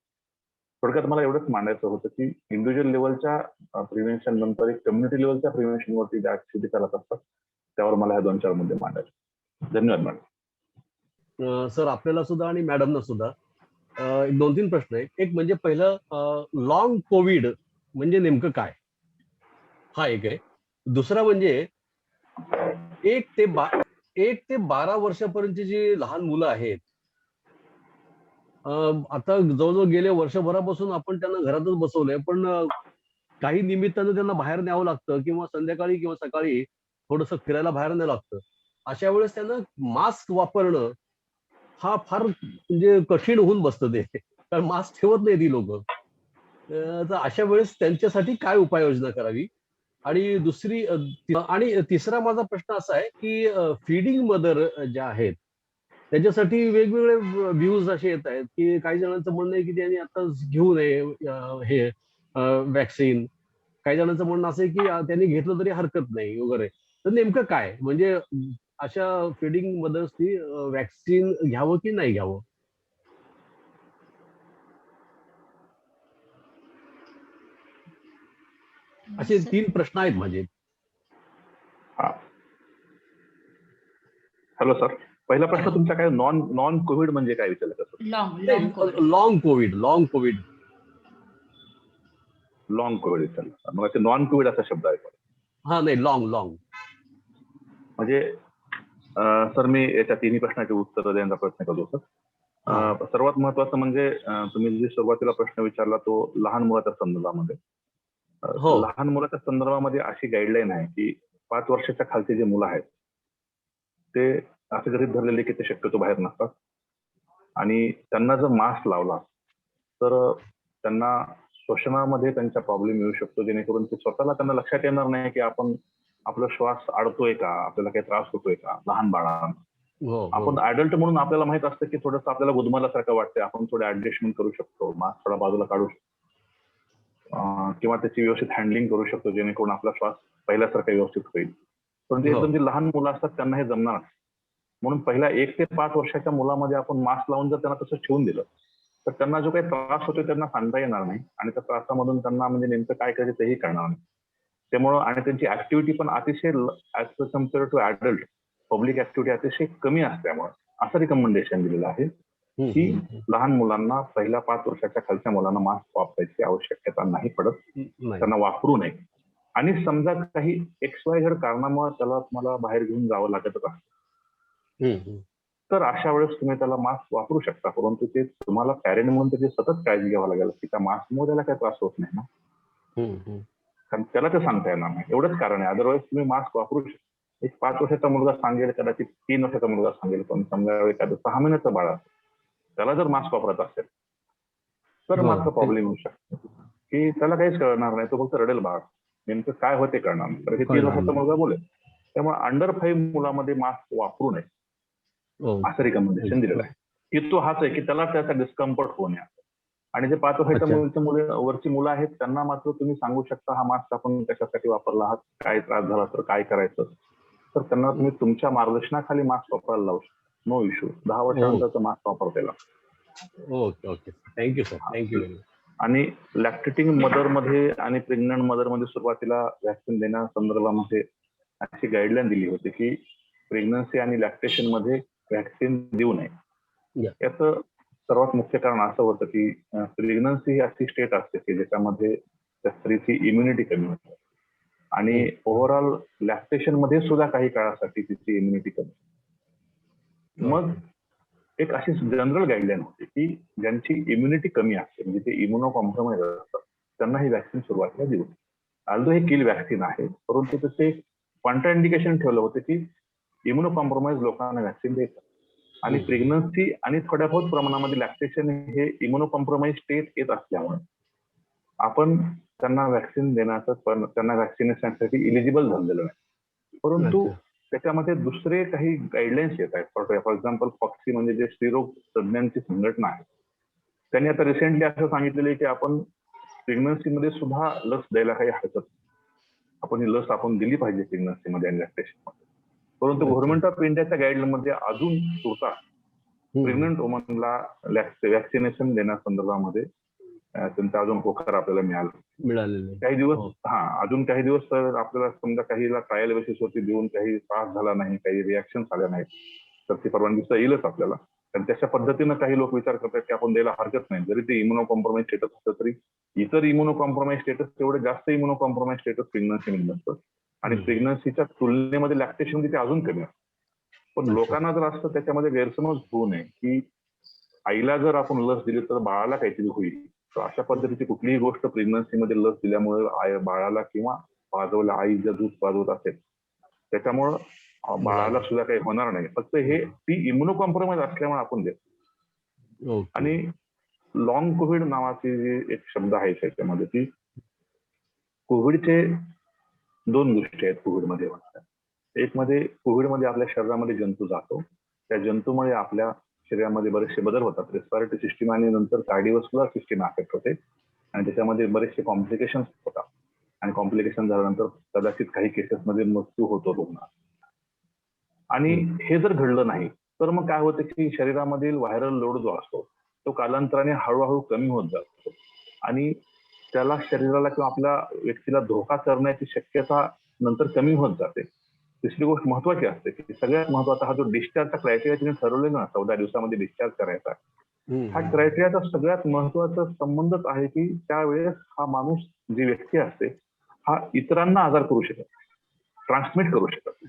थोडक्यात मला एवढंच मांडायचं होतं की इंडिव्हिज्युअल लेवलच्या प्रिव्हेन्शन नंतर एक कम्युनिटी लेवलच्या प्रिव्हेन्शनवरती ज्या ऍक्टिव्हिटी करत असतात त्यावर मला ह्या 2-4 मुद्दे मांडायचे. धन्यवाद मॅडम. सर आपल्याला सुद्धा आणि मॅडमना सुद्धा 2-3 प्रश्न आहेत. एक म्हणजे पहिलं लॉंग कोविड म्हणजे नेमकं काय, हा एक आहे. दुसरा म्हणजे 1 ते 12 वर्षापर्यंतची जी लहान मुलं आहेत आता जवळजवळ गेल्या वर्षभरापासून आपण त्यांना घरातच बसवलंय पण काही निमित्तानं त्यांना बाहेर न्यावं लागतं किंवा संध्याकाळी किंवा सकाळी थोडंसं फिरायला बाहेर न्यावं लागतं. अशा वेळेस त्यांना मास्क वापरणं हा फार म्हणजे कठीण होऊन बसतं ते, कारण मास्क ठेवत नाही ती लोक. तर अशा वेळेस त्यांच्यासाठी काय उपाययोजना करावी. आणि तिसरा माझा प्रश्न असा आहे की फीडिंग मदर ज्या आहेत त्याच्यासाठी वेगवेगळे व्ह्यूज असे येत आहेत की काही जणांचं म्हणणं आहे की त्यांनी आता घेऊ नये हे वॅक्सिन, काही जणांचं म्हणणं असं आहे की त्यांनी घेतलं तरी हरकत नाही वगैरे. तर नेमकं काय म्हणजे अशा फीडिंग मदर्सनी वॅक्सिन घ्यावं की नाही घ्यावं. असे 3 प्रश्न आहेत माझे. हॅलो सर, पहिला प्रश्न तुमचा काय नॉन कोविड म्हणजे काय विचारलं सर? लॉंग कोविड विचारलं. मग ते नॉन कोविड असा शब्द आहे. हा नाही लॉंग म्हणजे सर मी याच्या तिन्ही प्रश्नाचे उत्तर देण्याचा प्रयत्न करतो सर. सर्वात महत्वाचं म्हणजे तुम्ही जे सुरुवातीला प्रश्न विचारला तो लहान मुलाच्या संदर्भामध्ये. लहान मुलाच्या संदर्भामध्ये अशी गाईडलाईन आहे की 5 वर्षाच्या खालचे जे मुलं आहेत ते असे गरीब धरलेले की ते शक्यतो बाहेर नसतात. आणि त्यांना जर मास्क लावला तर त्यांना श्वसनामध्ये त्यांचा प्रॉब्लेम येऊ शकतो, जेणेकरून ते स्वतःला त्यांना लक्षात येणार नाही की आपण आपला श्वास अडतोय का, आपल्याला काही त्रास होतोय का. लहान बाळांना हो हो आपण ऍडल्ट म्हणून आपल्याला माहित असतं की थोडंसं आपल्याला गुदमरल्यासारखं वाटतंय, आपण थोडं ऍडजस्टमेंट करू शकतो, मास्क थोडा बाजूला काढू शकतो किंवा त्याची व्यवस्थित हँडलिंग करू शकतो, जेणेकरून आपला श्वास पहिल्यासारखा व्यवस्थित होईल. पण ते हो. एकदम जे लहान मुलं असतात त्यांना हे जमणार नाही. म्हणून पहिल्या 1 ते 5 वर्षाच्या मुलामध्ये आपण मास्क लावून जर त्यांना तसं ठेवून दिलं तर त्यांना जो काही त्रास होतो त्यांना सांगता येणार नाही आणि त्या त्रासामधून त्यांना म्हणजे नेमकं काय करायचं तेही कळणार नाही. त्यामुळं आणि त्यांची ऍक्टिव्हिटी पण अतिशय as compare to adult public activity अतिशय कमी असल्यामुळे असं रिकमेंडेशन दिलेलं आहे की लहान मुलांना पहिल्या 5 वर्षाच्या खालच्या मुलांना मास्क वापरायची आवश्यकता नाही पडत, नाही. त्यांना वापरू नये. आणि समजा काही XYZ कारणामुळे त्याला तुम्हाला बाहेर घेऊन जावं लागत असेल तर अशा वेळेस तुम्ही त्याला मास्क वापरू शकता, परंतु ते तुम्हाला पॅरेंट म्हणून त्याची सतत काळजी घ्यावी लागेल की त्या मास्कमुळे त्याला काही त्रास होत नाही ना, कारण त्याला ते सांगता येणार नाही. एवढंच कारण आहे. अदरवाईज तुम्ही मास्क वापरू शकता. एक 5 वर्षाचा मुलगा सांगेल, कदाचित 3 वर्षाचा मुलगा सांगेल, पण समजा एखादं 6 महिन्याचं बाळ असेल त्याला जर मास्क वापरत असेल तर हो. मात्र प्रॉब्लेम येऊ शकतो की त्याला काहीच कळणार नाही, तो फक्त रडेल बाळ, नेमकं काय होते कळणार नाही. तर हे 3 वर्षाचा मुलगा बोलेल. त्यामुळे अंडर 5 मुलामध्ये मास्क वापरू नये असं रिकमेंडेशन दिलेलं आहे. की तो हाच आहे की त्याला त्याचा डिस्कम्फर्ट होऊ नये. आणि जे 5 वर्षाच्या वरची मुलं आहेत त्यांना मात्र तुम्ही सांगू शकता हा मास्क आपण कशासाठी वापरला आहात, काय त्रास झाला तर काय करायचं, तर त्यांना तुम्ही तुमच्या मार्गदर्शनाखाली मास्क वापरायला लावू शकता. No issue. 10 वर्षानंतरचं मास्क वापरता येईल. Okay okay, thank you sir, thank you. आणि लॅक्टेटिंग मदरमध्ये आणि प्रेग्नंट मदरमध्ये सुरुवातीला व्हॅक्सिन देण्यासंदर्भामध्ये अशी गाईडलाईन दिली होती की प्रेग्नन्सी आणि लॅक्टेशन मध्ये व्हॅक्सिन देऊ नये. याचं सर्वात मुख्य कारण असं होतं की प्रेग्नन्सी ही अशी स्टेट असते की ज्याच्यामध्ये त्या स्त्रीची इम्युनिटी कमी होते आणि ओव्हरऑल लॅक्टेशन मध्ये सुद्धा काही काळासाठी तिची इम्युनिटी कमी. मग एक अशी जनरल गाईडलाईन होती की ज्यांची इम्युनिटी कमी असते, म्हणजे ते इम्युनो कॉम्प्रोमाइज असतात, त्यांना ही व्हॅक्सिन सुरुवातीला देऊ. ऑल्दो हे किल व्हॅक्सिन आहे, परंतु त्याचे कॉन्ट्रा इंडिकेशन ठेवलं होतं की इम्युनो कॉम्प्रोमाइज लोकांना व्हॅक्सिन द्यायचं आणि प्रेग्नन्सी आणि थोड्या बहुत प्रमाणामध्ये लॅक्टेशन हे इम्युनो कॉम्प्रोमाइज स्टेट येत असल्यामुळे आपण त्यांना व्हॅक्सिन देण्याचं पण त्यांना व्हॅक्सिनेशनसाठी इलिजिबल झालेलं नाही. परंतु त्याच्यामध्ये दुसरे काही गाईडलाईन्स येत आहेत. फॉर एक्झाम्पल फॉक्सी म्हणजे जे स्त्रीरोग तज्ञांची संघटना आहे, त्यांनी आता रिसेंटली असं सांगितलेलं आहे की आपण प्रेग्नन्सीमध्ये सुद्धा लस द्यायला काही हरकत नाही. आपण ही लस आपण दिली पाहिजे प्रेग्नन्सीमध्ये आणि लॅक्टेशनमध्ये. परंतु गव्हर्नमेंट ऑफ इंडियाच्या गाईडलाईन मध्ये अजून सुद्धा प्रेग्नंट वुमनला व्हॅक्सिनेशन देण्यासंदर्भामध्ये त्यांचा अजून होकार आपल्याला मिळालेला काही दिवस. अजून काही दिवस तर आपल्याला समजा काहीला ट्रायल बेसिस वरती देऊन काही त्रास झाला नाही, काही रिॲक्शन आल्या नाहीत तर ती परवानगी येईलच आपल्याला. आणि त्याच्या पद्धतीनं काही लोक विचार करतात की आपण द्यायला हरकत नाही, जरी ते इम्युनो कॉम्प्रोमाइज स्टेटस असतं तरी इतर इम्युनो कॉम्प्रोमाइज स्टेटस तेवढे जास्त इम्युनो कॉम्प्रोमाइज स्टेटस प्रेग्नन्सीमध्ये नसतं आणि प्रेग्नन्सीच्या तुलनेमध्ये लॅक्टेशन मध्ये ते अजून कमी असतं. पण लोकांना जर असतं त्याच्यामध्ये गैरसमज होऊ नये की आईला जर आपण लस दिली तर बाळाला काहीतरी होईल, तर अशा पद्धतीची कुठलीही गोष्ट प्रेग्नन्सीमध्ये लस दिल्यामुळे बाळाला किंवा बाजूला आई जर दूध पाजवत असेल त्याच्यामुळं बाळाला सुद्धा काही होणार नाही. फक्त हे ती इम्युनो कॉम्प्रोमाइज असल्यामुळे आपण देतो. आणि लॉंग कोविड नावाची जी एक शब्द आहे त्याच्यामध्ये ती कोविडचे 2 गोष्टी आहेत कोविडमध्ये. एक मध्ये कोविडमध्ये आपल्या शरीरामध्ये जंतू जातो, त्या जंतूमुळे आपल्या शरीरामध्ये बरेचसे बदल होतात, रेस्पिरेटरी सिस्टीम आणि नंतर कार्डिओव्हास्क्युलर सिस्टीम अफेक्ट होते आणि त्याच्यामध्ये बरेचसे कॉम्प्लिकेशन होतात आणि कॉम्प्लिकेशन झाल्यानंतर कदाचित काही केसेसमध्ये मृत्यू होतो रुग्णाचा. आणि हे जर घडलं नाही तर मग काय होतं की शरीरामधील व्हायरल लोड जो असतो तो कालांतराने हळूहळू कमी होत जातो आणि त्याला शरीराला किंवा आपल्या व्यक्तीला धोका करण्याची शक्यता नंतर कमी होत जाते. तिसरी गोष्ट महत्वाची असते की सगळ्यात महत्वाचा हा जो डिस्चार्जचा क्रायटेरिया तिने ठरवलेला ना 14 दिवसामध्ये डिस्चार्ज करायचा, हा क्रायटेरियाचा सगळ्यात महत्वाचा संबंधच आहे की त्यावेळेस हा माणूस जी व्यक्ती असते हा इतरांना आजार करू शकत, ट्रान्समिट करू शकत.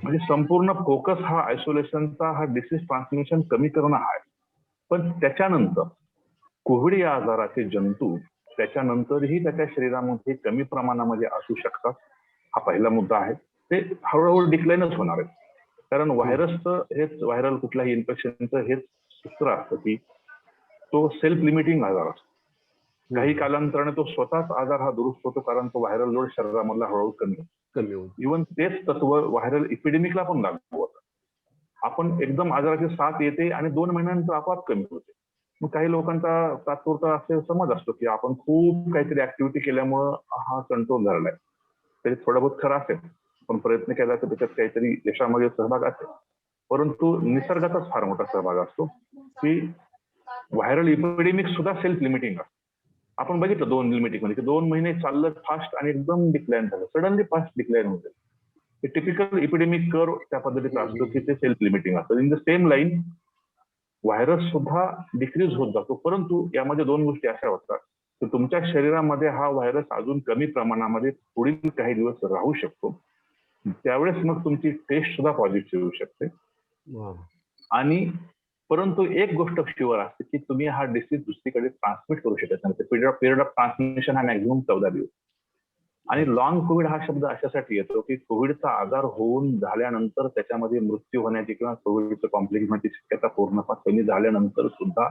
म्हणजे संपूर्ण फोकस हा आयसोलेशनचा, हा डिसीज ट्रान्समिशन कमी करणं आहे. पण त्याच्यानंतर कोविड या आजाराचे जंतू त्याच्यानंतरही त्याच्या शरीरामध्ये कमी प्रमाणामध्ये असू शकतात. हा पहिला मुद्दा आहे. ते हळूहळू डिक्लाइनच होणार आहे, कारण व्हायरसचं हेच व्हायरल कुठल्याही इन्फेक्शनचं हेच सूत्र असतं की तो सेल्फ लिमिटिंग आजार असतो. काही कालांतराने तो स्वतःच आजार हा दुरुस्त होतो, कारण तो व्हायरल लोड शरीरामधला हळूहळू कमी होतो. इव्हन तेच तत्व व्हायरल इपिडेमिकला पण लागू होतं. आपण एकदम आजाराची साथ येते आणि 2 महिन्यानंतर आपोआप कमी होते. मग काही लोकांचा तात्पुरता असे समज असतो की आपण खूप काहीतरी ऍक्टिव्हिटी केल्यामुळं हा कंट्रोल झालेला आहे. तरी थोडं बहुत खरं असेल, पण प्रयत्न केला तर त्याच्यात काहीतरी यशामध्ये सहभाग असेल. परंतु निसर्गाचाच फार मोठा सहभाग असतो की व्हायरल इपिडेमिक सुद्धा सेल्फ लिमिटिंग असतं. आपण बघितलं 2 लिमिटिंग मध्ये 2 महिने चाललं फास्ट आणि एकदम डिक्लाइन झालं, सडनली फास्ट डिक्लाइन होतं. हे टिपिकल इपिडेमिक कर्व त्या पद्धतीचा असतो की ते सेल्फ लिमिटिंग असतं. In the same line virus सुद्धा डिक्रीज होत जातो, परंतु यामध्ये 2 गोष्टी अशा होतात की तुमच्या शरीरामध्ये हा व्हायरस अजून कमी प्रमाणामध्ये पुढील काही दिवस राहू शकतो. त्यावेळेस मग तुमची टेस्ट सुद्धा पॉझिटिव्ह येऊ शकते. आणि परंतु एक गोष्ट शुअर असते की तुम्ही हा डिसीज दुसरीकडे ट्रान्समिट करू शकत नाही. पिरियड ऑफ ट्रान्समिशन हा मॅक्झिमम 14 दिवस. आणि लॉंग कोविड हा शब्द अशासाठी येतो की कोविडचा आजार होऊन झाल्यानंतर त्याच्यामध्ये मृत्यू होण्याची किंवा कोविडचं कॉम्प्लिकेशन होण्याची शक्यता पूर्णतः कमी झाल्यानंतर सुद्धा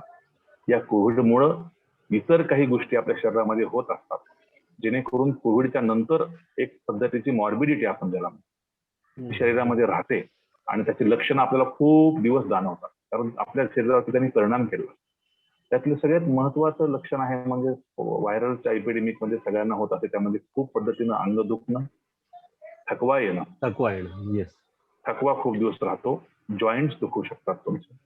या कोविडमुळं इतर काही गोष्टी आपल्या शरीरामध्ये होत असतात, जेणेकरून कोविडच्या नंतर एक पद्धतीची मॉर्बिडिटी आपण ज्याला शरीरामध्ये राहते आणि त्याची लक्षणं आपल्याला खूप दिवस जाणवतात, कारण आपल्या शरीरावरती त्यांनी परिणाम केला. त्यातलं सगळ्यात महत्वाचं लक्षण आहे म्हणजे व्हायरलच्या एपिडेमिक मध्ये सगळ्यांना होत असते, त्यामध्ये खूप पद्धतीनं अंग दुखणं, थकवा येणं. येस. थकवा खूप दिवस राहतो, जॉईंट्स दुखू शकतात तुमचे,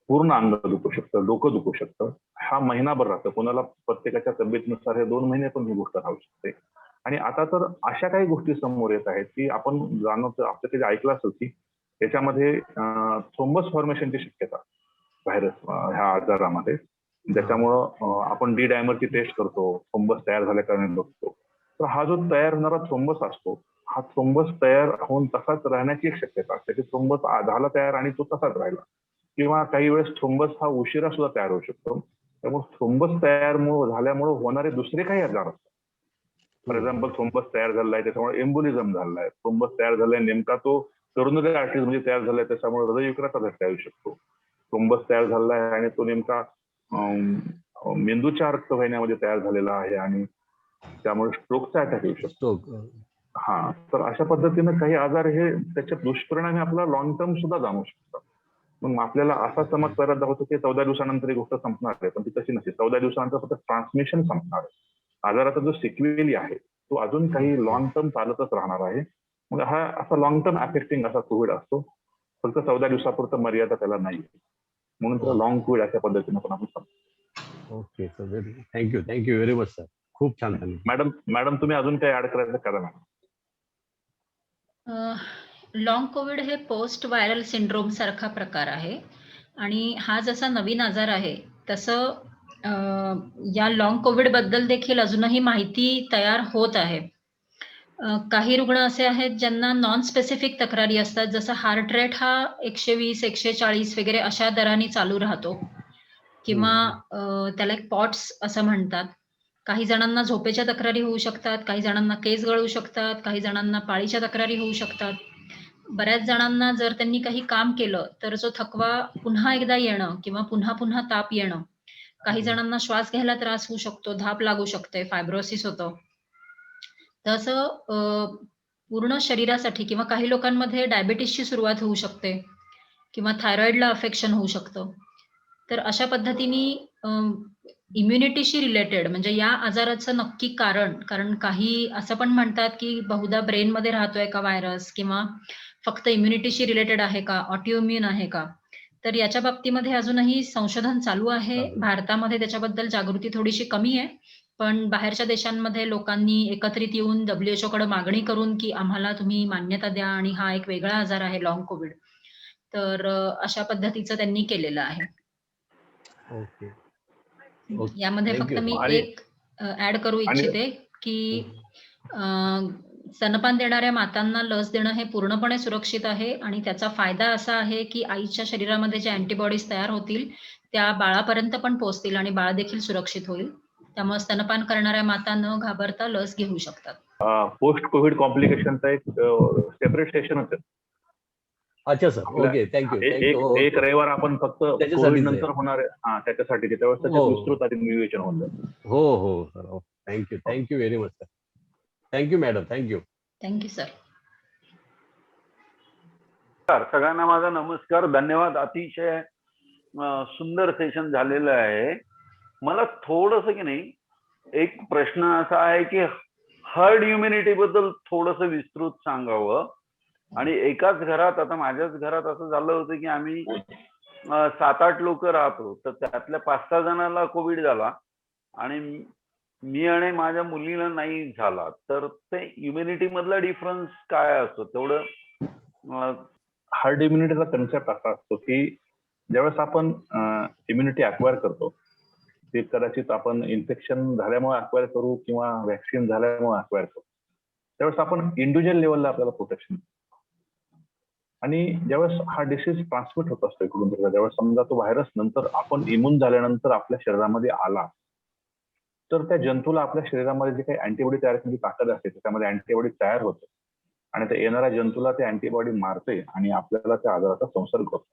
पूर्ण अंग दुखू शकतं, डोकं दुखू शकतं. हा महिनाभर राहतं, कोणाला प्रत्येकाच्या तब्येतीनुसार हे 2 महिने पण ही गोष्ट राहू शकते. आणि आता तर अशा काही गोष्टी समोर येत आहेत की आपण जाणवतो, आपण कधी ऐकलं असेल की त्याच्यामध्ये थ्रोम्बस फॉर्मेशनची शक्यता व्हायरस ह्या आजारामध्ये, ज्याच्यामुळं आपण डी डायमरची टेस्ट करतो, थ्रोम्बस तयार झाल्या कारणाने बघतो. तर हा जो तयार होणारा थ्रोम्बस असतो, हा थ्रोम्बस तयार होऊन तसाच राहण्याची एक शक्यता असते की थ्रोम्बस झाला तयार आणि तो तसाच राहिला, किंवा काही वेळेस थ्रोम्बस हा उशिरा सुद्धा तयार होऊ शकतो. त्यामुळे थ्रोम्बस तयार झाल्यामुळे होणारे दुसरे काही आजार असतात. फॉर एक्झाम्पल थ्रोम्बस तयार झालाय त्याच्यामुळे एम्बोलिझम झालाय, थ्रोम्बस तयार झालाय नेमका तो करोनरी आर्टरीज म्हणजे तयार झालाय त्याच्यामुळे हृदयविकाराचा झटका येऊ शकतो. थ्रोम्बस तयार झालाय आणि तो नेमका मेंदूच्या रक्तवाहिन्यामध्ये तयार झालेला आहे आणि त्यामुळे स्ट्रोकचा अटॅक येऊ शकतो. हा, तर अशा पद्धतीनं काही आजार हे त्याचे दुष्परिणाम आपला लॉंग टर्म सुद्धा जाणू शकतात. मग आपल्याला असा समज करायला दाखवतो की 14 दिवसानंतर ही गोष्ट संपणार आहे, पण ती तशी नसते. 14 दिवसानंतर फक्त ट्रान्समिशन संपणार आहे. आजाराचा जो सिक्वेली आहे तो अजून काही लॉंग टर्म चालतच राहणार आहे. मग हा असा लॉंग टर्म अफेक्टिंग असा कोविड असतो, फक्त 14 दिवसापुरतं मर्यादा त्याला नाही, म्हणून त्याला लॉंग कोविड अशा पद्धतीनं पण आपण सांगतो. Okay sir, thank you very much sir, खूप छान सांगितलं. मॅडम तुम्ही अजून काही ऍड करायचं करा मॅडम. लॉंग कोविड हे पोस्ट व्हायरल सिंड्रोम सारखा प्रकार आहे आणि हा जसा नवीन आजार आहे तसं या लॉंग कोविड बद्दल देखील अजूनही माहिती तयार होत आहे. काही रुग्ण असे आहेत ज्यांना नॉन स्पेसिफिक तक्रारी असतात, जसं हार्ट रेट हा 120, 140 वगैरे अशा दराने चालू राहतो, किंवा त्याला एक पॉट्स असं म्हणतात. काही जणांना झोपेच्या तक्रारी होऊ शकतात, काही जणांना केस गळू शकतात, काही जणांना पाळीच्या तक्रारी होऊ शकतात. बऱ्याच जणांना जर त्यांनी काही काम केलं तर जो थकवा पुन्हा एकदा येणं किंवा पुन्हा पुन्हा ताप येणं, काही जणांना श्वास घ्यायला त्रास होऊ शकतो, धाप लागू शकते, फायब्रोसिस होतं. तसं पूर्ण शरीरासाठी किंवा काही लोकांमध्ये डायबिटीसची सुरुवात होऊ शकते किंवा थायरॉइडला अफेक्शन होऊ शकतं. तर अशा पद्धतीने इम्युनिटीशी रिलेटेड म्हणजे या आजाराचं नक्की कारण काही असं पण म्हणतात की बहुधा ब्रेनमध्ये राहतोय का व्हायरस, किंवा फक्त इम्युनिटीशी रिलेटेड आहे का, ऑटोइम्युन आहे का. तर याच्या बाबतीमध्ये अजूनही संशोधन चालू आहे. भारतामध्ये त्याच्याबद्दल जागृती थोडीशी कमी आहे, पण बाहेरच्या देशांमध्ये लोकांनी एकत्रित येऊन WHO कडे मागणी करून की आम्हाला तुम्ही मान्यता द्या आणि हा एक वेगळा आजार आहे लॉंग कोविड, तर अशा पद्धतीचं त्यांनी केलेलं आहे. ओके. यामध्ये फक्त मी एक ऍड करू इच्छिते की स्तनपान देणाऱ्या मातांना लस देणं हे पूर्णपणे सुरक्षित आहे आणि त्याचा फायदा असा आहे की आईच्या शरीरामध्ये जे अँटीबॉडीज तयार होतील त्या बाळापर्यंत पण पोहोचतील आणि बाळ देखील सुरक्षित होईल. त्यामुळे स्तनपान करणाऱ्या माता न घाबरता लस घेऊ शकतात. पोस्ट कोविड कॉम्प्लिकेशनचा एक सेपरेट सेशनच आहे. अच्छा सर, आपल्या- ओके, थँक्यू एक रविवार आपण फक्त कोविड त्याच्यासाठीच आहे. नंतर होणारे त्याच्यासाठी त्यावेळेस त्याच्यात हो. विस्तृत आणि नियोजन होऊन जातं. हो sir, thank you very much sir. Thank you madam, thank you. Thank you sir. सगळ्यांना माझा नमस्कार, धन्यवाद. अतिशय सुंदर सेशन झालेलं आहे. मला थोडस की नाही एक प्रश्न असा आहे की हर्ड इम्युनिटी बद्दल थोडस विस्तृत सांगावं. आणि एकाच घरात, आता माझ्याच घरात असं झालं होतं की आम्ही 7-8 लोक राहतो, तर त्यातल्या 5-6 जणांना कोविड झाला आणि मी आणि माझ्या मुलीला नाही झाला. तर ते इम्युनिटी मधला डिफरन्स काय असतो तेवढं? हार्ड इम्युनिटीचा कन्सेप्ट असा असतो की ज्यावेळेस आपण इम्युनिटी अक्वायर करतो, ते कदाचित आपण इन्फेक्शन झाल्यामुळे अक्वायर करू किंवा व्हॅक्सिन झाल्यामुळे अक्वायर करू, त्यावेळेस आपण इंडिव्हिज्युअल लेवलला आपल्याला प्रोटेक्शन. आणि ज्यावेळेस हा डिसीज ट्रान्समिट होत असतो इकडून तिकडे, ज्यावेळेस समजा तो व्हायरस नंतर आपण इम्यून झाल्यानंतर आपल्या शरीरामध्ये आला, तर त्या जंतूला आपल्या शरीरामध्ये जे काही अँटीबॉडी तयार करण्याची ताकद असते त्याच्यामध्ये अँटीबॉडी तयार होते आणि त्या येणाऱ्या जंतूला ते अँटीबॉडी मारते आणि आपल्याला त्या आजाराचा संसर्ग होतो.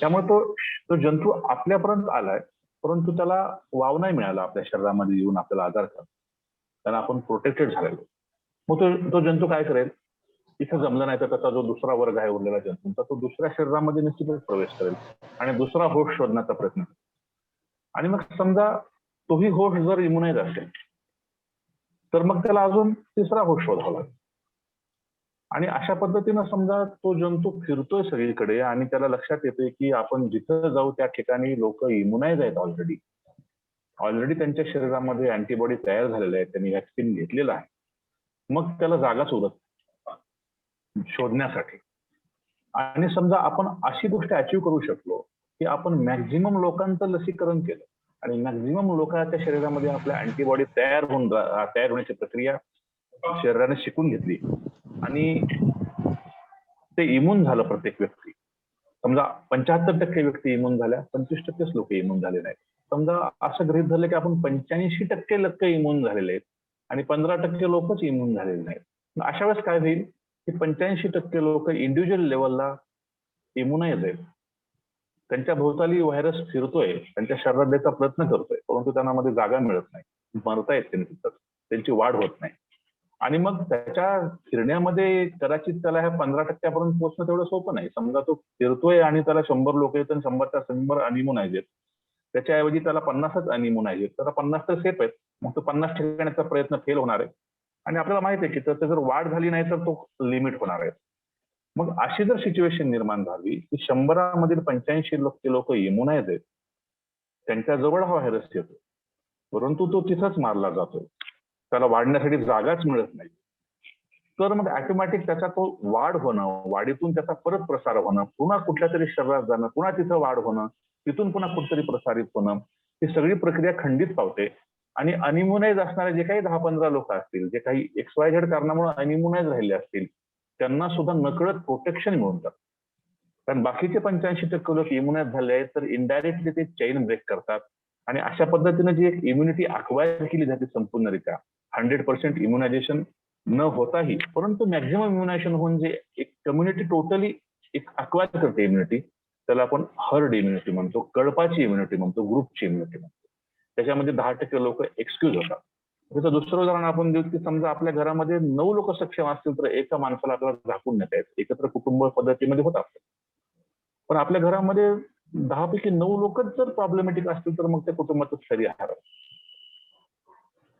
त्यामुळे तो जंतू आपल्यापर्यंत आलाय, परंतु त्याला वाव नाही मिळाला आपल्या शरीरामध्ये येऊन आपल्याला आजार करतो, कारण आपण प्रोटेक्टेड झालेलो. मग तो जंतू काय करेल, इथं जमलं नाही तर त्याचा जो दुसरा वर्ग आहे उरलेला जंतूंचा, तो दुसऱ्या शरीरामध्ये निश्चितच प्रवेश करेल आणि दुसरा होस्ट शोधण्याचा प्रयत्न करेल. आणि मग समजा तोही होस्ट जर इम्युनाइज असेल तर मग त्याला अजून तिसरा होस्ट शोधावा लागेल. आणि अशा पद्धतीनं समजा तो जंतू फिरतोय सगळीकडे आणि त्याला लक्षात येतोय की आपण जिथं जाऊ त्या ठिकाणी लोक इम्युनाइज आहेत, ऑलरेडी त्यांच्या शरीरामध्ये अँटीबॉडी तयार झालेल्या आहेत, त्यांनी व्हॅक्सिन घेतलेलं आहे. मग त्याला जागाच उरत शोधण्यासाठी. आणि समजा आपण अशी गोष्ट अचीव्ह करू शकलो की आपण मॅक्झिमम लोकांचं लसीकरण केलं आणि मॅक्झिमम लोकांच्या शरीरामध्ये आपल्या अँटीबॉडी तयार होण्याची प्रक्रिया शरीराने शिकून घेतली आणि ते इम्यून झालं प्रत्येक व्यक्ती. समजा 75% व्यक्ती इम्यून झाल्या, 25%च लोक इम्यून झाले नाहीत. समजा असं गृहीत धरलं की आपण 85% लोक इम्यून झालेले आहेत आणि 15% लोकच इम्यून झालेले नाहीत. अशा वेळेस काय होईल की 85% लोक इंडिव्हिज्युअल लेवलला इम्युनाइज आहेत, त्यांच्या भोवताली व्हायरस फिरतोय, त्यांच्या शरीरात द्यायचा प्रयत्न करतोय, परंतु त्यांना मध्ये जागा मिळत नाही, मरतायत त्यांनी तिथं, त्यांची वाढ होत नाही. आणि मग त्याच्या फिरण्यामध्ये कदाचित त्याला ह्या 15% पोहोचणं तेवढं सोपं नाही. समजा तो फिरतोय आणि त्याला 100 लोक आहेत आणि 100च्या 100 अनइम्युनाइज आहेत, त्याच्याऐवजी त्याला 50च अनइम्युनाइज आहेत, तर 50 तर सेफ आहेत, मग तो 50 ठिकाणचा प्रयत्न फेल होणार आहे. आणि आपल्याला माहिती आहे की त्याचं जर वाढ झाली नाही तर तो लिमिट होणार आहे. मग अशी जर सिच्युएशन निर्माण झाली की 100 मधील 85 लोक इम्युनाइज आहेत, त्यांच्या जवळ हा व्हायरस येतो, परंतु तो तिथंच मारला जातो, त्याला वाढण्यासाठी जागाच मिळत नाही, तर मग ऑटोमॅटिक त्याचा तो वाढ होणं, वाढीतून त्याचा परत प्रसार होणं, पुन्हा कुठल्या तरी शरीरात जाणं, पुन्हा तिथं वाढ होणं, तिथून पुन्हा कुठेतरी प्रसारित होणं, ही सगळी प्रक्रिया खंडित पावते. आणि अनइम्युनाइज असणारे जे काही 10-15 लोक असतील, जे काही XYZ कारणामुळे अनइम्युनाइज राहिले असतील, त्यांना सुद्धा नकळत प्रोटेक्शन मिळून जातं. कारण बाकीचे 85% लोक इम्युनाइज झाले आहेत तर इनडायरेक्टली ते चेन ब्रेक करतात आणि अशा पद्धतीने जी एक इम्युनिटी अक्वायर केली जाते संपूर्णरित्या 100% इम्युनायझेशन न होताही, परंतु मॅक्झिमम इम्युनायझेशन होऊन जे एक कम्युनिटी टोटली एक अक्वायर करते इम्युनिटी, त्याला आपण हर्ड इम्युनिटी म्हणतो, कळपाची इम्युनिटी म्हणतो, ग्रुपची इम्युनिटी म्हणतो. त्याच्यामध्ये 10% लोक एक्सक्यूज होतात. त्याचं दुसरं उदाहरण आपण देऊ की समजा आपल्या घरामध्ये 9 लोक सक्षम असतील तर एका माणसाला आपल्याला झाकून नेता येतं, एकत्र कुटुंब पद्धतीमध्ये होत असतं. पण आपल्या घरामध्ये 10 पैकी 9 लोकच जर प्रॉब्लेमॅटिक असतील तर मग त्या कुटुंबाचं स्थैर्य हरवतं.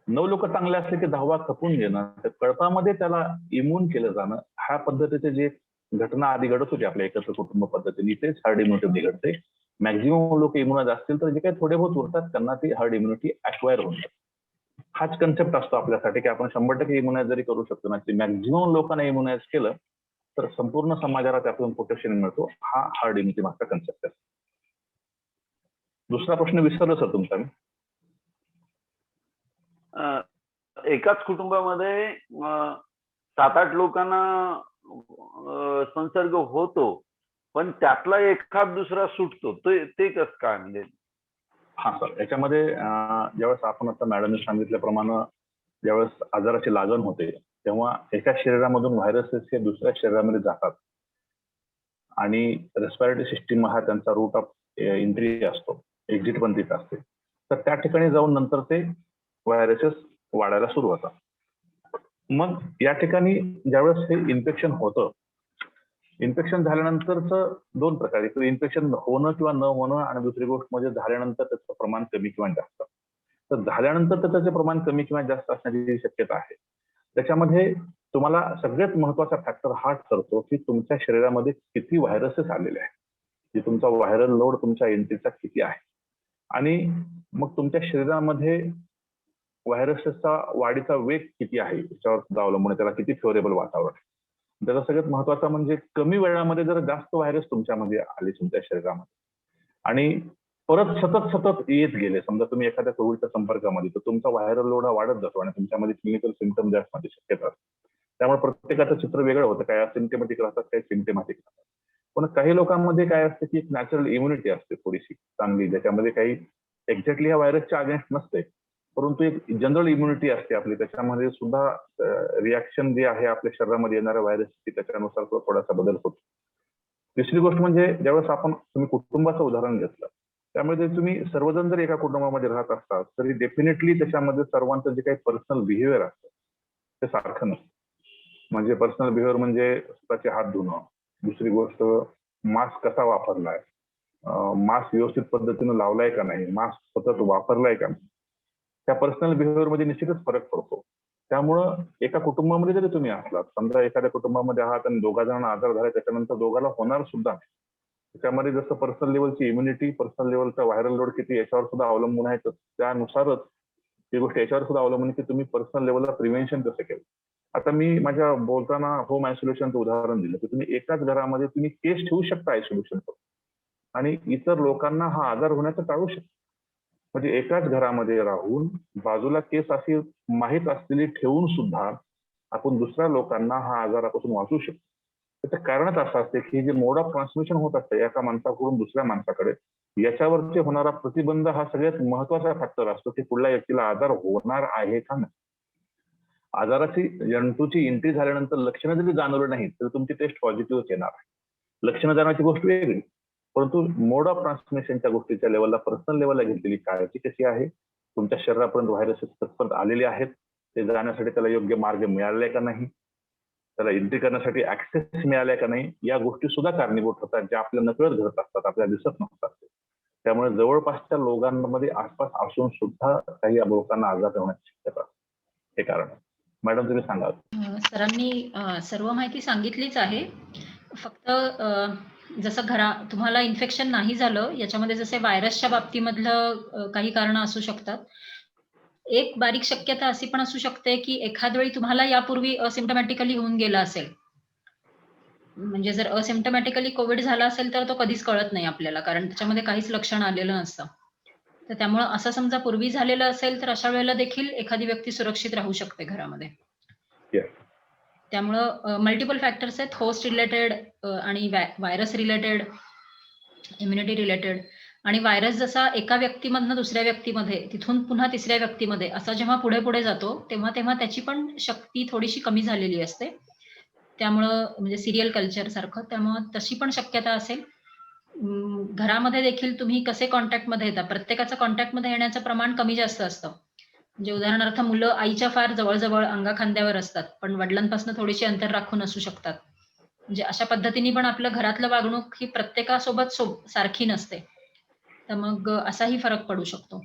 9 लोक चांगले असले की 10वा खपून घेणं, तर कळपामध्ये त्याला इम्यून केलं जाणं, ह्या पद्धतीचे जे घटना आधी घडत होती आपल्या एकत्र कुटुंब पद्धतीने, तेच हर्ड इम्युनिटी घडते. मॅक्झिमम लोक इम्युनाइज असतील तर जे काही थोडे बहुत उरतात त्यांना ती हर्ड इम्युनिटी अक्वायर होतात. हाच कन्सेप्ट असतो आपल्यासाठी की आपण 100% इम्युनाइज जरी करू शकतो ना, ते मॅक्झिमम लोकांना इम्युनाइज केलं तर संपूर्ण समाजाला त्यातून प्रोटेक्शन मिळतो. हा हर्ड इम्युनिटी मागचा कन्सेप्ट आहे. दुसरा प्रश्न विसरलो सर तुमचा मी. एकाच कुटुंबामध्ये 7-8 लोकांना संसर्ग होतो, पण त्यातला एखाद दुसरा सुटतो, ते कसं काय? म्हणजे हा सर, याच्यामध्ये ज्यावेळेस आपण आता मॅडमने सांगितल्याप्रमाणे ज्यावेळेस आजाराची लागण होते तेव्हा एका शरीरामधून व्हायरसेस हे दुसऱ्या शरीरामध्ये जातात आणि रेस्पिरेटरी सिस्टीम हा त्यांचा रूट ऑफ एंट्री असतो, एक्झिट पण तिथे असते. तर त्या ठिकाणी जाऊन नंतर ते व्हायरसेस वाढायला सुरू होतात. मग या ठिकाणी ज्यावेळेस हे इन्फेक्शन होतं, इन्फेक्शन झाल्यानंतरचं 2 प्रकार, एक इन्फेक्शन होणं किंवा न होणं आणि दुसरी गोष्ट म्हणजे झाल्यानंतर त्याचं प्रमाण कमी किंवा जास्त. तर झाल्यानंतर तर त्याचे प्रमाण कमी किंवा जास्त असण्याची शक्यता आहे. त्याच्यामध्ये तुम्हाला सगळ्यात महत्वाचा फॅक्टर हा ठरतो की तुमच्या शरीरामध्ये किती व्हायरसेस आलेले आहेत, की तुमचा व्हायरल लोड तुमच्या एंट्रीचा किती आहे आणि मग तुमच्या शरीरामध्ये व्हायरसेसचा वाढीचा वेग किती आहे याच्यावर सुद्धा अवलंबून आहे, त्याला किती फेवरेबल वातावरण आहे. त्याचा सगळ्यात महत्वाचा म्हणजे कमी वेळामध्ये जर जास्त व्हायरस तुमच्यामध्ये आले तुमच्या शरीरामध्ये आणि परत सतत येत गेले, समजा तुम्ही एखाद्या कोविडच्या संपर्कामध्ये, तर तुमचा व्हायरल लोड हा वाढत जातो आणि तुमच्यामध्ये क्लिनिकल सिम्पटम जास्त होण्याची शक्यता असते. त्यामुळे प्रत्येकाचं चित्र वेगळं होतं, काही असिम्प्टमॅटिक राहतात, काही सिम्प्टमॅटिक राहतात. पण काही लोकांमध्ये काय असते की एक नॅचरल इम्युनिटी असते थोडीशी चांगली, ज्याच्यामध्ये काही एक्झॅक्टली ह्या व्हायरसच्या अगेन्स्ट नसते, परंतु एक जनरल इम्युनिटी असते आपली, त्याच्यामध्ये सुद्धा रिॲक्शन जे आहे आपल्या शरीरामध्ये येणाऱ्या व्हायरसची त्याच्यानुसार थोडासा बदल होतो. दुसरी गोष्ट म्हणजे ज्यावेळेस तुम्ही कुटुंबाचं उदाहरण घेतलं, त्यामुळे जर तुम्ही सर्वजण जर एका कुटुंबामध्ये राहत असतात तरी डेफिनेटली त्याच्यामध्ये सर्वांचं जे काही पर्सनल बिहेवियर असतं ते सारखं नसतं. म्हणजे पर्सनल बिहेवियर म्हणजे स्वतःचे हात धुणं, दुसरी गोष्ट मास्क कसा वापरलाय, मास्क व्यवस्थित पद्धतीने लावलाय का नाही, मास्क सतत वापरलाय का नाही, त्या पर्सनल बिहेवियर मध्ये निश्चितच फरक पडतो. त्यामुळं एका कुटुंबामध्ये जरी तुम्ही असलात, समजा एखाद्या कुटुंबामध्ये आहात आणि 2 जणांना आजार झाला, त्याच्यानंतर दोघांना होणार सुद्धा, त्याच्यामध्ये जसं पर्सनल लेवलची इम्युनिटी, पर्सनल लेवलचा व्हायरल लोड किती याच्यावर सुद्धा अवलंबून आहे, तर त्यानुसारच ही गोष्ट याच्यावर सुद्धा अवलंबून आहे की तुम्ही पर्सनल लेवलला प्रिव्हेन्शन कसं केलं. आता मी माझ्या बोलताना होम आयसोलेशनचं उदाहरण दिलं की तुम्ही एकाच घरामध्ये तुम्ही केस ठेवू शकता आयसोलेशन करून आणि इतर लोकांना हा आजार होण्याचं टाळू शकता. म्हणजे एकाच घरामध्ये राहून बाजूला केस अशी माहीत असलेली ठेवून सुद्धा आपण दुसऱ्या लोकांना हा आजारापासून वाचू शकतो. त्याचं कारणच असं असते की जे मोड ऑफ ट्रान्समिशन होत असतं एका माणसाकडून दुसऱ्या माणसाकडे, याच्यावरती होणारा प्रतिबंध हा सगळ्यात महत्वाचा फॅक्टर असतो की पुढल्या व्यक्तीला आजार होणार आहे का नाही. आजाराची जंतूची एंट्री झाल्यानंतर लक्षणं जरी जाणवलं नाही तर तुमची टेस्ट पॉझिटिव्ह येणार आहे. लक्षणं जाणवायची गोष्ट वेगळी, परंतु मोड ऑफ ट्रान्समिशनच्या गोष्टीच्या लेवलला, पर्सनल लेवलला घेतलेली काळजी कशी आहे, तुमच्या शरीरापर्यंत व्हायरसेस तत्पर्यंत आलेले आहेत, ते जाण्यासाठी त्याला योग्य मार्ग मिळालाय का नाही, त्याला एंट्री करण्यासाठी ऍक्सेस मिळालाय का नाही, या गोष्टी सुद्धा कारणीभूत होतात ज्या आपल्या नकळत घडत असतात, आपल्याला दिसत नसतात. त्यामुळे जवळपासच्या लोकांमध्ये आसपास असून सुद्धा काही लोकांना आजार होण्याची शक्यता हे कारण. मॅडम तुम्ही सांगा. सरांनी सर्व माहिती सांगितलीच आहे. फक्त जसं तुम्हाला इन्फेक्शन नाही झालं, याच्यामध्ये जसे व्हायरसच्या बाबतीमधलं काही कारण असू शकतात. एक बारीक शक्यता अशी पण असू शकते की एखाद वेळी तुम्हाला यापूर्वी असिम्प्टमॅटिकली होऊन गेला असेल. म्हणजे जर असिम्प्टमॅटिकली कोविड झाला असेल तर तो कधीच कळत नाही आपल्याला, कारण त्याच्यामध्ये काहीच लक्षण आलेलं नसतं. तर त्यामुळे असं समजा पूर्वी झालेलं असेल तर अशा वेळेला देखील एखादी व्यक्ती सुरक्षित राहू शकते घरामध्ये. त्यामुळं मल्टिपल फॅक्टर्स आहेत, होस्ट रिलेटेड आणि व्हायरस रिलेटेड, इम्युनिटी रिलेटेड. आणि व्हायरस जसा एका व्यक्तीमधनं दुसऱ्या व्यक्तीमध्ये, तिथून पुन्हा तिसऱ्या व्यक्तीमध्ये असा जेव्हा पुढे पुढे जातो तेव्हा त्याची पण शक्ती थोडीशी कमी झालेली असते. त्यामुळं म्हणजे सिरियल कल्चर सारखं, त्यामुळं तशी पण शक्यता असेल. घरामध्ये देखील तुम्ही कसे कॉन्टॅक्टमध्ये येता, प्रत्येकाचं कॉन्टॅक्टमध्ये येण्याचं प्रमाण कमी जास्त असतं. म्हणजे उदाहरणार्थ मुलं आईच्या फार जवळ अंगाखांद्यावर असतात, पण वडिलांपासून थोडीशी अंतर राखून असू शकतात. म्हणजे अशा पद्धतीने पण आपलं घरातलं वागणूक ही प्रत्येकासोबत सारखी नसते. तर मग असाही फरक पडू शकतो.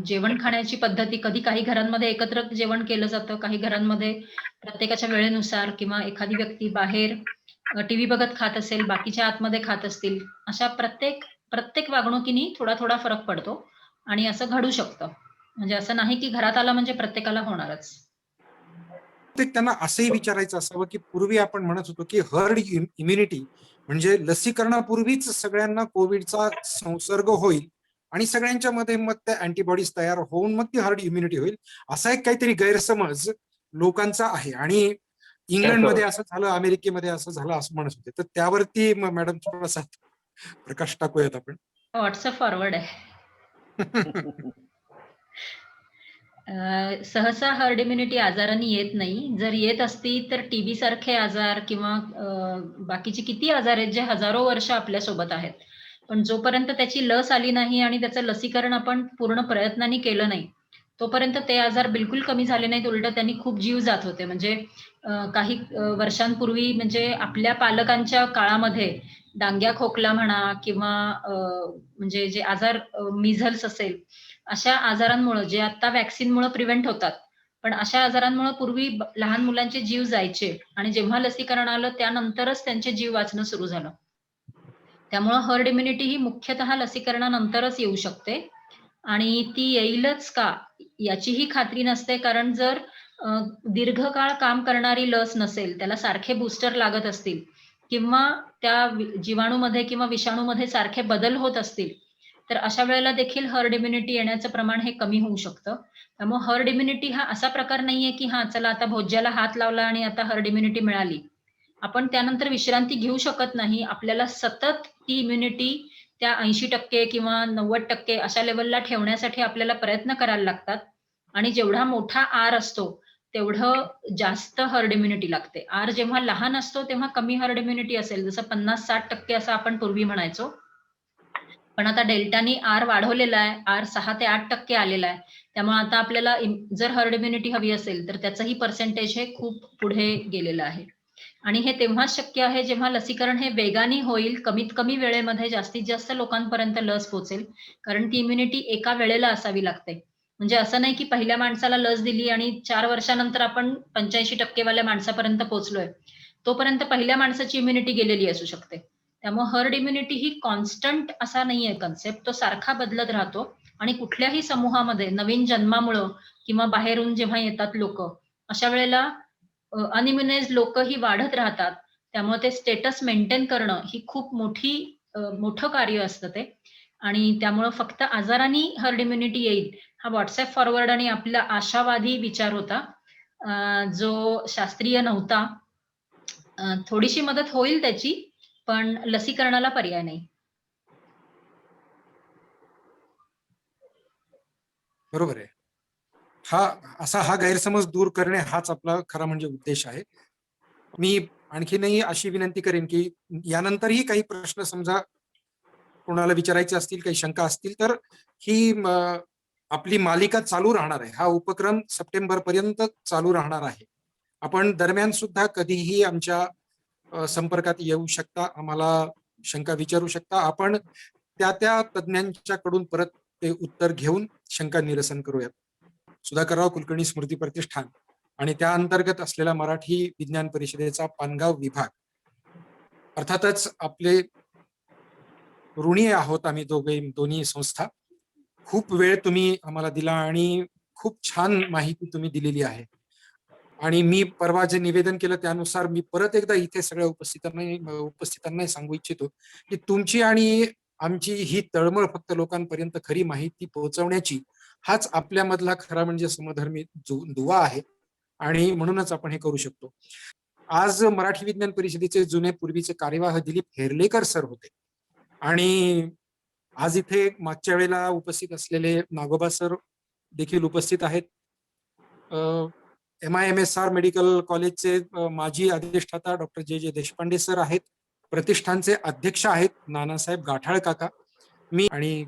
जेवण खाण्याची पद्धती, कधी काही घरांमध्ये एकत्र जेवण केलं जातं, काही घरांमध्ये प्रत्येकाच्या वेळेनुसार, किंवा एखादी व्यक्ती बाहेर टीव्ही बघत खात असेल, बाकीच्या आतमध्ये खात असतील. अशा प्रत्येक वागणुकीने थोडा फरक पडतो आणि असं घडू शकतं. म्हणजे असं नाही की घरात आला म्हणजे प्रत्येकाला होणारच. त्यांना असंही विचारायचं असावं की पूर्वी आपण म्हणत होतो की हर्ड इम्युनिटी म्हणजे लसीकरणापूर्वीच सगळ्यांना कोविडचा संसर्ग होईल आणि सगळ्यांच्या मध्ये मग त्या अँटीबॉडीज तयार होऊन मग ती हर्ड इम्युनिटी होईल, असा एक काहीतरी गैरसमज लोकांचा आहे. आणि इंग्लंडमध्ये असं झालं, अमेरिकेमध्ये असं झालं असं म्हणत होते. तर त्यावरती मॅडम थोडासा प्रकाश टाकूयात आपण. व्हॉट्सअप फॉरवर्ड आहे. सहसा हर्ड इम्युनिटी आजारांनी येत नाही. जर येत असती तर टीबी सारखे आजार किंवा बाकीचे किती आजार आहेत जे हजारो वर्ष आपल्यासोबत आहेत. पण जोपर्यंत त्याची लस आली नाही आणि त्याचं लसीकरण आपण पूर्ण प्रयत्नांनी केलं नाही, तोपर्यंत ते आजार बिलकुल कमी झाले नाहीत. उलटं त्यांनी खूप जीव जात होते. म्हणजे काही वर्षांपूर्वी म्हणजे आपल्या पालकांच्या काळामध्ये डांग्या खोकला म्हणा किंवा म्हणजे जे आजार मिझल्स असेल, अशा आजारांमुळं जे आता व्हॅक्सिनमुळं प्रिव्हेंट होतात. पण अशा आजारांमुळं पूर्वी लहान मुलांचे जीव जायचे आणि जेव्हा लसीकरण आलं त्यानंतरच त्यांचे जीव वाचणं सुरू झालं. त्यामुळं हर्ड इम्युनिटी ही मुख्यतः लसीकरणानंतरच येऊ शकते आणि ती येईलच का याचीही खात्री नसते. कारण जर दीर्घकाळ काम करणारी लस नसेल, त्याला सारखे बूस्टर लागत असतील किंवा त्या जीवाणूमध्ये किंवा विषाणूमध्ये सारखे बदल होत असतील, तर अशा वेळेला देखील हर्ड इम्युनिटी येण्याचं प्रमाण हे कमी होऊ शकतं. त्यामुळे हर्ड इम्युनिटी हा असा प्रकार नाहीये, की हां, चला आता भोज्याला हात लावला आणि आता हर्ड इम्युनिटी मिळाली. आपण त्यानंतर विश्रांती घेऊ शकत नाही. आपल्याला सतत ती इम्युनिटी त्या 80% किंवा 90% अशा लेव्हलला ठेवण्यासाठी आपल्याला प्रयत्न करायला लागतात आणि जेवढा मोठा आर असतो, तेवढं जास्त हर्ड इम्युनिटी लागते. आर जेव्हा लहान असतो, तेव्हा कमी हर्ड इम्युनिटी असेल, जसं 50-60% असं आपण पूर्वी म्हणायचो. पण आता डेल्टानी आर वाढवलेला आहे. आर 6 ते 8% आलेला आहे. त्यामुळे आता आपल्याला जर हर्ड इम्युनिटी हवी असेल, तर त्याचंही पर्सेंटेज हे खूप पुढे गेलेलं आहे. आणि हे तेव्हाच शक्य आहे, जेव्हा लसीकरण हे वेगाने होईल, कमीत कमी वेळेमध्ये जास्तीत जास्त लोकांपर्यंत लस पोहोचेल. कारण ती इम्युनिटी एका वेळेला असावी लागते. म्हणजे असं नाही, की पहिल्या माणसाला लस दिली आणि 4 वर्षानंतर आपण 85% वाल्या माणसापर्यंत पोहोचलोय. तोपर्यंत पहिल्या माणसाची इम्युनिटी गेलेली असू शकते. त्यामुळे हर्ड इम्युनिटी ही कॉन्स्टंट असा नाहीये कन्सेप्ट. तो सारखा बदलत राहतो आणि कुठल्याही समूहामध्ये नवीन जन्मामुळं किंवा बाहेरून जेव्हा येतात लोकं, अशा वेळेला अनइम्युनाइज्ड लोकही वाढत राहतात. त्यामुळे ते स्टेटस मेंटेन करणं ही खूप मोठं कार्य असतं ते. आणि त्यामुळं फक्त आजारांनी हर्ड इम्युनिटी येईल, हा WhatsApp फॉरवर्ड आणि आपला आशावादी विचार होता, जो शास्त्रीय नव्हता. थोडीशी मदत होईल त्याची, पण लसीकरणाला पर्याय नाही. बरोबर आहे. हा गैरसमज दूर करणे हाच आपला खरा म्हणजे उद्देश आहे. मी आणखीनही अशी विनंती करेन की यानंतरही काही प्रश्न समजा कोणाला विचारायचे असतील, काही शंका असतील, तर ही आपली मालिका चालू राहणार आहे. हा उपक्रम सप्टेंबर पर्यंत चालू राहणार आहे. आपण दरम्यान सुद्धा कधीही आमच्या संपर्कात येऊ शकता, आम्हाला शंका विचारू शकता. आपण त्या तज्ञांच्याकडून परत ते उत्तर घेऊन शंका निरसन करूयात. सुधाकरराव कुलकर्णी स्मृती प्रतिष्ठान आणि त्या अंतर्गत असलेला मराठी विज्ञान परिषदेचा पानगाव विभाग, अर्थातच आपले ऋणी आहोत आम्ही दोन्ही संस्था. खूप वेळ तुम्ही आम्हाला दिला आणि खूप छान माहिती तुम्ही दिलेली आहे. आणि मी परवा जे निवेदन केलं त्यानुसार मी परत एकदा इथे सगळ्या उपस्थितांना सांगू इच्छितो की तुमची आणि आमची ही तळमळ फक्त लोकांपर्यंत खरी माहिती पोहोचवण्याची, हाच आपल्यामधला खरा म्हणजे समधर्मी दुवा आहे आणि म्हणूनच आपण हे करू शकतो. आज मराठी विज्ञान परिषदेचे जुने पूर्वीचे कार्यवाह दिलीप हेर्लेकर सर होते आणि आज इथे मागच्या वेळेला उपस्थित असलेले नागोबा सर देखील उपस्थित आहेत. MIMSR मेडिकल कॉलेजचे माजी अधिष्ठाता डॉक्टर जे देशपांडे सर आहेत. प्रतिष्ठानचे अध्यक्ष आहेत नानासाहेब गाठाळ काका. मी आणि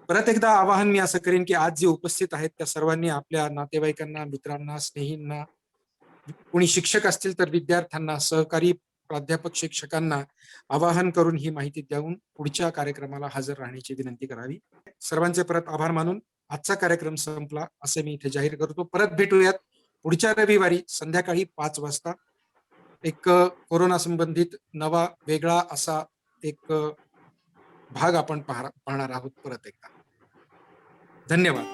परत एकदा आवाहन मी असं करेन की आज जे उपस्थित आहेत त्या सर्वांनी आपल्या नातेवाईकांना, मित्रांना, स्नेहींना, कोणी शिक्षक असतील तर विद्यार्थ्यांना, सहकारी प्राध्यापक शिक्षकांना आवाहन करून ही माहिती देऊन पुढच्या कार्यक्रमाला हजर राहण्याची विनंती करावी. सर्वांचे परत आभार मानून आजचा कार्यक्रम संपला असे मी इथे जाहीर करतो. परत भेटूयात पुढच्या रविवारी संध्याकाळी 5 वाजता. एक कोरोना संबंधित नवा वेगळा असा एक भाग आपण पाहणार आहोत परत एकदा. धन्यवाद.